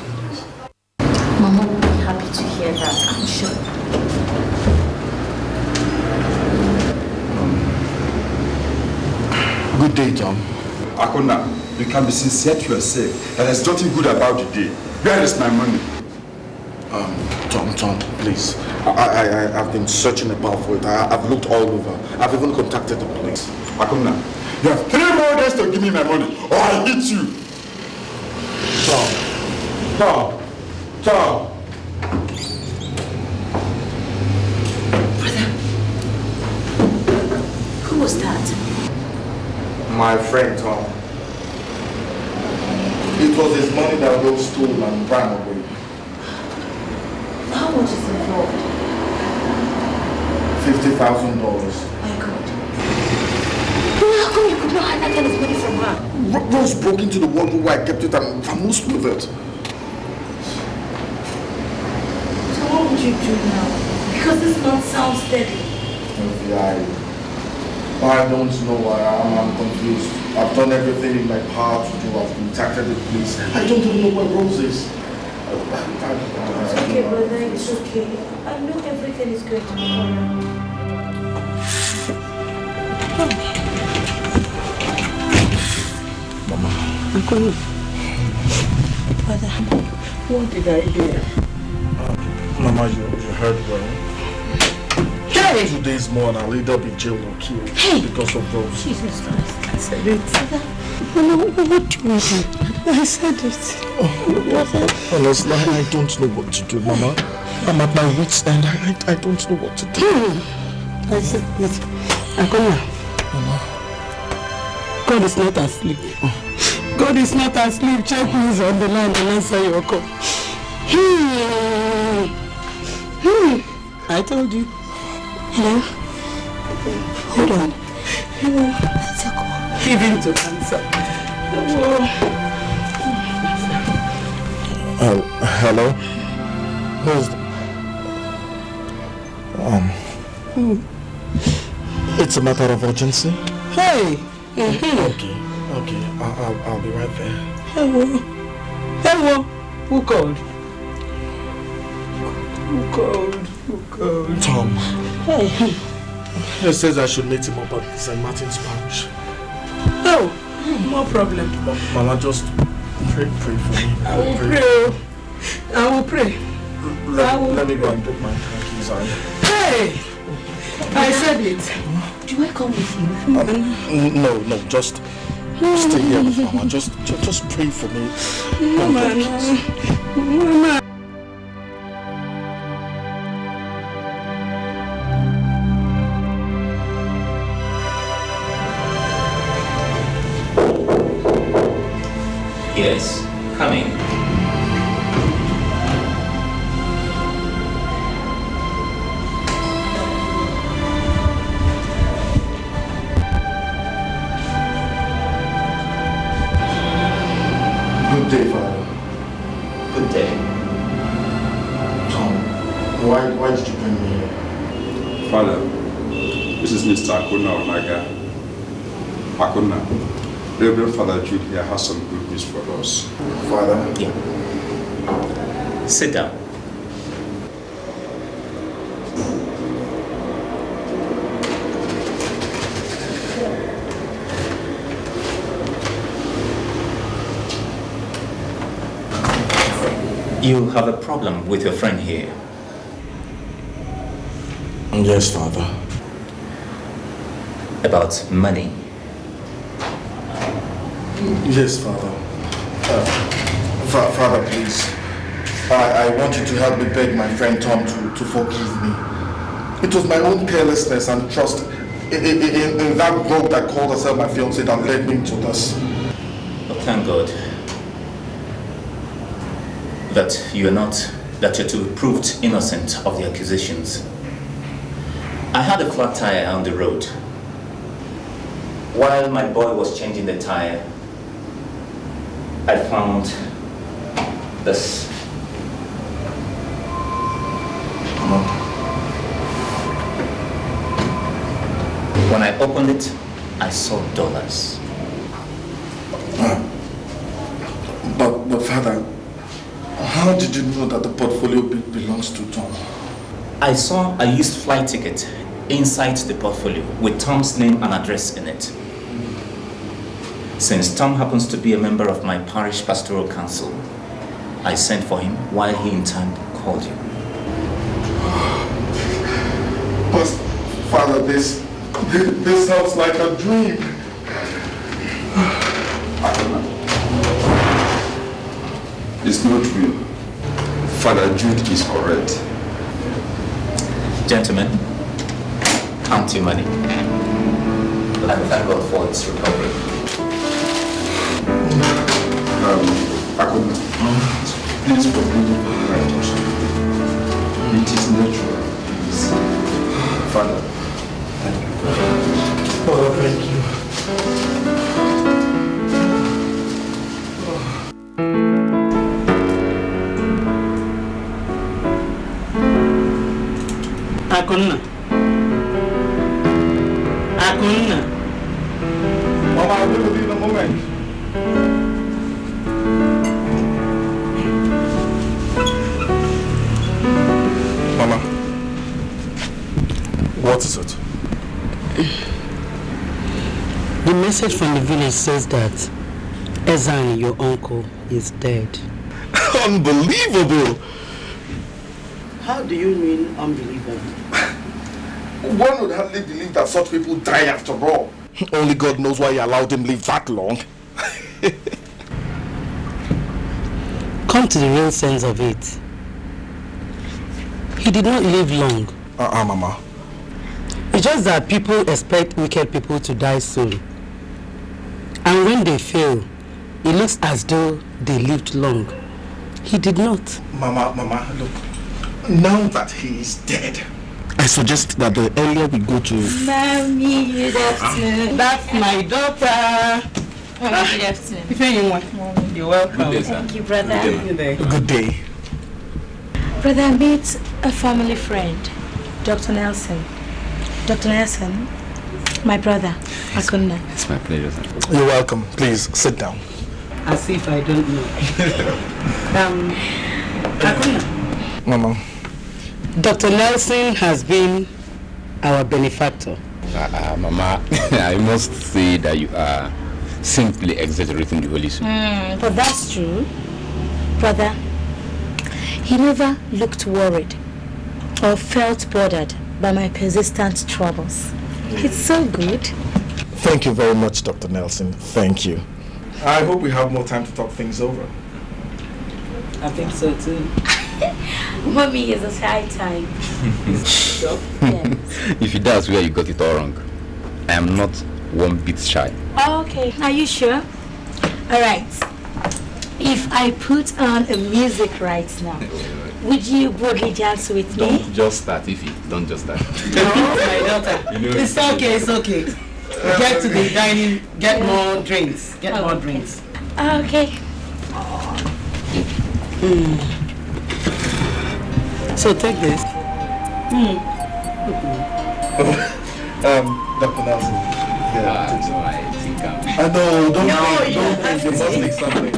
Mama will be happy to hear that, I'm sure. Good day, Tom. Akona, you can be sincere to yourself that there's nothing good about the day. Where is my money? Tom, please. I've been searching about for it. I've looked all over. I've even contacted the police. Akona, you have 3 more days to give me my money or I'll hit you. Tom. Brother, who was that? My friend, Tom. It was his money that Rose stole and ran away. How much is involved? $50,000. My God. How come you could not hide that kind of money from her? Rose broke into the wardrobe where I kept it and vamoosed with it. So what would you do now? Because this man sounds deadly. I don't know. I'm confused. I've done everything in my power to do. I've contacted the police. I don't even know where Rose is. It's okay, brother. It's okay. I know everything is going to be alright. Mama. Uncle. Brother, what did I do? Mama, you heard well. Hey! 2 days more and I'll either be jailed or killed because of Rose. Jesus Christ. I said it. Mama, what do you want? I said it. Honestly, I don't know what to do, Mama. I'm at my wit's end. I don't know what to do. I said it. Akona. Mama. God is not asleep. God is not asleep. Check who is on the line and answer your call. I told you. Hello? Hold on. Hello? That's a call. Give him to answer. Hello? Who's it's a matter of urgency. Hey! Okay. I'll be right there. Hello? Who called? Tom. Hey. He says I should meet him up at St. Martin's Parish. Oh, no problem. Mama, just pray for me. I will pray. Let me go and put my car keys on. Hey! I said it. Do I come with you? No, just Stay here with Mama. Just pray for me. Mama, Mama. Yes, coming. Good day, Father. Good day. Tom, why did you bring me here? Father, this is Mr. Akuna Onaga. Akuna, Reverend Father Jude here has some good news for us. Father? Yeah. Sit down. You have a problem with your friend here. Yes, Father. About money? Yes, Father. Father, please. I want you to help me beg my friend Tom to forgive me. It was my own carelessness and trust in that rogue that called herself my fiancée that led me into this. But thank God that you're to be proved innocent of the accusations. I had a flat tire on the road. While my boy was changing the tire, I found this. When I opened it, I saw dollars. But Father, how did you know that the portfolio belongs to Tom? I saw a used flight ticket inside the portfolio with Tom's name and address in it. Since Tom happens to be a member of my parish pastoral council, I sent for him while he in turn called you. But Father, this sounds like a dream. It's not real. Father Jude is correct. Gentlemen, count your money. And thank God for its recovery. Akuna, please forgive me for my touch. It is natural. Father, thank you. Oh, thank you. Akuna. Mama, I will be in a moment. Mama, what is it? The message from the village says that Ezan, your uncle, is dead. Unbelievable! How do you mean unbelievable? One would hardly believe that such people die after all. Only God knows why he allowed him live that long. Come to the real sense of it. He did not live long. Mama. It's just that people expect wicked people to die soon. And when they fail, it looks as though they lived long. He did not. Mama, look. Now that he is dead, I suggest that the earlier we go to... Mommy, good afternoon. That's my daughter. Good afternoon. If anyone, you're welcome. Good day, sir. Thank you, brother. Good day. Good day. Brother, I meet a family friend, Dr. Nelson. Dr. Nelson, my brother, Akuna. It's my pleasure, sir. You're welcome. Please, sit down. As if I don't know. Akuna. Mama. Dr. Nelson has been our benefactor. Mama, I must say that you are simply exaggerating the Holy Spirit. But that's true. Brother, he never looked worried or felt bothered by my persistent troubles. It's so good. Thank you very much, Dr. Nelson. Thank you. I hope we have more time to talk things over. I think so too. Mommy is a shy type. Yes. If it does where you got it all wrong. I am not one bit shy. Okay, are you sure? Alright. If I put on a music right now, would you boldly dance with me? Don't just start, Ify. Don't just start. No, my daughter. It's okay, it's okay. Get to the dining, get more drinks. Get more drinks. Okay. So take this. Dr. Nelson. Yeah, no, I think I'm... don't No, think, you don't have think, you must to. take something.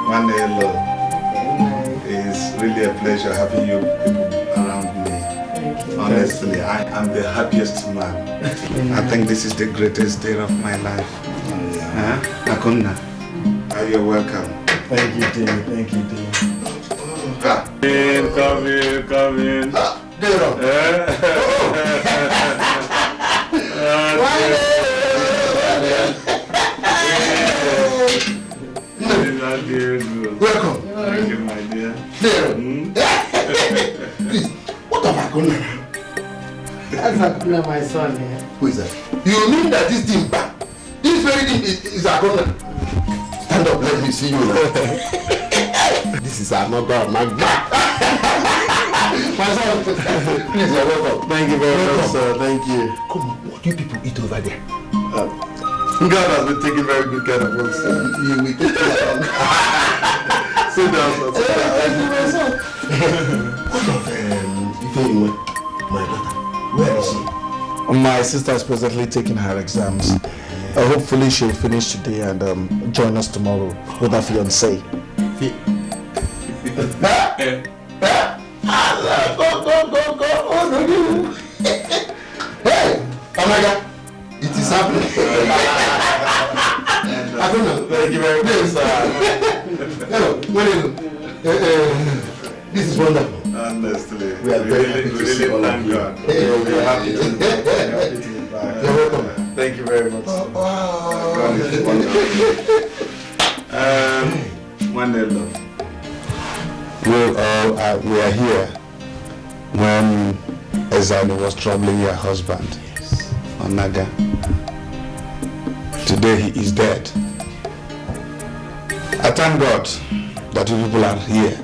Manelo, it's really a pleasure having you people around me. Honestly, I am the happiest man. I think this is the greatest day of my life. Akuna, you're welcome. Thank you, dear. Thank you, dear. Come in. Welcome. Thank you, my dear. Please, what have I done? That's Akuna, my son. Yeah. Who is that? You mean that this thing back? This very thing is Akuna? Stand up, let me see you now. This is another of my back. My son, please, you're welcome. Thank you very much, sir. Thank you. Come on, what do you people eat over there? God has been taking very good care of us. You will take care of Sit down, sir. What of Ifeanyi, my daughter? Where is she? My sister is presently taking her exams. Hopefully she'll finish today and join us tomorrow with her fiancé. Go. Hey, Amaga, it is happening. I don't know. Thank you very much, sir. Hello, this is wonderful. Honestly, We are very happy to see all of thank you. God. We're happy to be back. You're welcome. Thank you very much. Manelo. Well, we are here when Ezani was troubling your husband, Onaga. Today he is dead. I thank God that you people are here.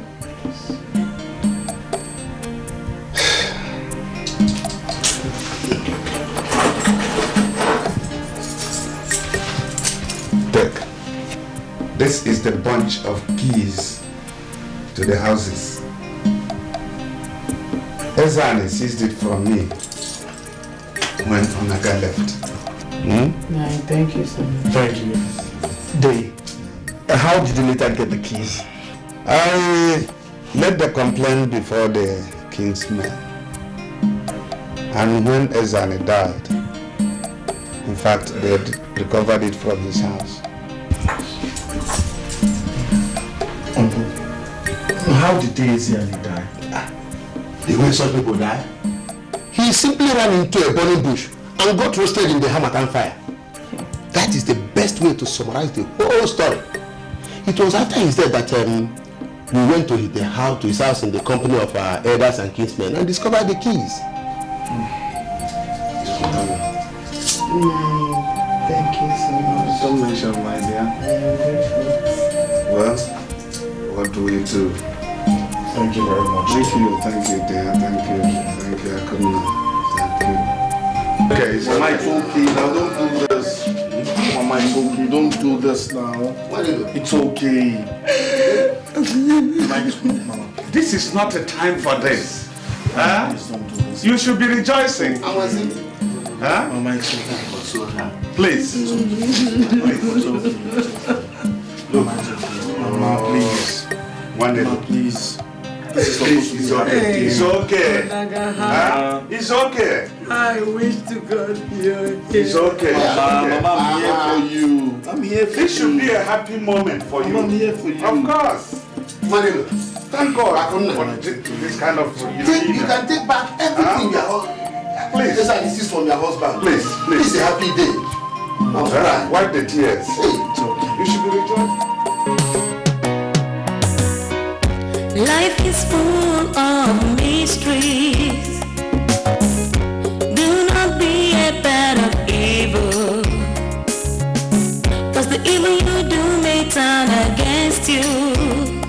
Take. This is the bunch of keys to the houses. Ezani seized it from me when Onaga left. No, thank you so much. Thank you. Day, how did you later get the keys? I led the complaint before the king's men. And when Ezani died, in fact, they had recovered it from his house. How did Ezani die? The way some people die, he simply ran into a burning bush and got roasted in the Hamatan fire. That is the best way to summarize the whole story. It was after his death that we went to his house in the company of our elders and kinsmen and discovered the keys. Thank you so much. Don't mention, my dear. Well, what do we do? Thank you very much. Thank you, dear. Thank you. I couldn't. Thank you. Okay, so my Toki, now don't do this. Oh, my Toki, don't do this now. It's okay. This is not a time for this. Huh? You should be rejoicing. Huh? Please. Mama, please. One day, please. It's okay. It's okay. Huh? It's okay. I wish to God you're here. It's okay. Mama, I'm here for you. I'm here for you. This should be a happy moment for you. I'm here for you. Of course. Manilo, Thank God for this kind of You can take back everything your husband. Please. This is from your husband. Please. It's a happy day. I'm crying. Wipe the tears. Hey. You should be rejoiced. Life is full of mysteries. Do not be a part of evil, 'cause the evil you do may turn against you.